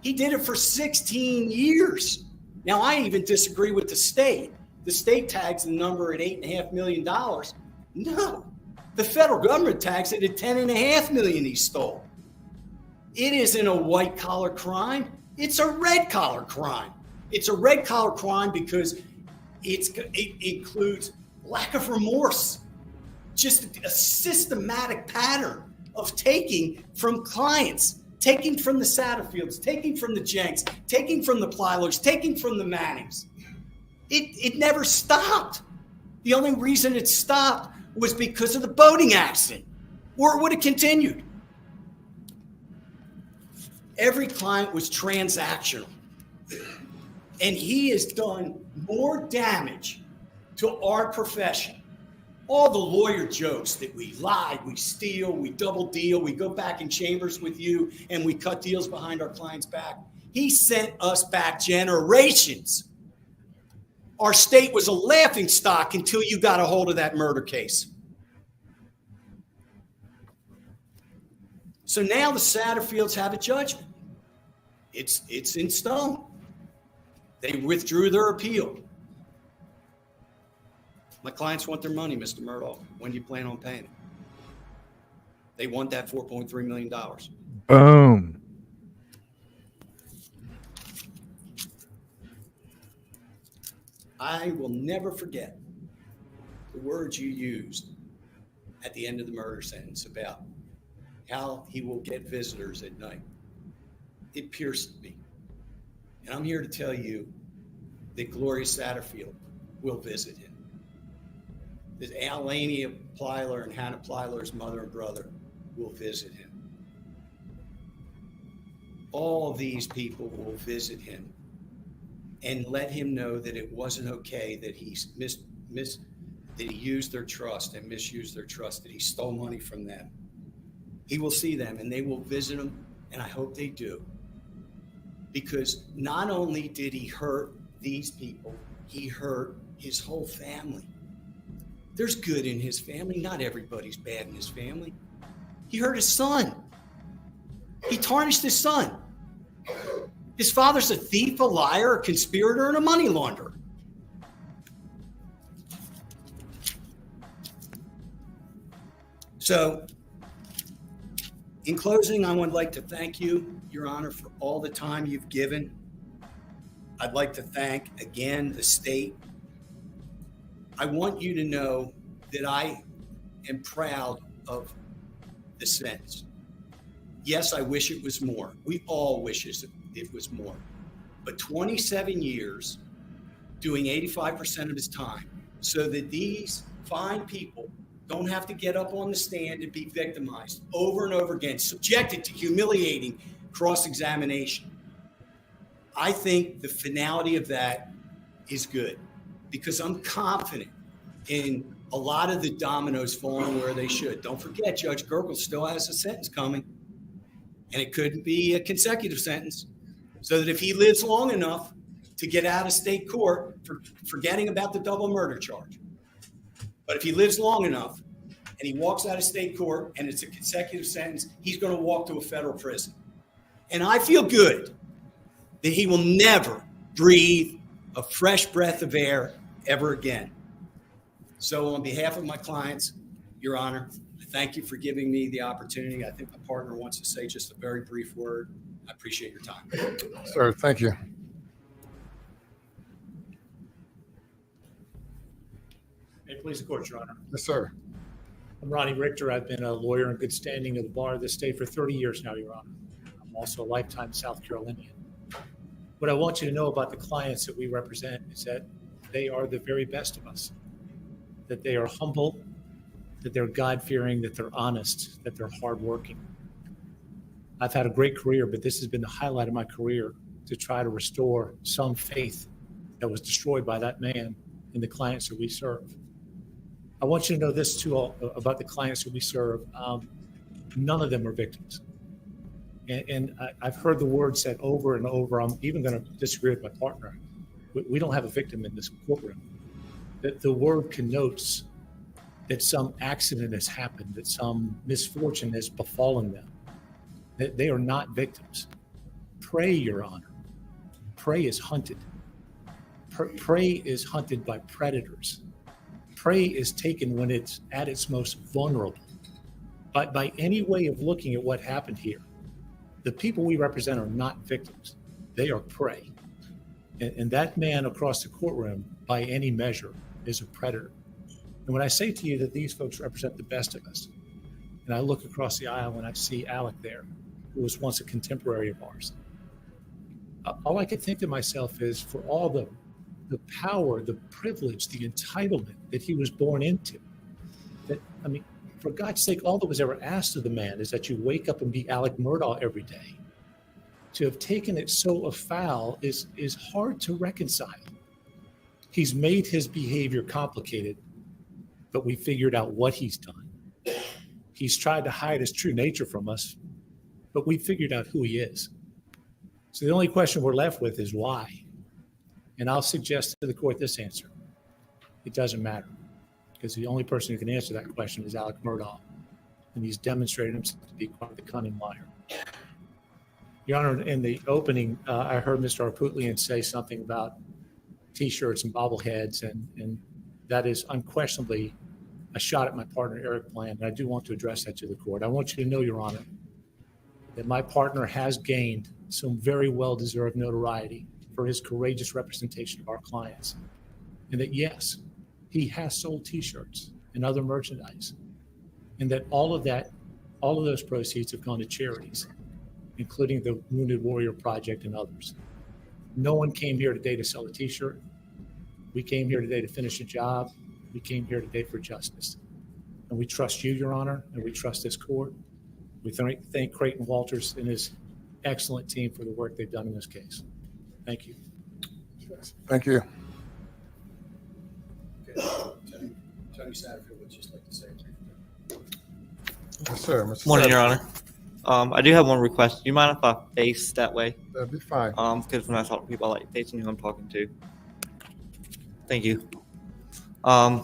He did it for 16 years. Now, I even disagree with the state. The state tags the number at $8.5 million. No, the federal government tags it at $10.5 million he stole. It isn't a white collar crime. It's a red collar crime. It's a red collar crime because it includes lack of remorse, just a systematic pattern of taking from clients, taking from the Satterfields, taking from the Jenks, taking from the Plylers, taking from the Mannings. It never stopped. The only reason it stopped was because of the boating accident, or it would have continued. Every client was transactional, and he has done more damage to our profession. All the lawyer jokes that we lie, we steal, we double deal, we go back in chambers with you, and we cut deals behind our clients' back. He sent us back generations. Our state was a laughingstock until you got a hold of that murder case. So now the Satterfields have a judgment. It's in stone. They withdrew their appeal. My clients want their money, Mr. Murdaugh. When do you plan on paying it? They want that $4.3 million. Boom. I will never forget the words you used at the end of the murder sentence about how he will get visitors at night. It pierced me. And I'm here to tell you that Gloria Satterfield will visit him. That Alania Plyler and Hannah Plyler's mother and brother will visit him. All these people will visit him and let him know that it wasn't okay that he that he used their trust and misused their trust, that he stole money from them. He will see them and they will visit him, and I hope they do. Because not only did he hurt these people, he hurt his whole family. There's good in his family. Not everybody's bad in his family. He hurt his son. He tarnished his son. His father's a thief, a liar, a conspirator, and a money launderer. So, in closing, I would like to thank you, Your Honor, for all the time you've given. I'd like to thank, again, the state. I want you to know that I am proud of the sentence. Yes, I wish it was more. We all wish it was more. But 27 years doing 85% of his time so that these fine people don't have to get up on the stand and be victimized over and over again, subjected to humiliating cross-examination. I think the finality of that is good because I'm confident in a lot of the dominoes falling where they should. Don't forget, Judge Gergel still has a sentence coming, and it could be a consecutive sentence, so that if he lives long enough to get out of state court, forgetting about the double murder charge, but if he lives long enough and he walks out of state court and it's a consecutive sentence, he's going to walk to a federal prison. And I feel good that he will never breathe a fresh breath of air ever again. So on behalf of my clients Your Honor, thank you for giving me the opportunity. I think my partner wants to say just a very brief word. I appreciate your time. Sir, thank you. May it please the court, Your Honor. Yes, sir. I'm Ronnie Richter. I've been a lawyer in good standing of the bar of the state for 30 years now, Your Honor. I'm also a lifetime South Carolinian. What I want you to know about the clients that we represent is that they are the very best of us, that they are humble, that they're God-fearing, that they're honest, that they're hardworking. I've had a great career, but this has been the highlight of my career, to try to restore some faith that was destroyed by that man in the clients that we serve. I want you to know this too about the clients that we serve. None of them are victims. And I've heard the word said over and over. I'm even going to disagree with my partner. We don't have a victim in this courtroom. That the word connotes that some accident has happened, that some misfortune has befallen them, that they are not victims. Prey, Your Honor. Prey is hunted. Prey is hunted by predators. Prey is taken when it's at its most vulnerable. But by any way of looking at what happened here, the people we represent are not victims. They are prey. And that man across the courtroom, by any measure, is a predator. And when I say to you that these folks represent the best of us, and I look across the aisle and I see Alec there, who was once a contemporary of ours, all I can think to myself is, for all the power, the privilege, the entitlement that he was born into, that, I mean, for God's sake, all that was ever asked of the man is that you wake up and be Alex Murdaugh every day. To have taken it so afoul is hard to reconcile. He's made his behavior complicated, but we figured out what he's done. He's tried to hide his true nature from us, but we figured out who he is. So the only question we're left with is why. And I'll suggest to the court this answer. It doesn't matter, because the only person who can answer that question is Alex Murdaugh, and he's demonstrated himself to be quite the cunning liar. Your Honor, in the opening, I heard Mr. Arputlian say something about T-shirts and bobbleheads, and that is unquestionably a shot at my partner, Eric Bland, and I do want to address that to the court. I want you to know, Your Honor, that my partner has gained some very well-deserved notoriety for his courageous representation of our clients, and that, yes, he has sold T-shirts and other merchandise, and that all of those proceeds have gone to charities, including the Wounded Warrior Project and others. No one came here today to sell a T-shirt. We came here today to finish a job. We came here today for justice. And we trust you, Your Honor, and we trust this court. We thank Creighton Walters and his excellent team for the work they've done in this case. Thank you. Thank you. Okay. Tony Satterfield would just like to say. Yes, sir. Mr. Morning, Sadler. Your Honor. I do have one request. Do you mind if I face that way? That'd be fine. Because when I talk to people, I like facing who I'm talking to. Thank you. I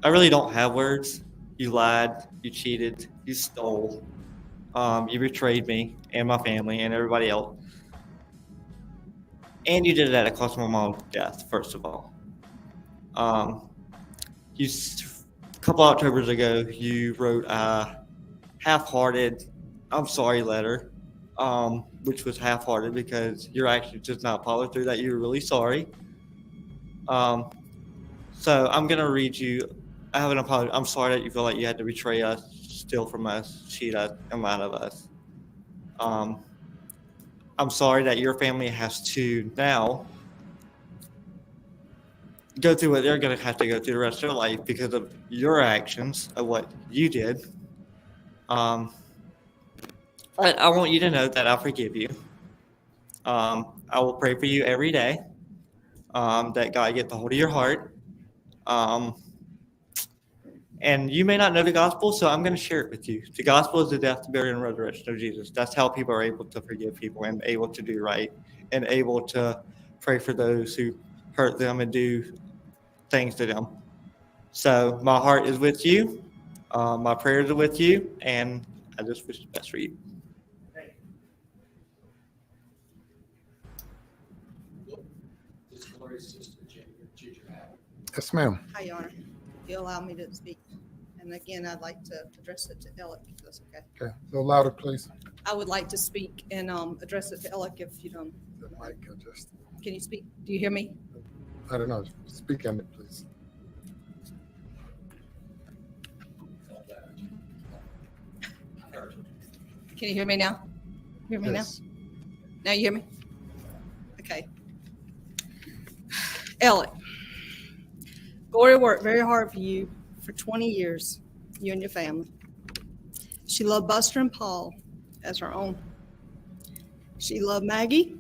really don't have words. You lied. You cheated. You stole. You betrayed me and my family and everybody else. And you did it at a cost of my mom's death, first of all. A couple Octobers ago, you wrote a half-hearted I'm sorry letter, which was half-hearted because your actions did not follow through that you were really sorry. So I'm going to read you. I have an apology. I'm sorry that you feel like you had to betray us, steal from us, cheat us, and lie to us. I'm sorry that your family has to now go through what they're going to have to go through the rest of their life because of your actions, of what you did. But I want you to know that I forgive you. I will pray for you every day, that God get the hold of your heart. And you may not know the gospel, so I'm going to share it with you. The gospel is the death, burial, and resurrection of Jesus. That's how people are able to forgive people and able to do right and able to pray for those who hurt them and do things to them. So my heart is with you. My prayers are with you, and I just wish the best for you. This glorious sister, Ginger Allen. Yes, ma'am. Hi, Your Honor. you allow me to speak. And again, I'd like to address it to Alec, if that's okay. Okay, a little louder, please. I would like to speak and address it to Alec if you don't. The mic, just, Can you speak? Do you hear me? I don't know, speak on it, please. Can you hear me now? Hear me Yes. now? Now you hear me? Okay. Alec, Gloria worked very hard for you for 20 years, you and your family. She loved Buster and Paul as her own. She loved Maggie,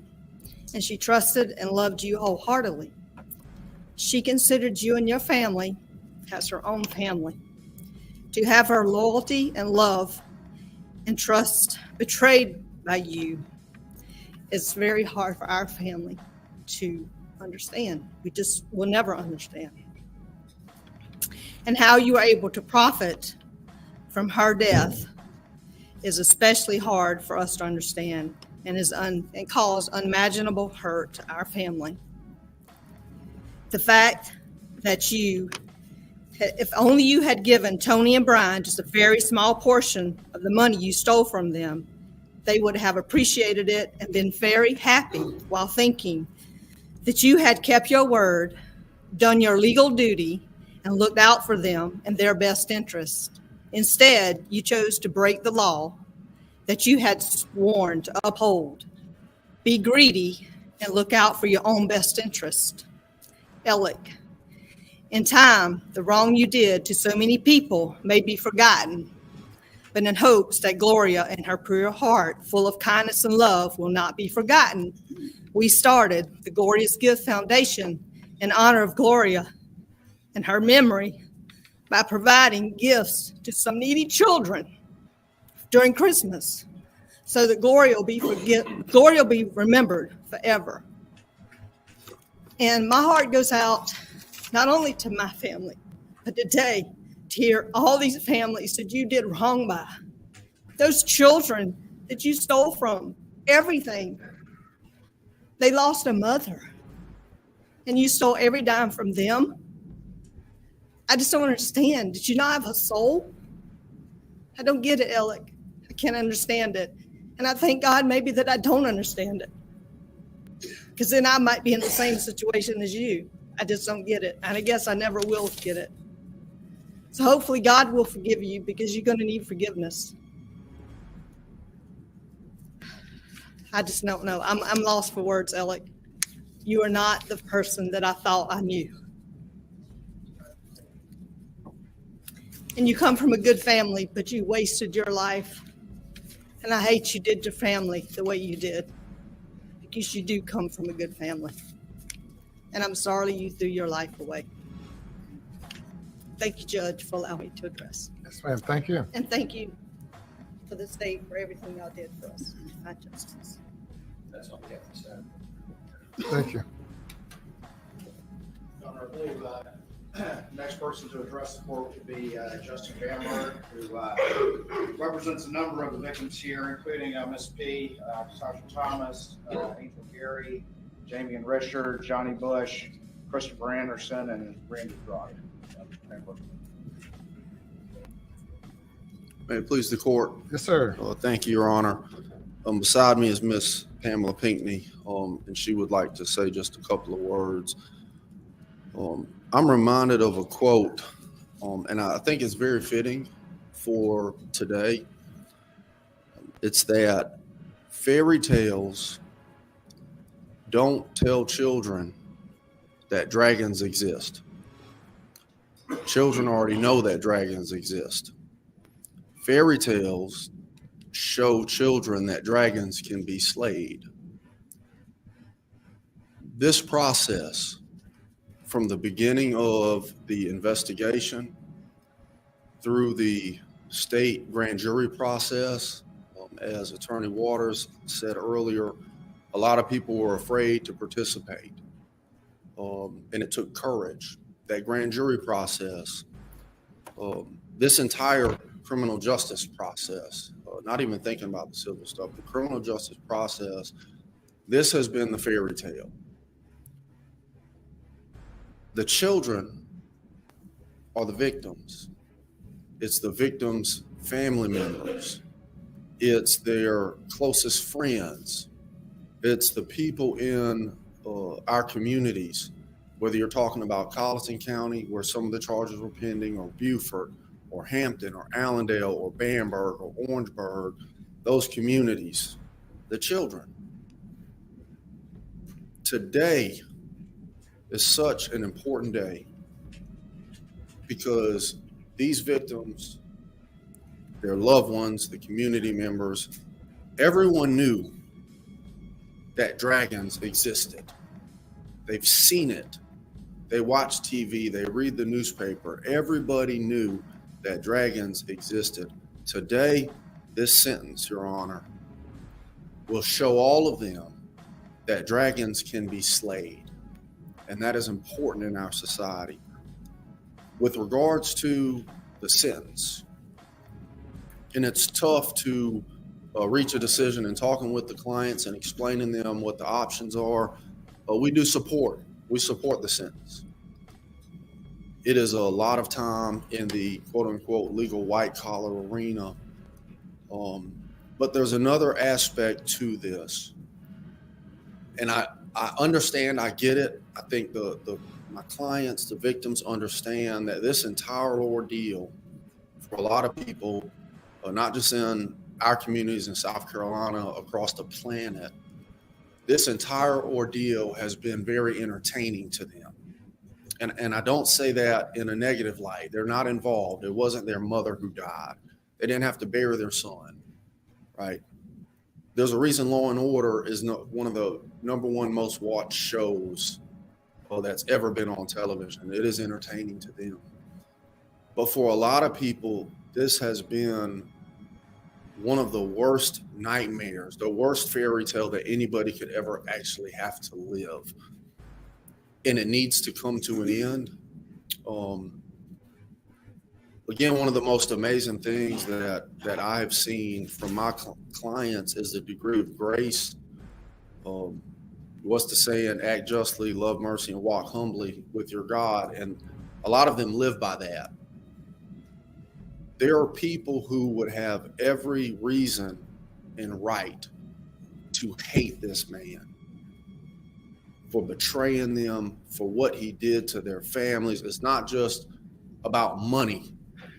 and she trusted and loved you wholeheartedly. She considered you and your family as her own family. To have her loyalty and love and trust betrayed by you is very hard for our family to understand. We just will never understand. And how you are able to profit from her death is especially hard for us to understand and and cause unimaginable hurt to our family. The fact that if only you had given Tony and Brian just a very small portion of the money you stole from them, they would have appreciated it and been very happy while thinking that you had kept your word, done your legal duty, and looked out for them and their best interest. Instead, you chose to break the law that you had sworn to uphold, be greedy, and look out for your own best interest. Alec, in time, the wrong you did to so many people may be forgotten, but in hopes that Gloria and her pure heart, full of kindness and love, will not be forgotten, we started the Gloria's Gift Foundation in honor of Gloria and her memory by providing gifts to some needy children during Christmas so that Gloria will be remembered forever. And my heart goes out not only to my family, but today to hear all these families that you did wrong by, those children that you stole from, everything. They lost a mother, and you stole every dime from them. I just don't understand. Did you not have a soul? I don't get it, Alec. I can't understand it. And I thank God maybe that I don't understand it, because then I might be in the same situation as you. I just don't get it. And I guess I never will get it. So hopefully God will forgive you, because you're going to need forgiveness. I just don't know. I'm lost for words, Alec. You are not the person that I thought I knew. And you come from a good family, but you wasted your life. And I hate you did your family the way you did, because you do come from a good family. And I'm sorry you threw your life away. Thank you, Judge, for allowing me to address. Yes, ma'am, thank you. And thank you for the state for everything y'all did for us. My justice. That's all we have to say. Thank you. Your Honor, I believe next person to address the court would be Justin Bamberg, who represents a number of the victims here, including Miss P, Sasha Thomas, Angel Gary, Jamie and Richard, Johnny Bush, Christopher Anderson, and Randy Brock. May it please the court. Yes, sir. Thank you, Your Honor. Beside me is Miss Pamela Pinckney, and she would like to say just a couple of words. I'm reminded of a quote, and I think it's very fitting for today. It's that fairy tales don't tell children that dragons exist. Children already know that dragons exist. Fairy tales show children that dragons can be slayed. This process, from the beginning of the investigation through the state grand jury process, as Attorney Waters said earlier, a lot of people were afraid to participate, and it took courage. That grand jury process, this entire criminal justice process, not even thinking about the civil stuff, the criminal justice process, this has been the fairy tale. The children are the victims. It's the victims' family members. It's their closest friends. It's the people in our communities, whether you're talking about Colleton County, where some of the charges were pending, or Beaufort, or Hampton, or Allendale, or Bamberg, or Orangeburg, those communities, the children. Today is such an important day because these victims, their loved ones, the community members, everyone knew that dragons existed. They've seen it. They watch TV, they read the newspaper. Everybody knew that dragons existed. Today, this sentence, Your Honor, will show all of them that dragons can be slayed. And that is important in our society. With regards to the sentence, and it's tough to reach a decision and talking with the clients and explaining them what the options are, we support the sentence. It is a lot of time in the quote unquote legal white collar arena. But there's another aspect to this. And I understand, I get it. I think my clients, the victims understand that this entire ordeal for a lot of people, not just in our communities in South Carolina, across the planet, this entire ordeal has been very entertaining to them. And I don't say that in a negative light. They're not involved. It wasn't their mother who died. They didn't have to bury their son, right? There's a reason Law and Order is one of the #1 most watched shows that's ever been on television. It is entertaining to them. But for a lot of people, this has been one of the worst nightmares, the worst fairy tale that anybody could ever actually have to live. And it needs to come to an end. Again, one of the most amazing things that I've seen from my clients is the degree of grace. What's the saying? Act justly, love mercy, and walk humbly with your God. And a lot of them live by that. There are people who would have every reason and right to hate this man for betraying them, for what he did to their families. It's not just about money.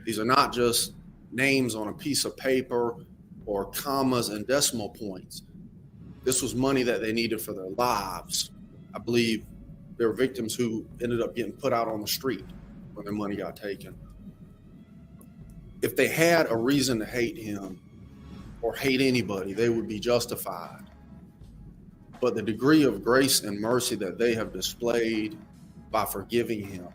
These are not just names on a piece of paper or commas and decimal points. This was money that they needed for their lives. I believe there were victims who ended up getting put out on the street when their money got taken. If they had a reason to hate him or hate anybody, they would be justified. But the degree of grace and mercy that they have displayed by forgiving him,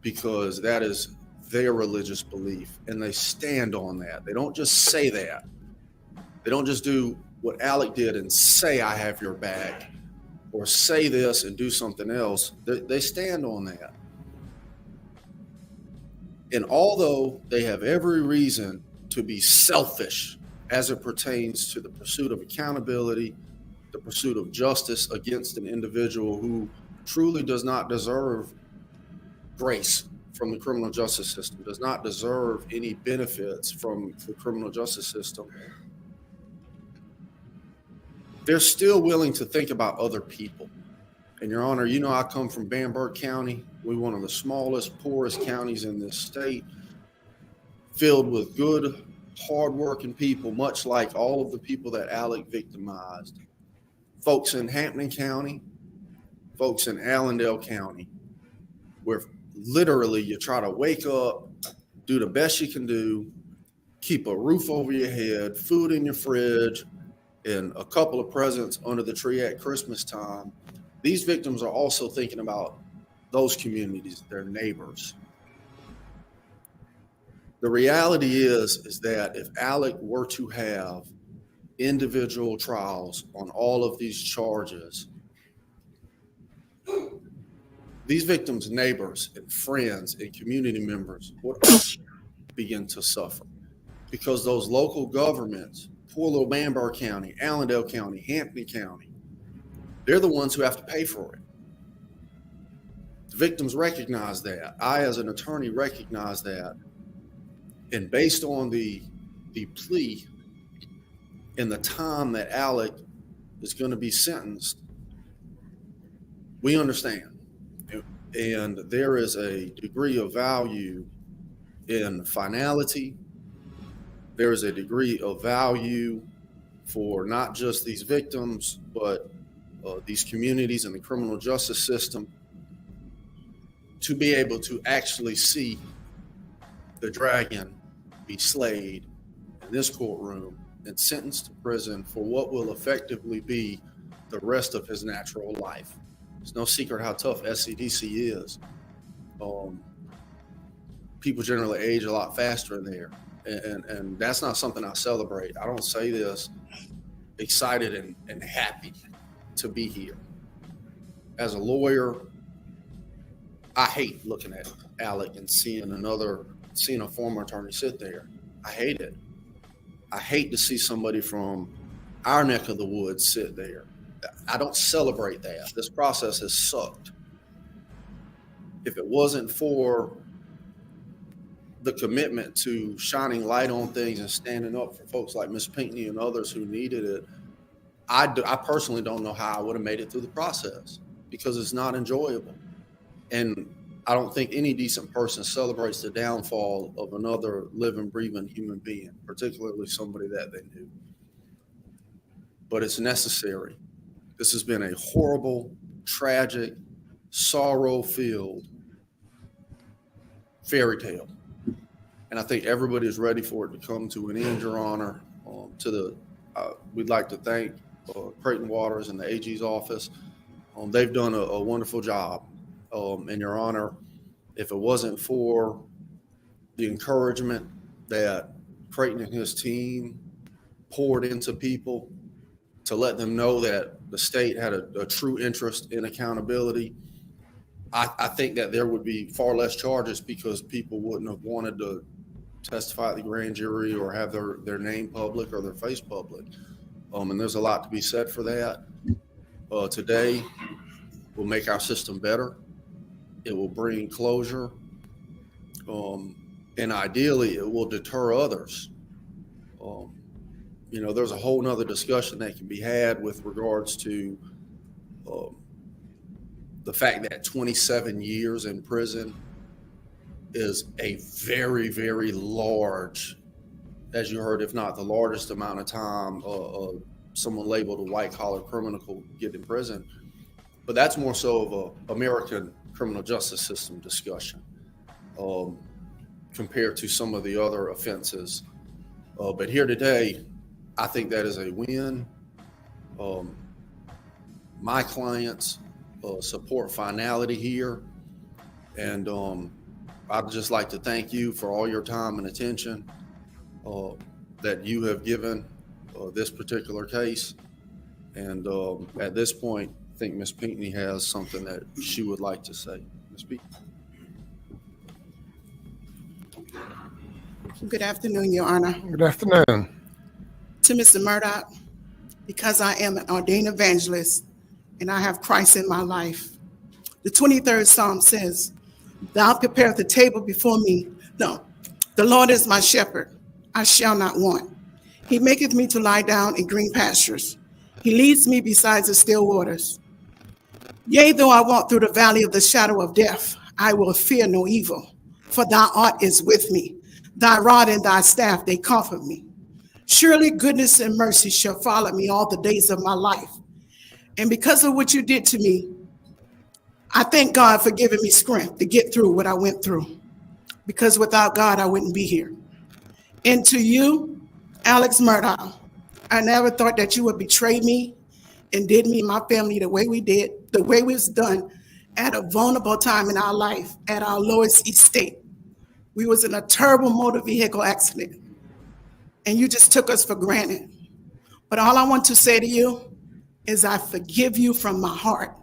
because that is their religious belief, and they stand on that. They don't just say that. They don't just do what Alec did and say, I have your back, or say this and do something else. They stand on that. And although they have every reason to be selfish as it pertains to the pursuit of accountability, the pursuit of justice against an individual who truly does not deserve grace from the criminal justice system, does not deserve any benefits from the criminal justice system, they're still willing to think about other people. And Your Honor, you know I come from Bamberg County. We're one of the smallest, poorest counties in this state, filled with good, hardworking people, much like all of the people that Alec victimized. Folks in Hampton County, folks in Allendale County, where literally you try to wake up, do the best you can do, keep a roof over your head, food in your fridge, and a couple of presents under the tree at Christmas time. These victims are also thinking about those communities, their neighbors. The reality is that if Alec were to have individual trials on all of these charges, these victims' neighbors and friends and community members would also begin to suffer, because those local governments, poor little Bamberg County, Allendale County, Hampton County, they're the ones who have to pay for it. victims recognize that. I, as an attorney, recognize that. And based on the plea and the time that Alec is going to be sentenced, we understand. And there is a degree of value in finality. There is a degree of value for not just these victims, but these communities and the criminal justice system to be able to actually see the dragon be slayed in this courtroom and sentenced to prison for what will effectively be the rest of his natural life. It's no secret how tough SCDC is. People generally age a lot faster in there. And that's not something I celebrate. I don't say this excited and happy to be here. As a lawyer, I hate looking at Alec and seeing a former attorney sit there. I hate it. I hate to see somebody from our neck of the woods sit there. I don't celebrate that. This process has sucked. If it wasn't for the commitment to shining light on things and standing up for folks like Ms. Pinckney and others who needed it, I personally don't know how I would have made it through the process, because it's not enjoyable. And I don't think any decent person celebrates the downfall of another living, breathing human being, particularly somebody that they knew. But it's necessary. This has been a horrible, tragic, sorrow-filled fairy tale. And I think everybody is ready for it to come to an end, Your Honor. We'd like to thank Creighton Waters and the AG's office. They've done a wonderful job. And Your Honor, if it wasn't for the encouragement that Creighton and his team poured into people to let them know that the state had a true interest in accountability, I think that there would be far less charges, because people wouldn't have wanted to testify at the grand jury or have their name public or their face public. And there's a lot to be said for that. Today will make our system better. It will bring closure. And ideally, it will deter others. There's a whole nother discussion that can be had with regards to the fact that 27 years in prison is a very, very large, as you heard, if not the largest amount of time someone labeled a white-collar criminal could get in prison. But that's more so of an American criminal justice system discussion compared to some of the other offenses. But here today, I think that is a win. My clients support finality here. And I'd just like to thank you for all your time and attention that you have given this particular case. And at this point, I think Ms. Pinckney has something that she would like to say. Ms. Pinckney. Good afternoon, Your Honor. Good afternoon. To Mr. Murdaugh, because I am an ordained evangelist and I have Christ in my life. The 23rd Psalm says, "Thou preparest the table before me." No, the Lord is my shepherd. I shall not want. He maketh me to lie down in green pastures. He leads me beside the still waters. Yea, though I walk through the valley of the shadow of death, I will fear no evil, for thou art is with me. Thy rod and thy staff, they comfort me. Surely goodness and mercy shall follow me all the days of my life. And because of what you did to me, I thank God for giving me strength to get through what I went through. Because without God, I wouldn't be here. And to you, Alex Murdaugh, I never thought that you would betray me and did me and my family the way we did, the way it was done at a vulnerable time in our life at our lowest estate. We was in a terrible motor vehicle accident, and you just took us for granted. But all I want to say to you is I forgive you from my heart.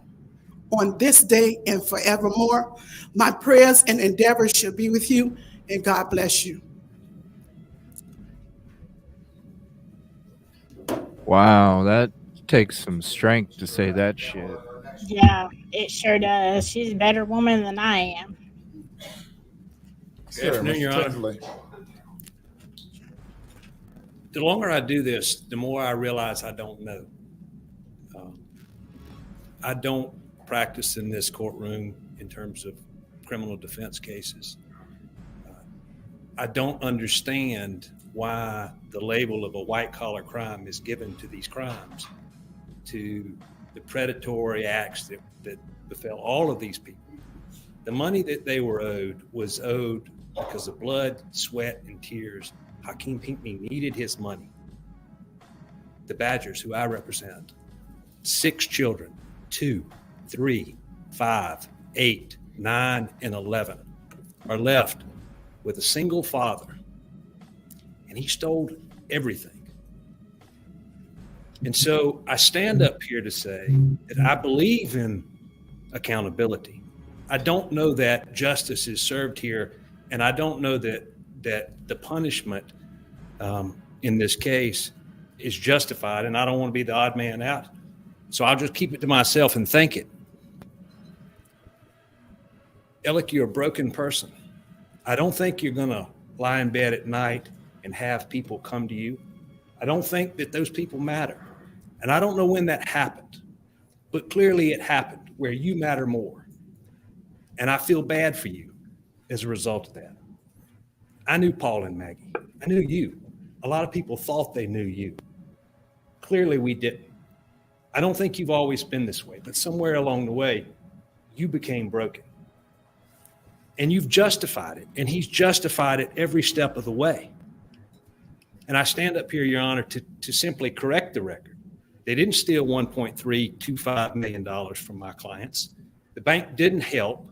On this day and forevermore, my prayers and endeavors shall be with you, and God bless you. Wow, that takes some strength to say that shit. Yeah, it sure does. She's a better woman than I am. Sir, afternoon, Mr. Your Honor. Tinsley. The longer I do this, the more I realize I don't know. I don't practice in this courtroom in terms of criminal defense cases. I don't understand why the label of a white-collar crime is given to these crimes, to the predatory acts that befell all of these people. The money that they were owed was owed because of blood, sweat, and tears. Hakeem Pinckney needed his money. The Badgers, who I represent, 6 children, 2, 3, 5, 8, 9, and 11, are left with a single father, and he stole everything. And so I stand up here to say that I believe in accountability. I don't know that justice is served here, and I don't know that the punishment in this case is justified, and I don't want to be the odd man out. So I'll just keep it to myself and think it. Alec, you're a broken person. I don't think you're going to lie in bed at night and have people come to you. I don't think that those people matter. And I don't know when that happened, but clearly it happened where you matter more. And I feel bad for you as a result of that. I knew Paul and Maggie. I knew you. A lot of people thought they knew you. Clearly we didn't. I don't think you've always been this way, but somewhere along the way, you became broken. And you've justified it, and he's justified it every step of the way. And I stand up here, Your Honor, to simply correct the record. They didn't steal $1.325 million from my clients. The bank didn't help.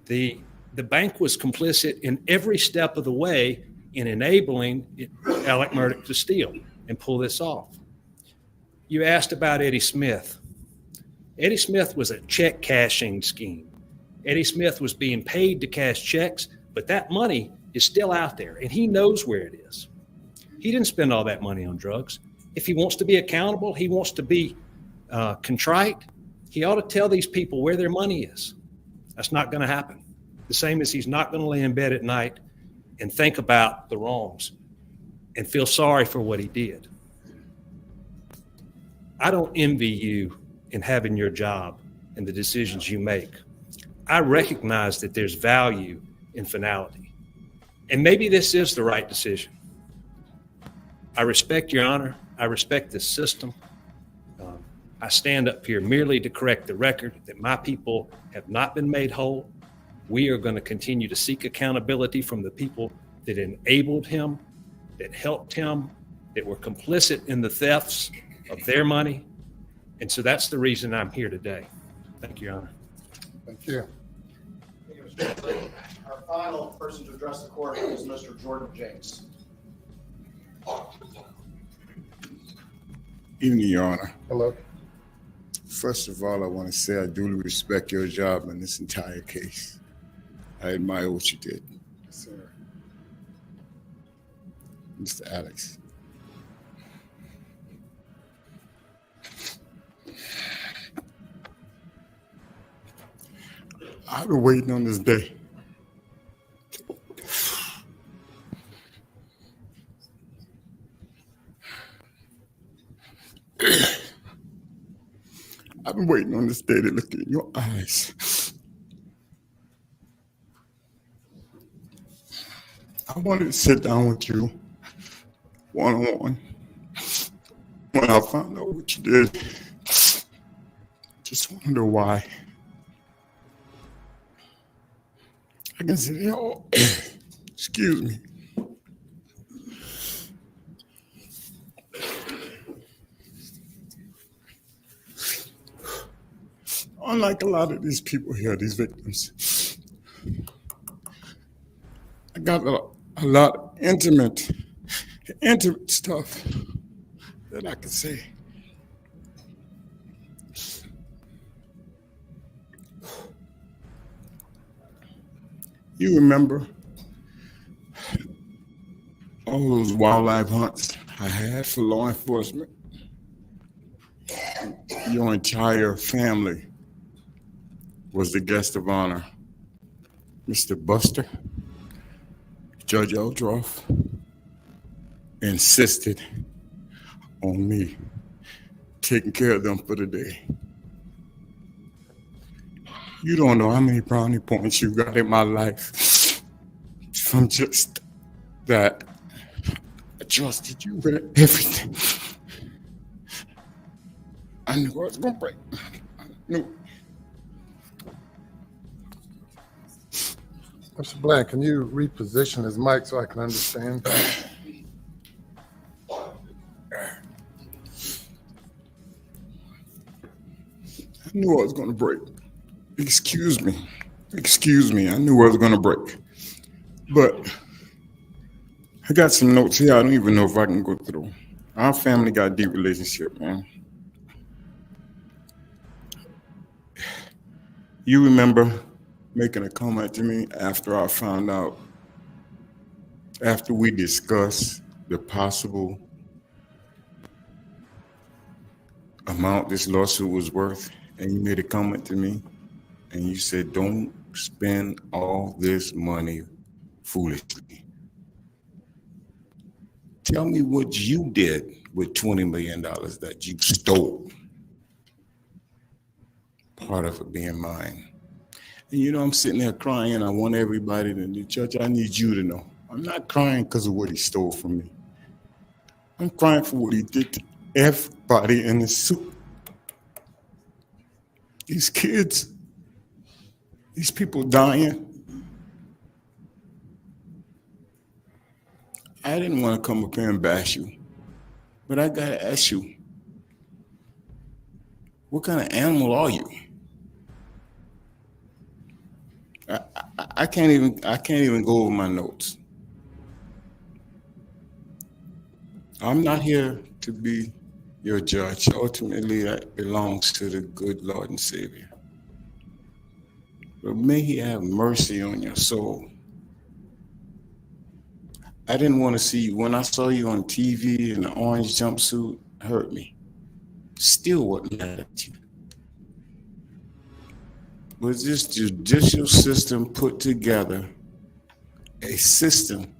The bank was complicit in every step of the way in enabling Alex Murdaugh to steal and pull this off. You asked about Eddie Smith. Eddie Smith was a check cashing scheme. Eddie Smith was being paid to cash checks, but that money is still out there, and he knows where it is. He didn't spend all that money on drugs. If he wants to be accountable, he wants to be contrite, he ought to tell these people where their money is. That's not going to happen. The same as he's not going to lay in bed at night and think about the wrongs and feel sorry for what he did. I don't envy you in having your job and the decisions you make. I recognize that there's value in finality. And maybe this is the right decision. I respect Your Honor. I respect this system. I stand up here merely to correct the record that my people have not been made whole. We are going to continue to seek accountability from the people that enabled him, that helped him, that were complicit in the thefts of their money. And so that's the reason I'm here today. Thank you, Your Honor. Thank you. Thank you, Mr. Tinsley. Our final person to address the court is Mr. Jordan James. Evening, Your Honor. Hello. First of all, I want to say I duly respect your job in this entire case. I admire what you did. Yes, sir. Mr. Alex. I've been waiting on this day. I've been waiting on this day to look in your eyes. I wanted to sit down with you one-on-one. When I found out what you did, just want to know why. I can say, oh, excuse me. Unlike a lot of these people here, these victims, I got a lot of intimate stuff that I can say. You remember all those wildlife hunts I had for law enforcement? Your entire family was the guest of honor, Mr. Buster. Judge Eldroff insisted on me taking care of them for the day. You don't know how many brownie points you got in my life from just that. I trusted you with everything. I knew I was gonna break. I knew. Mr. Bland, can you reposition his mic so I can understand? I knew I was gonna break. Excuse me. I knew I was gonna break. But I got some notes here. I don't even know if I can go through. Our family got a deep relationship, man. You remember making a comment to me after I found out, after we discussed the possible amount this lawsuit was worth, and you made a comment to me, and you said, don't spend all this money foolishly. Tell me what you did with $20 million that you stole. Part of it being mine. And you know, I'm sitting there crying. I want everybody to know, Judge, I need you to know. I'm not crying because of what he stole from me. I'm crying for what he did to everybody in the suit. These kids, these people dying. I didn't want to come up here and bash you, but I gotta ask you, what kind of animal are you? I can't even go over my notes. I'm not here to be your judge. Ultimately, that belongs to the good Lord and Savior. But may He have mercy on your soul. I didn't want to see you. When I saw you on TV in the orange jumpsuit, it hurt me. Still wasn't mad at you. Was this judicial system put together a system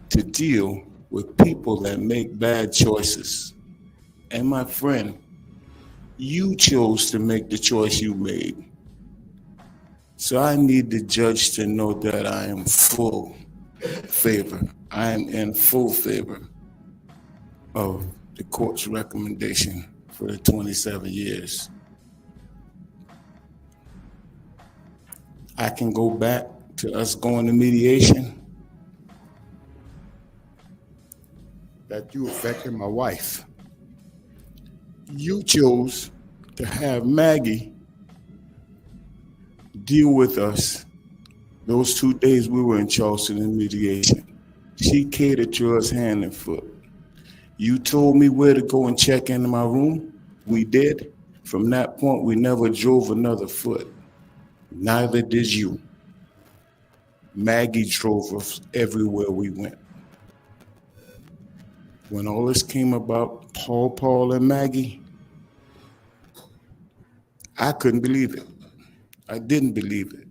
to deal with people that make bad choices? And my friend, you chose to make the choice you made. So I need the judge to know that I am full favor. I am in full favor of the court's recommendation for the 27 years. I can go back to us going to mediation. That you affected my wife. You chose to have Maggie deal with us those 2 days we were in Charleston in mediation. She catered to us hand and foot. You told me where to go and check into my room. We did. From that point, we never drove another foot. Neither did you. Maggie drove us everywhere we went. When all this came about, Paul, and Maggie, I couldn't believe it. I didn't believe it.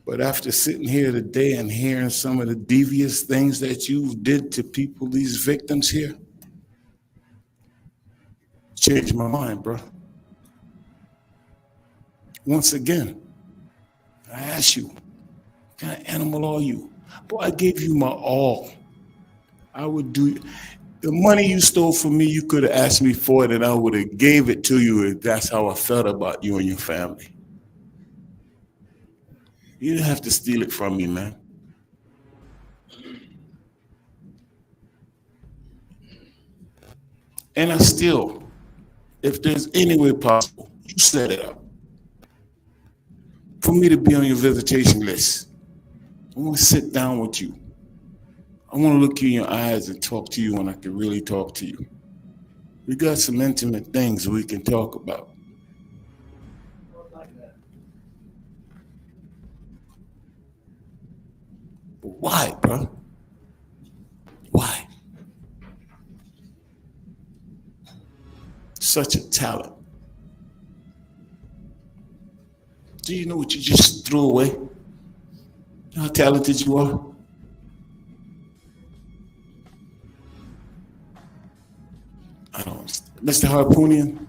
But after sitting here today and hearing some of the devious things that you did to people, these victims here, changed my mind, bro. Once again, I ask you, what kind of animal are you? Boy, I gave you my all. I would do the money you stole from me, you could have asked me for it and I would have gave it to you if that's how I felt about you and your family. You didn't have to steal it from me, man. And I still, if there's any way possible, you set it up for me to be on your visitation list. I want to sit down with you. I want to look you in your eyes and talk to you when I can really talk to you. We got some intimate things we can talk about. But why, bro? Why? Such a talent. Do you know what you just threw away? You know how talented you are? I don't. Mr. Harpoonian,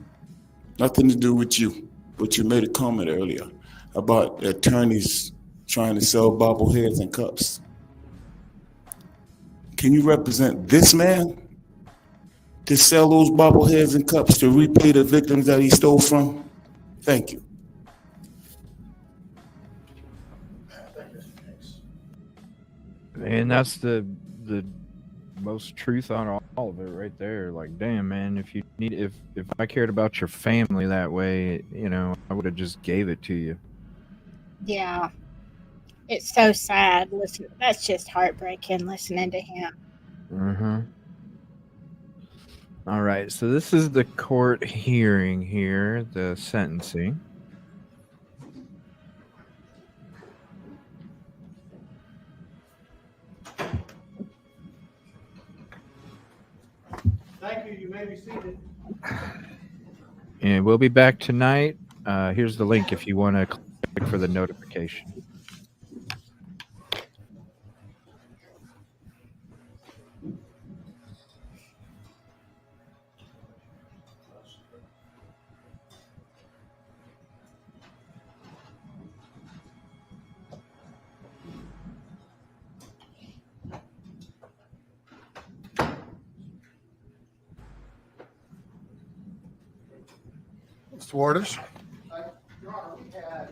nothing to do with you, but you made a comment earlier about attorneys trying to sell bobbleheads and cups. Can you represent this man to sell those bobbleheads and cups to repay the victims that he stole from? Thank you. And that's the most truth on all of it right there. Like, damn, man, if I cared about your family that way, I would have just gave it to you. Yeah. It's so sad. Listen, that's just heartbreaking listening to him. Mm-hmm. All right, so this is the court hearing here, the sentencing. Thank you. You may be seated. And we'll be back tonight. Here's the link if you want to click for the notification. Mr. Waters? Your Honor, we had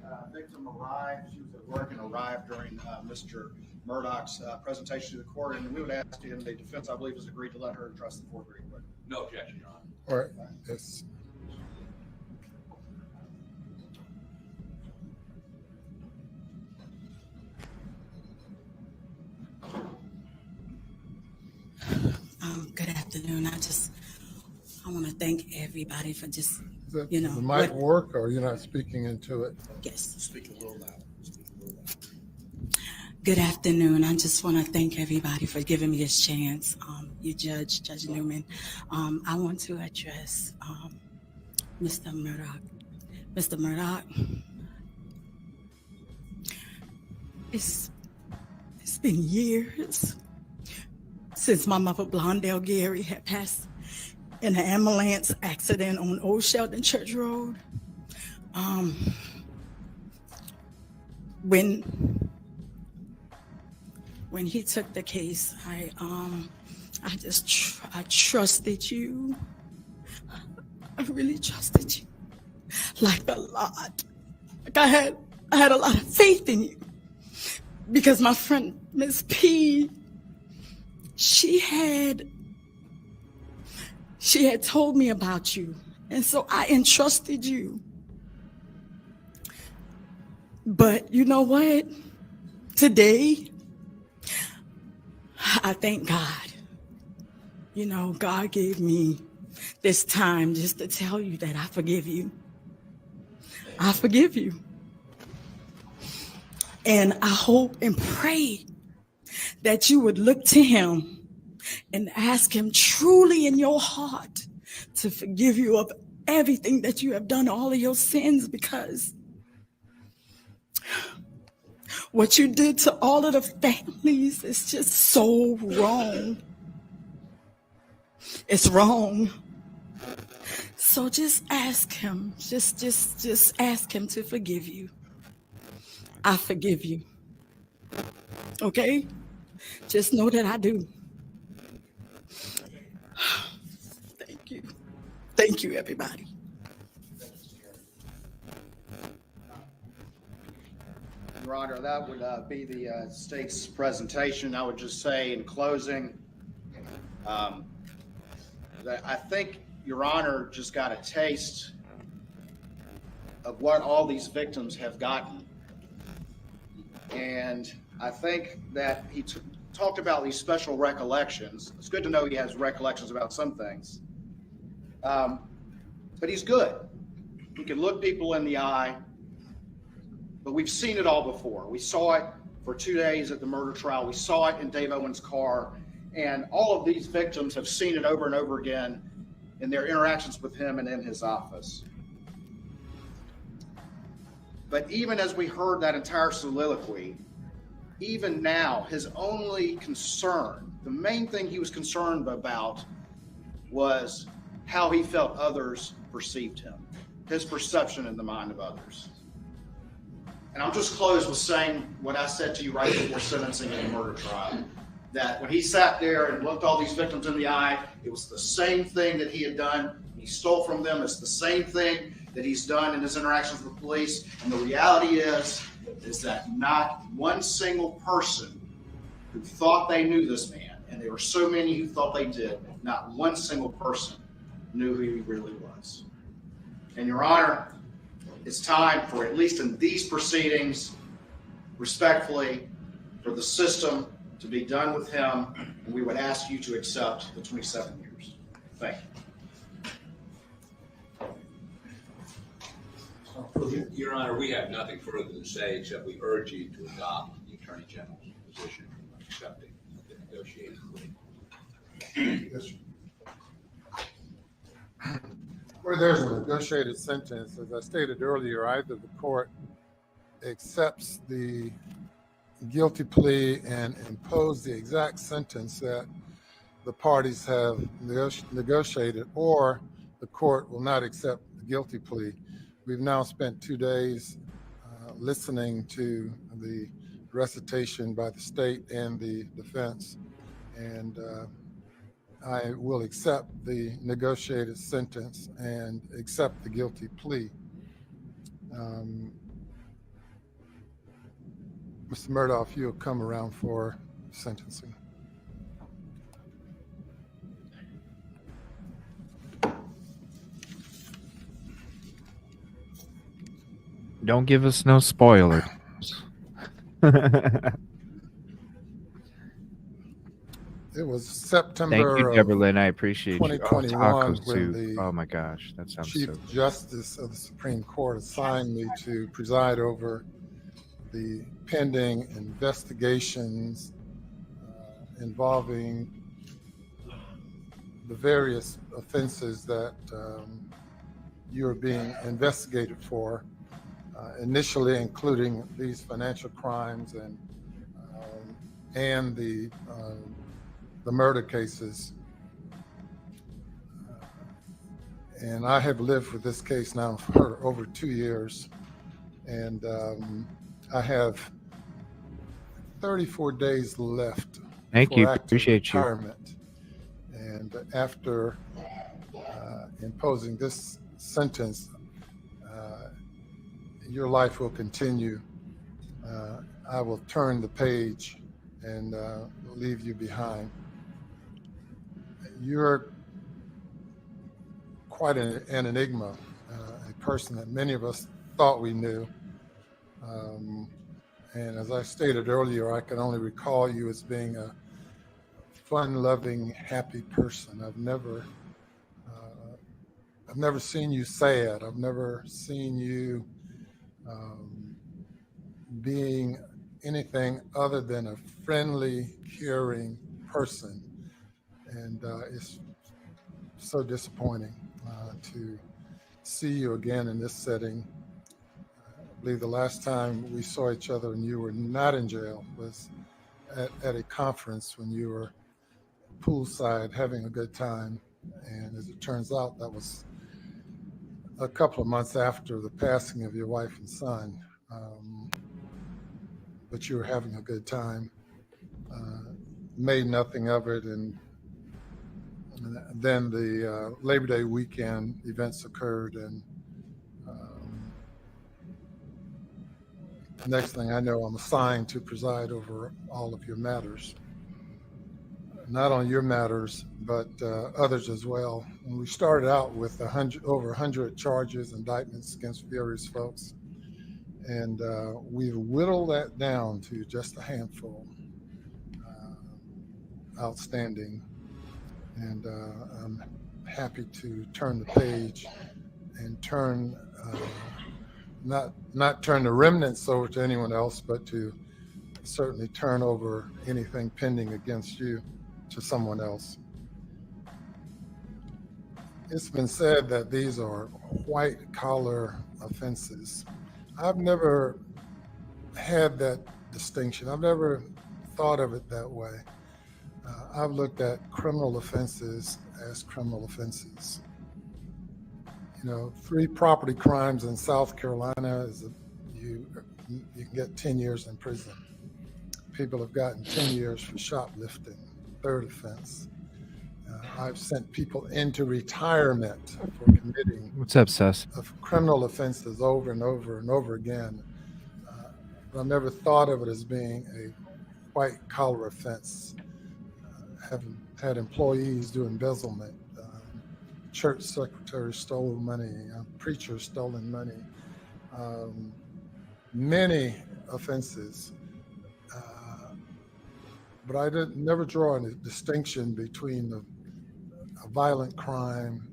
a victim arrive. She was at work and arrived during Mr. Murdaugh's presentation to the court, and we would ask you, and the defense, I believe, has agreed to let her address the court very quickly. No objection, Your Honor. All right. Yes. Good afternoon. I want to thank everybody for just, Does the mic work, or you're not speaking into it? Yes. Speak a little loud. Good afternoon. I just want to thank everybody for giving me this chance. You Judge Newman. I want to address Mr. Murdaugh. Mr. Murdaugh, it's been years since my mother, Blondell Gary, had passed in an ambulance accident on Old Sheldon Church Road. When he took the case, I trusted you. I really trusted you, like a lot. Like I had a lot of faith in you, because my friend Miss P, she had told me about you, and so I entrusted you. But you know what? Today, I thank God. God gave me this time just to tell you that I forgive you. I forgive you. And I hope and pray that you would look to him and ask him truly in your heart to forgive you of everything that you have done, all of your sins, because what you did to all of the families is just so wrong. It's wrong. So just ask him, just ask him to forgive you. I forgive you. Okay? Just know that I do. Thank you. Thank you, everybody. Your Honor, that would be the state's presentation. I would just say in closing that I think Your Honor just got a taste of what all these victims have gotten. And I think that he talked about these special recollections. It's good to know he has recollections about some things. But he's good. He can look people in the eye. But we've seen it all before. We saw it for 2 days at the murder trial. We saw it in Dave Owen's car. And all of these victims have seen it over and over again in their interactions with him and in his office. But even as we heard that entire soliloquy, even now, his only concern, the main thing he was concerned about, was how he felt others perceived him, his perception in the mind of others. And I'll just close with saying what I said to you right before sentencing in the murder trial, that when he sat there and looked all these victims in the eye, it was the same thing that he had done. He stole from them. It's the same thing that he's done in his interactions with police. And the reality is that not one single person who thought they knew this man, and there were so many who thought they did, not one single person knew who he really was. And Your Honor, it's time for, at least in these proceedings, respectfully, for the system to be done with him, and we would ask you to accept the 27 years. Thank you. Your Honor, we have nothing further to say except we urge you to adopt the Attorney General's position of accepting the negotiated plea. Yes, sir. Where there's a negotiated sentence, as I stated earlier, either the court accepts the guilty plea and impose the exact sentence that the parties have negotiated, or the court will not accept the guilty plea. We've now spent 2 days listening to the recitation by the state and the defense, and I will accept the negotiated sentence and accept the guilty plea. Mr. Murdaugh, if you'll come around for sentencing. Don't give us no spoilers. It was September Thank you, of Deborah. I appreciate you. 2021 tacos when too. the Oh my gosh, that sounds Chief so good. Justice of the Supreme Court assigned me to preside over the pending investigations involving the various offenses that you are being investigated for, initially including these financial crimes and the murder cases. And I have lived with this case now for over 2 years, and I have 34 days left. Thank you. for active Appreciate you. retirement. And after imposing this sentence, your life will continue. I will turn the page and leave you behind. You're quite an enigma, a person that many of us thought we knew. And as I stated earlier, I can only recall you as being a fun-loving, happy person. I've never seen you sad. I've never seen you being anything other than a friendly, caring person. And it's so disappointing to see you again in this setting. I believe the last time we saw each other and you were not in jail was at a conference when you were poolside having a good time. And as it turns out, that was a couple of months after the passing of your wife and son. But you were having a good time, made nothing of it. And then the Labor Day weekend events occurred, and the next thing I know, I'm assigned to preside over all of your matters. Not on your matters, but others as well. And we started out with over 100 charges, indictments against various folks. And we've whittled that down to just a handful outstanding. And I'm happy to turn the page and turn, not turn the remnants over to anyone else, but to certainly turn over anything pending against you to someone else. It's been said that these are white collar offenses. I've never had that distinction. I've never thought of it that way. I've looked at criminal offenses as criminal offenses. 3 property crimes in South Carolina you can get 10 years in prison. People have gotten 10 years for shoplifting, 3rd offense. I've sent people into retirement for committing What's up, Sess? of criminal offenses over and over and over again. But I've never thought of it as being a white collar offense. Having had employees do embezzlement, church secretaries stole money, preachers stolen money, many offenses. But I never draw a distinction between a violent crime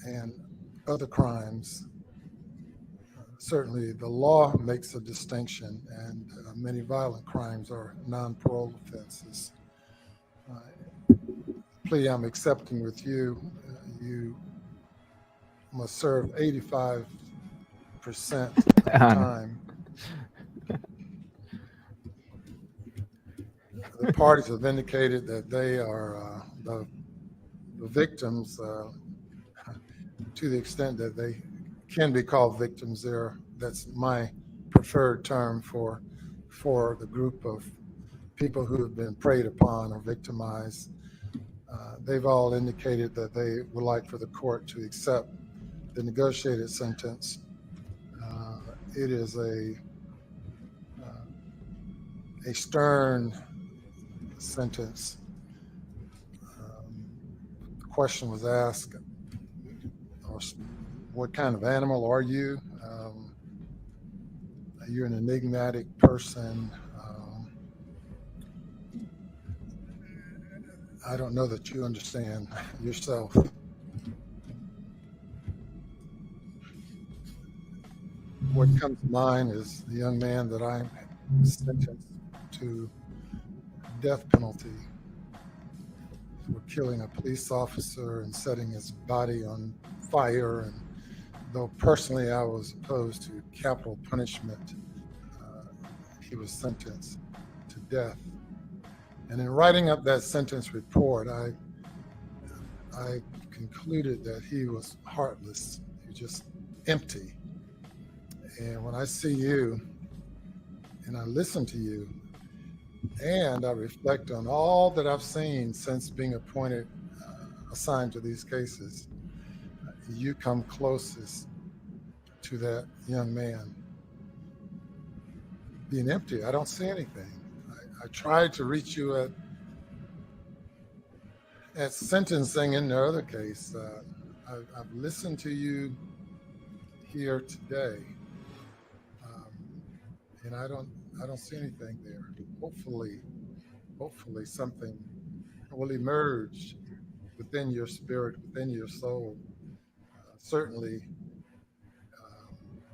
and other crimes. Certainly, the law makes a distinction, and many violent crimes are non-parole offenses. Plea I'm accepting with you, you must serve 85% of the time. The parties have indicated that they are the victims, to the extent that they can be called victims. That's my preferred term for the group of people who have been preyed upon or victimized. They've all indicated that they would like for the court to accept the negotiated sentence. It is a stern sentence. The question was asked, what kind of animal are you? You're an enigmatic person. I don't know that you understand yourself. What comes to mind is the young man that I sentenced to death penalty for killing a police officer and setting his body on fire. And though personally I was opposed to capital punishment, he was sentenced to death. And in writing up that sentence report, I concluded that he was heartless. He was just empty. And when I see you and I listen to you and I reflect on all that I've seen since being appointed, assigned to these cases, you come closest to that young man. Being empty, I don't see anything. I tried to reach you at sentencing in the other case. I've listened to you here today, and I don't see anything there. Hopefully something will emerge within your spirit, within your soul. Certainly,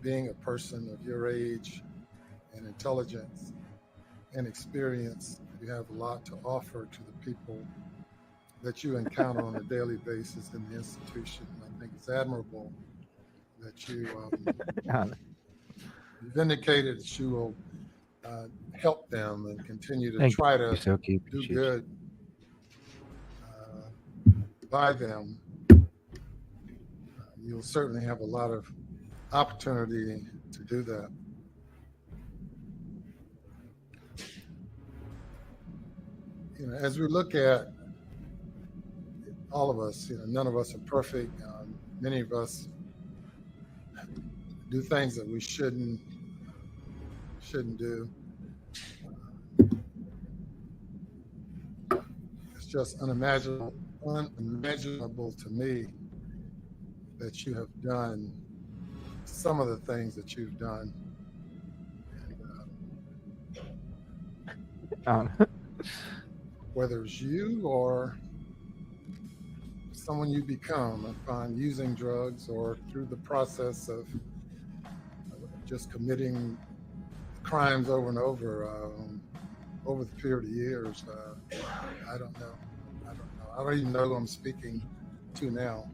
being a person of your age and intelligence and experience, you have a lot to offer to the people that you encounter on a daily basis in the institution. I think it's admirable that you've indicated that you will help them and continue to try to do good by them. You'll certainly have a lot of opportunity to do that. As we look at all of us, none of us are perfect. Many of us do things that we shouldn't do. It's just unimaginable to me that you have done some of the things that you've done. And, whether it's you or someone you become upon using drugs or through the process of just committing crimes over and over the period of years. I don't know. I don't even know who I'm speaking to now.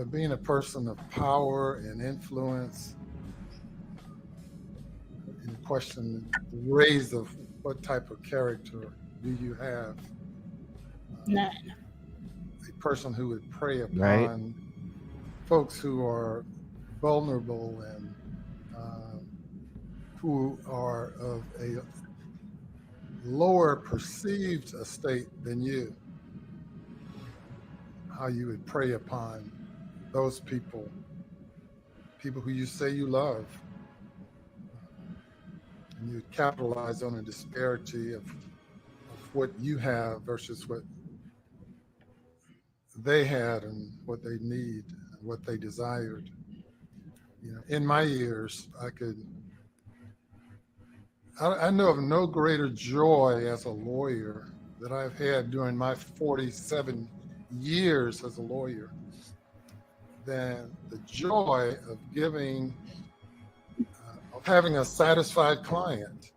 But being a person of power and influence, and the question raised of what type of character do you have? None. A person who would prey upon Right. folks who are vulnerable and who are of a lower perceived estate than you. How you would prey upon those people who you say you love. And you would capitalize on a disparity of what you have versus what they had and what they need and what they desired. You know, in my years, I know of no greater joy as a lawyer that I've had during my 47 years as a lawyer than the joy of of having a satisfied client,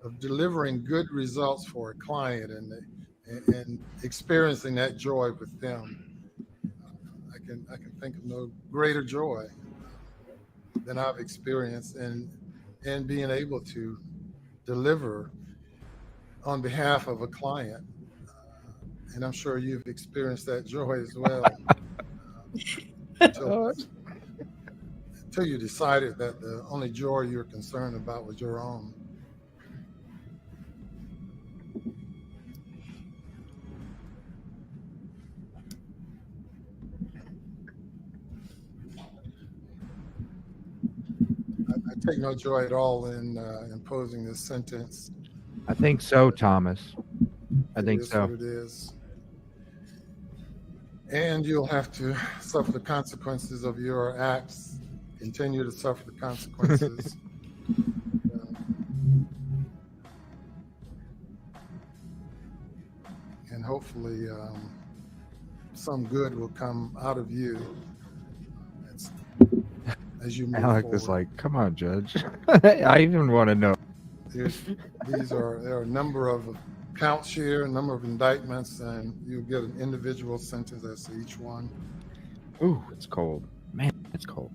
of delivering good results for a client and experiencing that joy with them. I can think of no greater joy than I've experienced in being able to deliver on behalf of a client. And I'm sure you've experienced that joy as well. Until you decided that the only joy you're concerned about was your own. I take no joy at all in imposing this sentence. I think so, Thomas. I think It is so. what it is. And you'll have to suffer the consequences of your acts, continue to suffer the consequences. And hopefully some good will come out of you as you move Alex forward. is like, come on, Judge. I even want to know. There are a number of counts here, a number of indictments, and you'll get an individual sentence as to each one. Ooh, it's cold. Man, it's cold.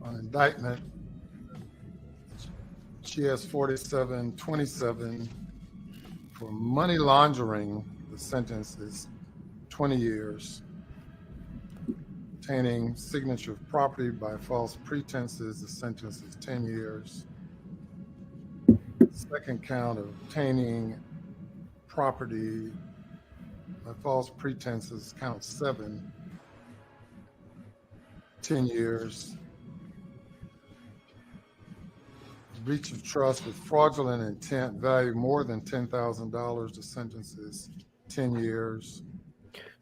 On indictment, she has 4727 for money laundering. The sentence is 20 years. Obtaining signature of property by false pretenses, the sentence is 10 years. Second count of obtaining property by false pretenses, count 7, 10 years. Breach of trust with fraudulent intent, value more than $10,000, the sentence is 10 years.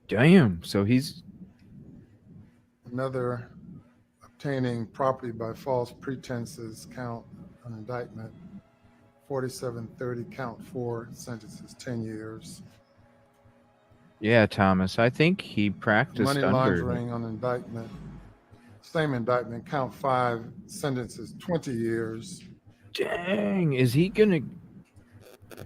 Damn. So he's Another, obtaining property by false pretenses, count on indictment 4730, count 4, sentence is 10 years. yeah, Thomas. I think he practiced Money under. laundering on indictment, same indictment, count 5, sentence is 20 years. Dang, is he gonna?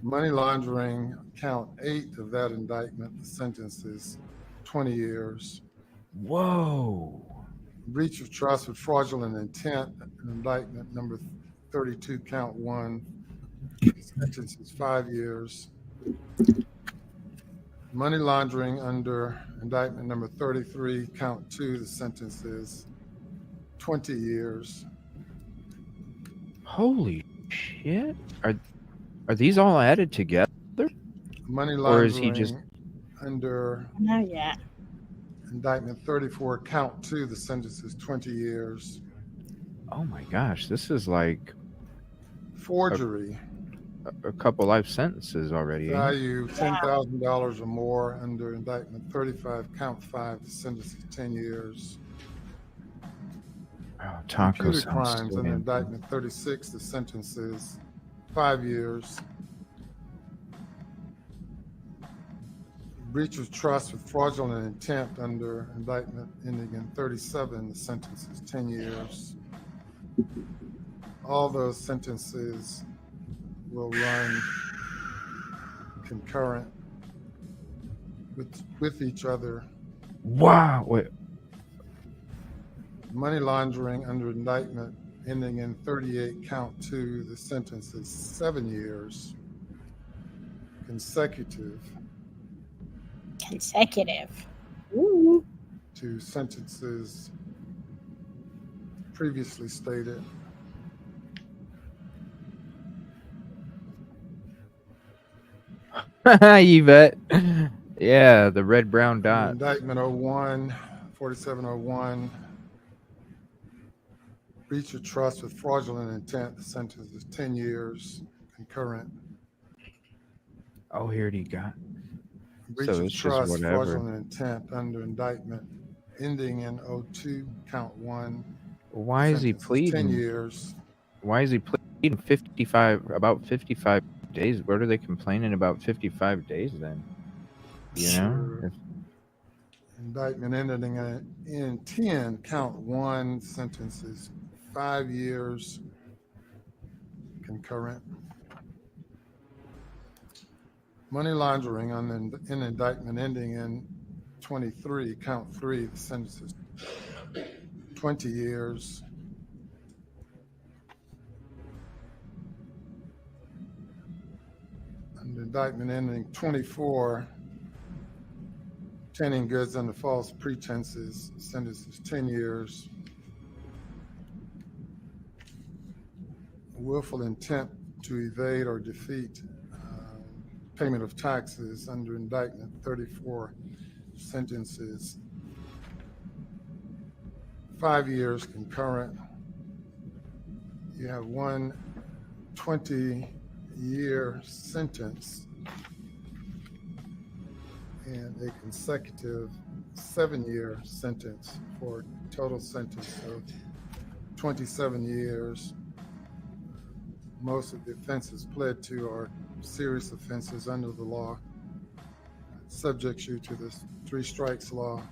Money laundering, count 8 of that indictment, the sentence is 20 years. Whoa. Breach of trust with fraudulent intent, indictment number 32, count 1, sentence is 5 years. Money laundering under indictment number 33, count 2, the sentence is 20 years. Holy shit. Are these all added together? Money Or is laundering he just under No, yeah. indictment 34, count 2, the sentence is 20 years. Oh my gosh, this is like Forgery, a couple life sentences already. ain't it? value $10,000 or more under indictment 35, count 5, the sentence is 10 years. Oh, taco Computer sounds crimes so under damn- indictment 36, the sentence is 5 years. Breach of trust with fraudulent intent under indictment ending in 37, the sentence is 10 years. All those sentences will run concurrent with each other. Wow. Wait. Money laundering under indictment ending in 38 count 2. The sentence is 7 years consecutive Ooh. to sentences previously stated. Yvette. Yeah, the red brown Under dot. indictment 4701, breach of trust with fraudulent intent. The sentence is 10 years concurrent. Oh, here you got. Breach So of it's just trust, whatever. fraudulent intent under indictment ending in 02, count 1. Why is he Sentence is 10 pleading? years. Why is he pleading about 55 days? What are they complaining about 55 days then? You know? Sure. Indictment ending in 10, count 1. Sentence is 5 years concurrent. Money laundering in indictment ending in 23, count 3. The sentence is 20 years. And indictment ending 24, obtaining goods under false pretenses. The sentence is 10 years. Willful intent to evade or defeat payment of taxes under indictment 34, sentences 5 years concurrent. You have one 20-year sentence and a consecutive 7-year sentence for a total sentence of 27 years. Most of the offenses pled to are serious offenses under the law. Subjects you to this 3 strikes law.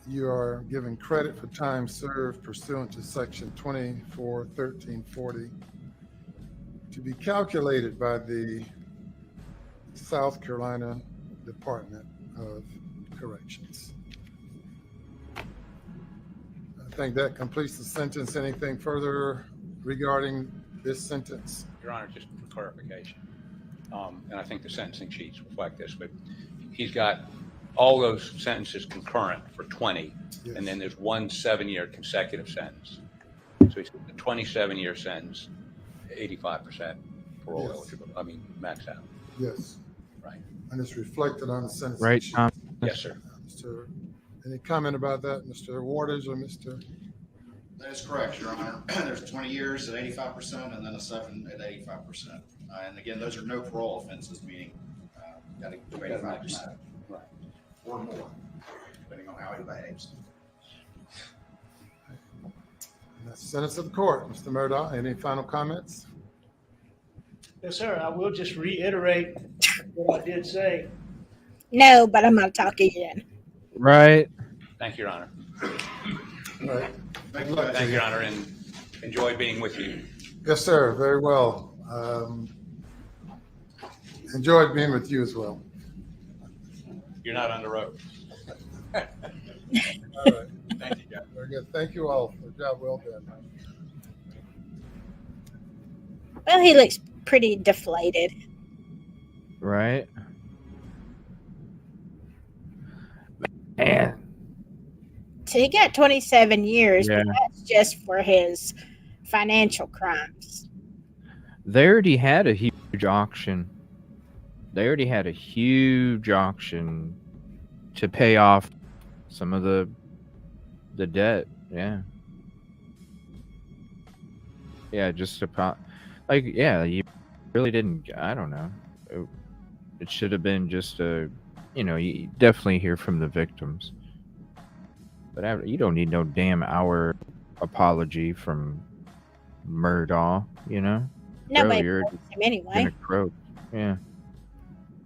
You are given credit for time served pursuant to section 241340 to be calculated by the South Carolina Department of Corrections. I think that completes the sentence. Anything further regarding this sentence? Your Honor, just for clarification, and I think the sentencing sheets reflect this, but he's got all those sentences concurrent for 20, Yes. and then there's one 7-year consecutive sentence. So he's got a 27-year sentence, 85% parole Yes. eligible. I mean, max out. Yes. Right. And it's reflected on the sentence. Right, Tom? Yes, sir. Mr. Any comment about that, Mr. Waters or Mr.? That is correct, Your Honor. There's 20 years at 85% and then a 7 at 85%. And again, those are no parole offenses, meaning got to do 85%. Right. Or more, depending on how he behaves. And that's the sentence of the court. Mr. Murdaugh, any final comments? Yes, sir. I will just reiterate what I did say. No, but I'm going to talk again. Right. Thank you, Your Honor. All right. Thank you. Thank you, Your Honor, and enjoy being with you. Yes, sir. Very well. Enjoyed being with you as well. You're not on the road. All right. Thank you, guys. Very good. Thank you all for a job well done. Well, he looks pretty deflated. Right. Man. So he got 27 years, Yeah. but that's just for his financial crimes. They already had a huge auction. They already had a huge auction to pay off some of the debt. Yeah. Yeah, just about like, yeah, you really didn't, I don't know. It should have been just you definitely hear from the victims. But you don't need no damn hour apology from Murdaugh, you know? Nobody Bro, likes him anyway. gonna croak. Yeah.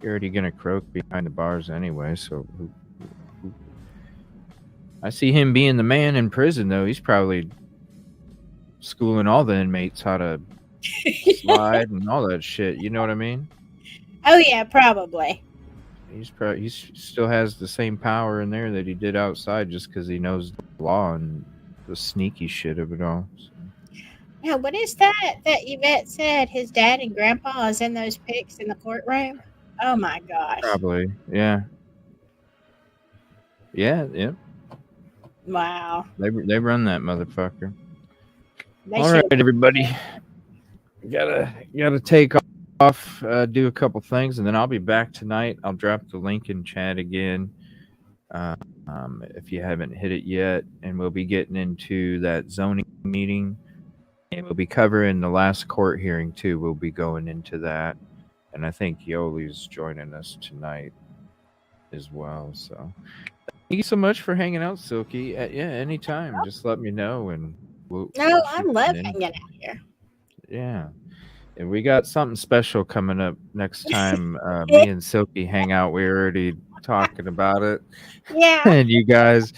You're already gonna croak behind the bars anyway, so I see him being the man in prison though. He's probably schooling all the inmates how to slide and all that shit. You know what I mean? Oh, yeah, probably. he still has the same power in there that he did outside, just because he knows the law and the sneaky shit of it all. So. Yeah, what is that Yvette said? His dad and grandpa is in those pics in the courtroom. Oh my gosh! Probably, yeah. Yeah. Wow. They run that motherfucker. They All should- right, everybody. Gotta take off, do a couple things, and then I'll be back tonight. I'll drop the link in chat again, if you haven't hit it yet, and we'll be getting into that zoning meeting, and we'll be covering the last court hearing too. We'll be going into that, and I think Yoli's joining us tonight as well. So thank you so much for hanging out, Silky. Yeah, anytime, just let me know, and we'll I shoot love an hanging out here. Yeah. And we got something special coming up next time. Me and Silky hang out. We're already talking about it. Yeah. And you guys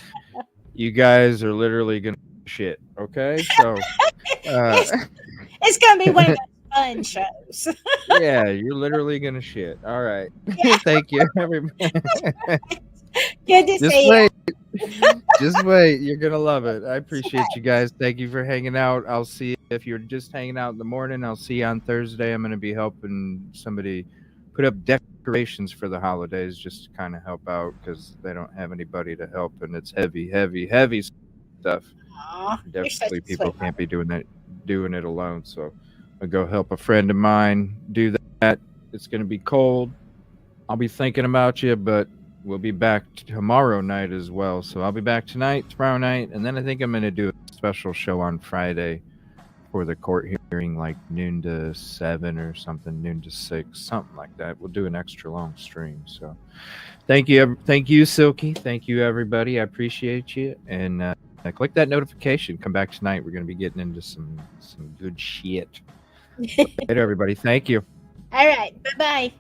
are literally gonna shit. Okay. So It's gonna be one of those fun shows. yeah, you're literally gonna shit. All right. Thank you, everybody. Good to Just see wait. you. Just wait. You're gonna love it. I appreciate you guys. Thank you for hanging out. I'll see you if you're just hanging out in the morning. I'll see you on Thursday. I'm gonna be helping somebody put up decorations for the holidays, just to kind of help out because they don't have anybody to help, and it's heavy stuff. Aw, you're such Definitely a people sweetheart. can't be doing it alone. So I'll go help a friend of mine do that. It's gonna be cold. I'll be thinking about you, but we'll be back tomorrow night as well. So I'll be back tonight, tomorrow night, and then I think I'm going to do a special show on Friday for the court hearing, like noon to 7 or something, noon to 6, something like that. We'll do an extra long stream. So thank you, Silky. Thank you, everybody. I appreciate you. And click that notification. Come back tonight. We're going to be getting into some good shit. Later, everybody. Thank you. All right. Bye-bye.